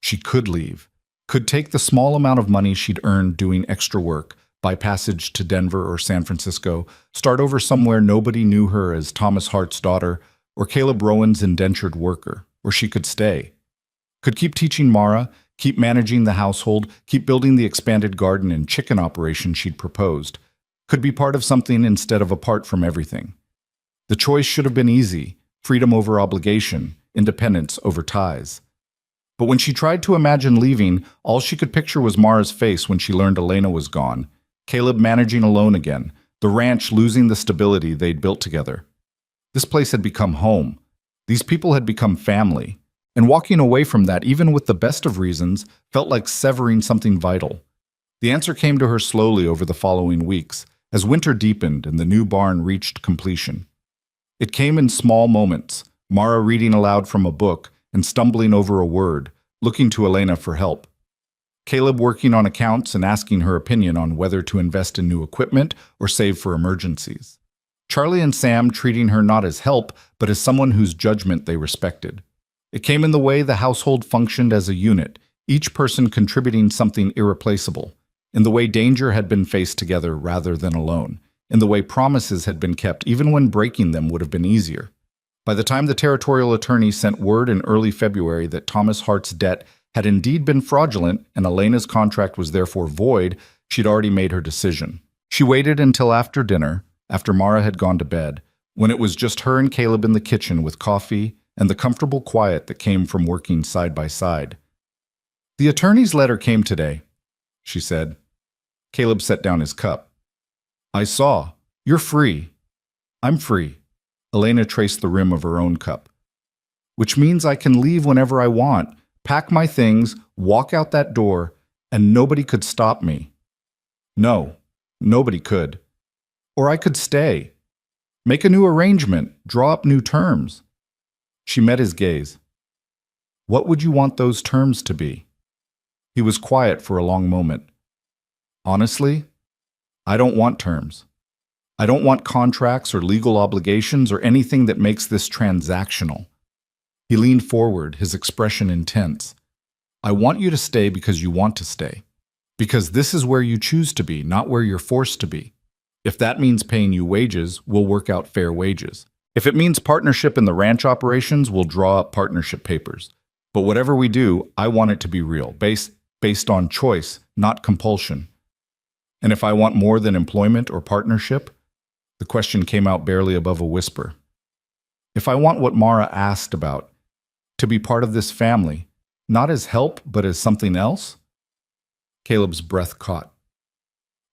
She could leave, could take the small amount of money she'd earned doing extra work, buy passage to Denver or San Francisco, start over somewhere nobody knew her as Thomas Hart's daughter or Caleb Rowan's indentured worker, or she could stay. Could keep teaching Mara, keep managing the household, keep building the expanded garden and chicken operation she'd proposed. Could be part of something instead of apart from everything. The choice should have been easy, freedom over obligation, independence over ties. But when she tried to imagine leaving, all she could picture was Mara's face when she learned Elena was gone, Caleb managing alone again, the ranch losing the stability they'd built together. This place had become home. These people had become family. And walking away from that, even with the best of reasons, felt like severing something vital. The answer came to her slowly over the following weeks, as winter deepened and the new barn reached completion. It came in small moments, Mara reading aloud from a book and stumbling over a word, looking to Elena for help. Caleb working on accounts and asking her opinion on whether to invest in new equipment or save for emergencies. Charlie and Sam treating her not as help, but as someone whose judgment they respected. It came in the way the household functioned as a unit, each person contributing something irreplaceable, in the way danger had been faced together rather than alone, in the way promises had been kept even when breaking them would have been easier. By the time the territorial attorney sent word in early February that Thomas Hart's debt had indeed been fraudulent and Elena's contract was therefore void, she'd already made her decision. She waited until after dinner, after Mara had gone to bed, when it was just her and Caleb in the kitchen with coffee and the comfortable quiet that came from working side by side. The attorney's letter came today, she said. Caleb set down his cup. I saw. You're free. I'm free. Elena traced the rim of her own cup. Which means I can leave whenever I want, pack my things, walk out that door, and nobody could stop me. No, nobody could. Or I could stay. Make a new arrangement, draw up new terms. She met his gaze. What would you want those terms to be? He was quiet for a long moment. Honestly, I don't want terms. I don't want contracts or legal obligations or anything that makes this transactional. He leaned forward, his expression intense. I want you to stay because you want to stay. Because this is where you choose to be, not where you're forced to be. If that means paying you wages, we'll work out fair wages. If it means partnership in the ranch operations, we'll draw up partnership papers. But whatever we do, I want it to be real, based on choice, not compulsion. And if I want more than employment or partnership, the question came out barely above a whisper. If I want what Mara asked about, to be part of this family, not as help, but as something else? Caleb's breath caught.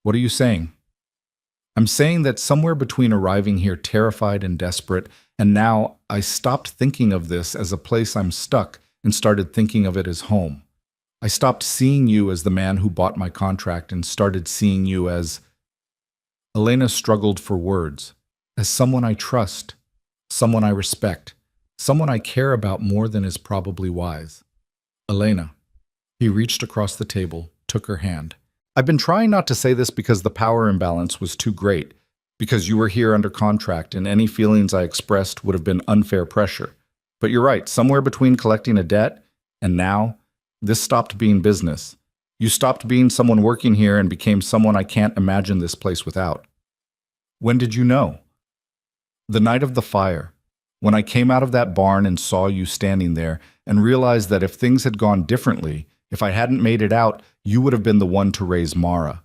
What are you saying? I'm saying that somewhere between arriving here terrified and desperate, and now I stopped thinking of this as a place I'm stuck and started thinking of it as home. I stopped seeing you as the man who bought my contract and started seeing you as... Elena struggled for words. As someone I trust, someone I respect, someone I care about more than is probably wise. Elena. He reached across the table, took her hand. I've been trying not to say this because the power imbalance was too great, because you were here under contract and any feelings I expressed would have been unfair pressure. But you're right, somewhere between collecting a debt and now, this stopped being business. You stopped being someone working here and became someone I can't imagine this place without. When did you know? The night of the fire. When I came out of that barn and saw you standing there and realized that if things had gone differently, if I hadn't made it out, you would have been the one to raise Mara.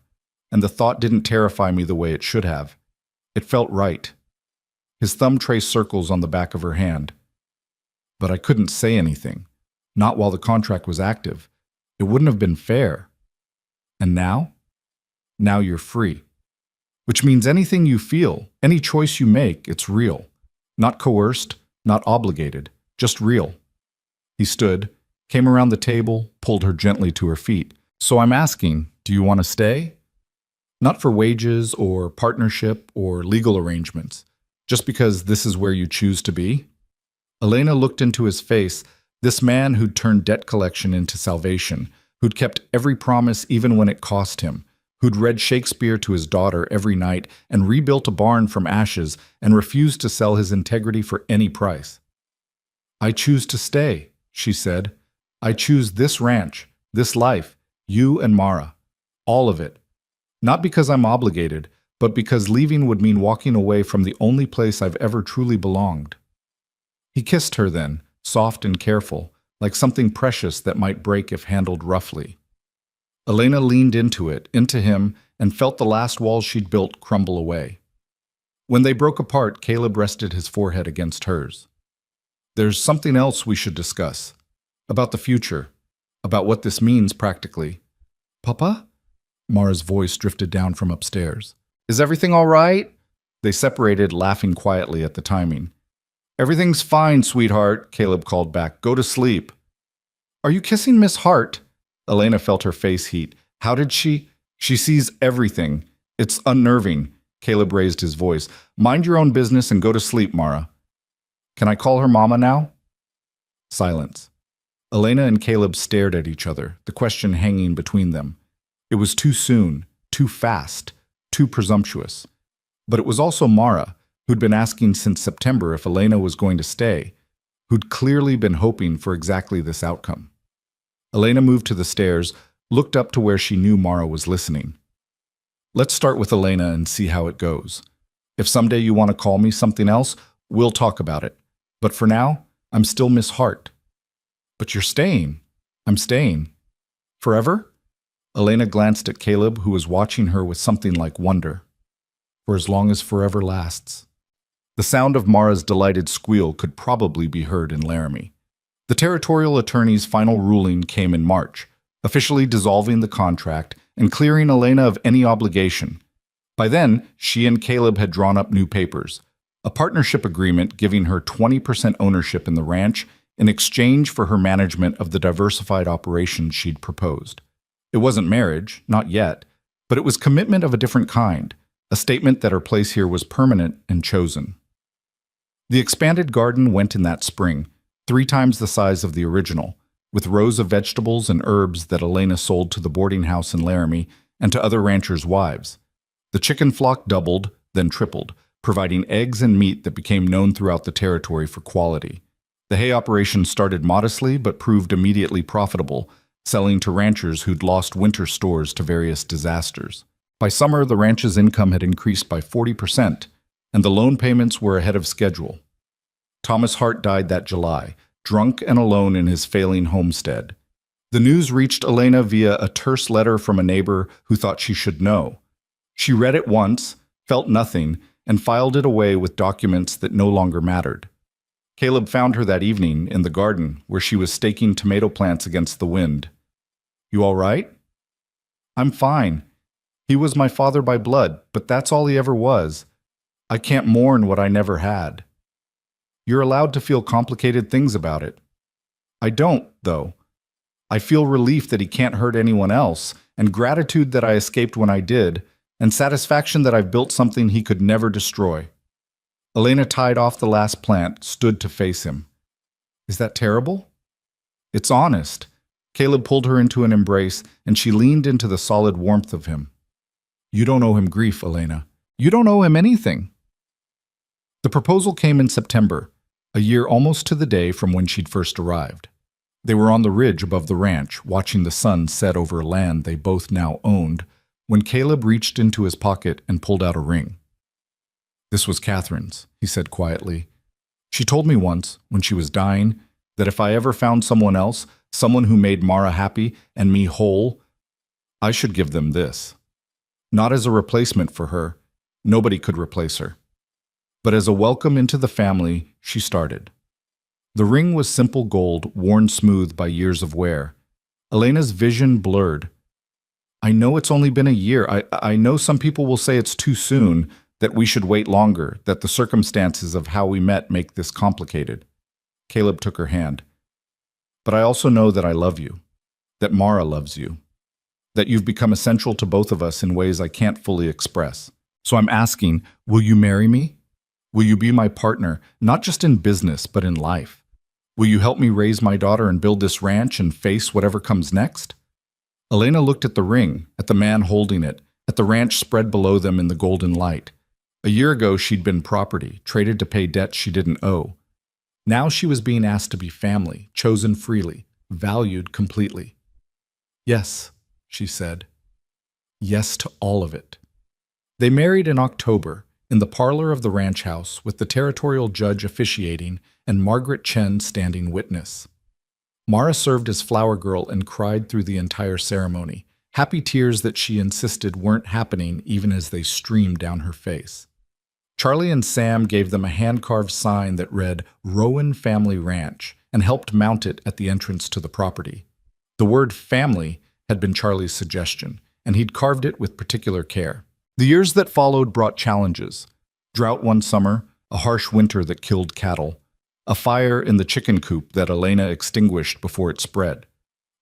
And the thought didn't terrify me the way it should have. It felt right. His thumb traced circles on the back of her hand. But I couldn't say anything. Not while the contract was active. It wouldn't have been fair. And now? Now you're free. Which means anything you feel, any choice you make, it's real. Not coerced, not obligated, just real. He stood, came around the table, pulled her gently to her feet. So I'm asking, do you want to stay? Not for wages or partnership or legal arrangements, just because this is where you choose to be? Elena looked into his face, this man who'd turned debt collection into salvation, who'd kept every promise even when it cost him, who'd read Shakespeare to his daughter every night and rebuilt a barn from ashes and refused to sell his integrity for any price. I choose to stay, she said. I choose this ranch, this life, you and Mara, all of it. Not because I'm obligated, but because leaving would mean walking away from the only place I've ever truly belonged. He kissed her then, soft and careful, like something precious that might break if handled roughly. Elena leaned into it, into him, and felt the last walls she'd built crumble away. When they broke apart, Caleb rested his forehead against hers. There's something else we should discuss. About the future. About what this means practically. Papa? Mara's voice drifted down from upstairs. Is everything all right? They separated, laughing quietly at the timing. Everything's fine, sweetheart, Caleb called back. Go to sleep. Are you kissing Miss Hart? Elena felt her face heat. How did she? She sees everything. It's unnerving. Caleb raised his voice. Mind your own business and go to sleep, Mara. Can I call her Mama now? Silence. Elena and Caleb stared at each other, the question hanging between them. It was too soon, too fast, too presumptuous. But it was also Mara, who'd been asking since September if Elena was going to stay, who'd clearly been hoping for exactly this outcome. Elena moved to the stairs, looked up to where she knew Mara was listening. Let's start with Elena and see how it goes. If someday you want to call me something else, we'll talk about it. But for now, I'm still Miss Hart. But you're staying. I'm staying. Forever? Elena glanced at Caleb, who was watching her with something like wonder. For as long as forever lasts. The sound of Mara's delighted squeal could probably be heard in Laramie. The territorial attorney's final ruling came in March, officially dissolving the contract and clearing Elena of any obligation. By then, she and Caleb had drawn up new papers, a partnership agreement giving her 20% ownership in the ranch in exchange for her management of the diversified operations she'd proposed. It wasn't marriage, not yet, but it was commitment of a different kind, a statement that her place here was permanent and chosen. The expanded garden went in that spring, 3 times the size of the original, with rows of vegetables and herbs that Elena sold to the boarding house in Laramie and to other ranchers' wives. The chicken flock doubled, then tripled, providing eggs and meat that became known throughout the territory for quality. The hay operation started modestly but proved immediately profitable, selling to ranchers who'd lost winter stores to various disasters. By summer, the ranch's income had increased by 40%, and the loan payments were ahead of schedule. Thomas Hart died that July, drunk and alone in his failing homestead. The news reached Elena via a terse letter from a neighbor who thought she should know. She read it once, felt nothing, and filed it away with documents that no longer mattered. Caleb found her that evening in the garden where she was staking tomato plants against the wind. You all right? I'm fine. He was my father by blood, but that's all he ever was. I can't mourn what I never had. You're allowed to feel complicated things about it. I don't, though. I feel relief that he can't hurt anyone else, and gratitude that I escaped when I did, and satisfaction that I've built something he could never destroy. Elena tied off the last plant, stood to face him. Is that terrible? It's honest. Caleb pulled her into an embrace, and she leaned into the solid warmth of him. You don't owe him grief, Elena. You don't owe him anything. The proposal came in September, a year almost to the day from when she'd first arrived. They were on the ridge above the ranch, watching the sun set over land they both now owned, when Caleb reached into his pocket and pulled out a ring. "This was Catherine's," he said quietly. "She told me once, when she was dying, that if I ever found someone else, someone who made Mara happy and me whole, I should give them this. Not as a replacement for her, nobody could replace her, but as a welcome into the family she started." The ring was simple gold, worn smooth by years of wear. Elena's vision blurred. "I know it's only been a year. I know some people will say it's too soon, that we should wait longer, that the circumstances of how we met make this complicated." Caleb took her hand. "But I also know that I love you, that Mara loves you, that you've become essential to both of us in ways I can't fully express. So I'm asking, will you marry me? Will you be my partner, not just in business, but in life? Will you help me raise my daughter and build this ranch and face whatever comes next?" Elena looked at the ring, at the man holding it, at the ranch spread below them in the golden light. A year ago, she'd been property, traded to pay debts she didn't owe. Now she was being asked to be family, chosen freely, valued completely. "Yes," she said. "Yes to all of it." They married in October, in the parlor of the ranch house, with the territorial judge officiating and Margaret Chen standing witness. Mara served as flower girl and cried through the entire ceremony, happy tears that she insisted weren't happening even as they streamed down her face. Charlie and Sam gave them a hand-carved sign that read Rowan Family Ranch and helped mount it at the entrance to the property. The word family had been Charlie's suggestion, and he'd carved it with particular care. The years that followed brought challenges. Drought one summer, a harsh winter that killed cattle, a fire in the chicken coop that Elena extinguished before it spread.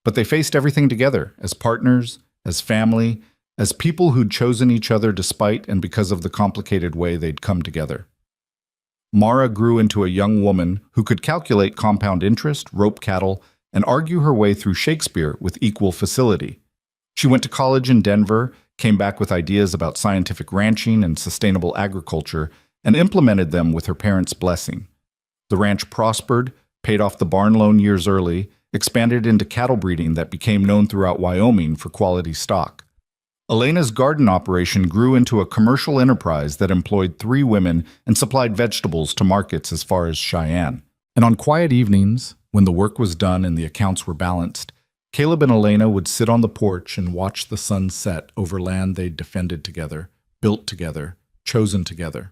But they faced everything together, as partners, as family, as people who'd chosen each other despite and because of the complicated way they'd come together. Mara grew into a young woman who could calculate compound interest, rope cattle, and argue her way through Shakespeare with equal facility. She went to college in Denver, came back with ideas about scientific ranching and sustainable agriculture, and implemented them with her parents' blessing. The ranch prospered, paid off the barn loan years early, expanded into cattle breeding that became known throughout Wyoming for quality stock. Elena's garden operation grew into a commercial enterprise that employed 3 women and supplied vegetables to markets as far as Cheyenne. And on quiet evenings, when the work was done and the accounts were balanced, Caleb and Elena would sit on the porch and watch the sun set over land they'd defended together, built together, chosen together.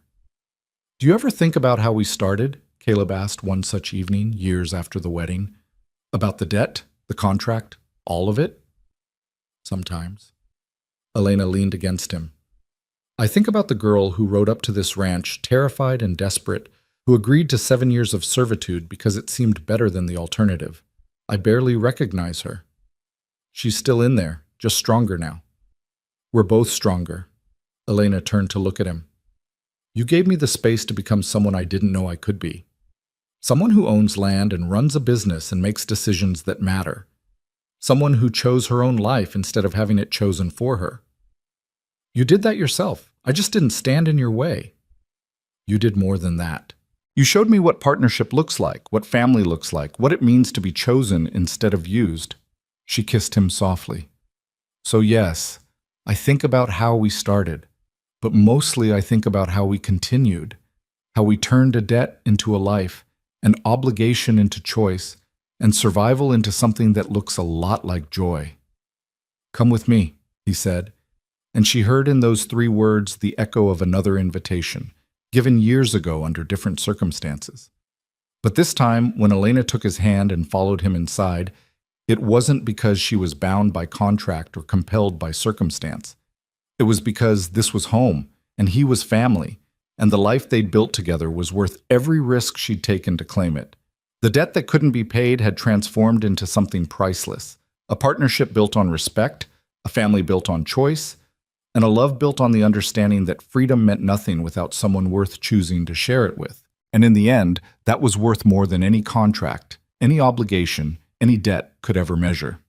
"Do you ever think about how we started?" Caleb asked one such evening, years after the wedding. "About the debt, the contract, all of it?" "Sometimes." Elena leaned against him. "I think about the girl who rode up to this ranch, terrified and desperate, who agreed to 7 years of servitude because it seemed better than the alternative. I barely recognize her. She's still in there, just stronger now. We're both stronger." Elena turned to look at him. "You gave me the space to become someone I didn't know I could be. Someone who owns land and runs a business and makes decisions that matter. Someone who chose her own life instead of having it chosen for her. You did that yourself. I just didn't stand in your way. You did more than that. You showed me what partnership looks like, what family looks like, what it means to be chosen instead of used." She kissed him softly. "So yes, I think about how we started, but mostly I think about how we continued, how we turned a debt into a life, an obligation into choice, and survival into something that looks a lot like joy." "Come with me," he said, and she heard in those 3 words the echo of another invitation, given years ago under different circumstances. But this time, when Elena took his hand and followed him inside, it wasn't because she was bound by contract or compelled by circumstance. It was because this was home, and he was family, and the life they'd built together was worth every risk she'd taken to claim it. The debt that couldn't be paid had transformed into something priceless, a partnership built on respect, a family built on choice, and a love built on the understanding that freedom meant nothing without someone worth choosing to share it with. And in the end, that was worth more than any contract, any obligation, any debt could ever measure.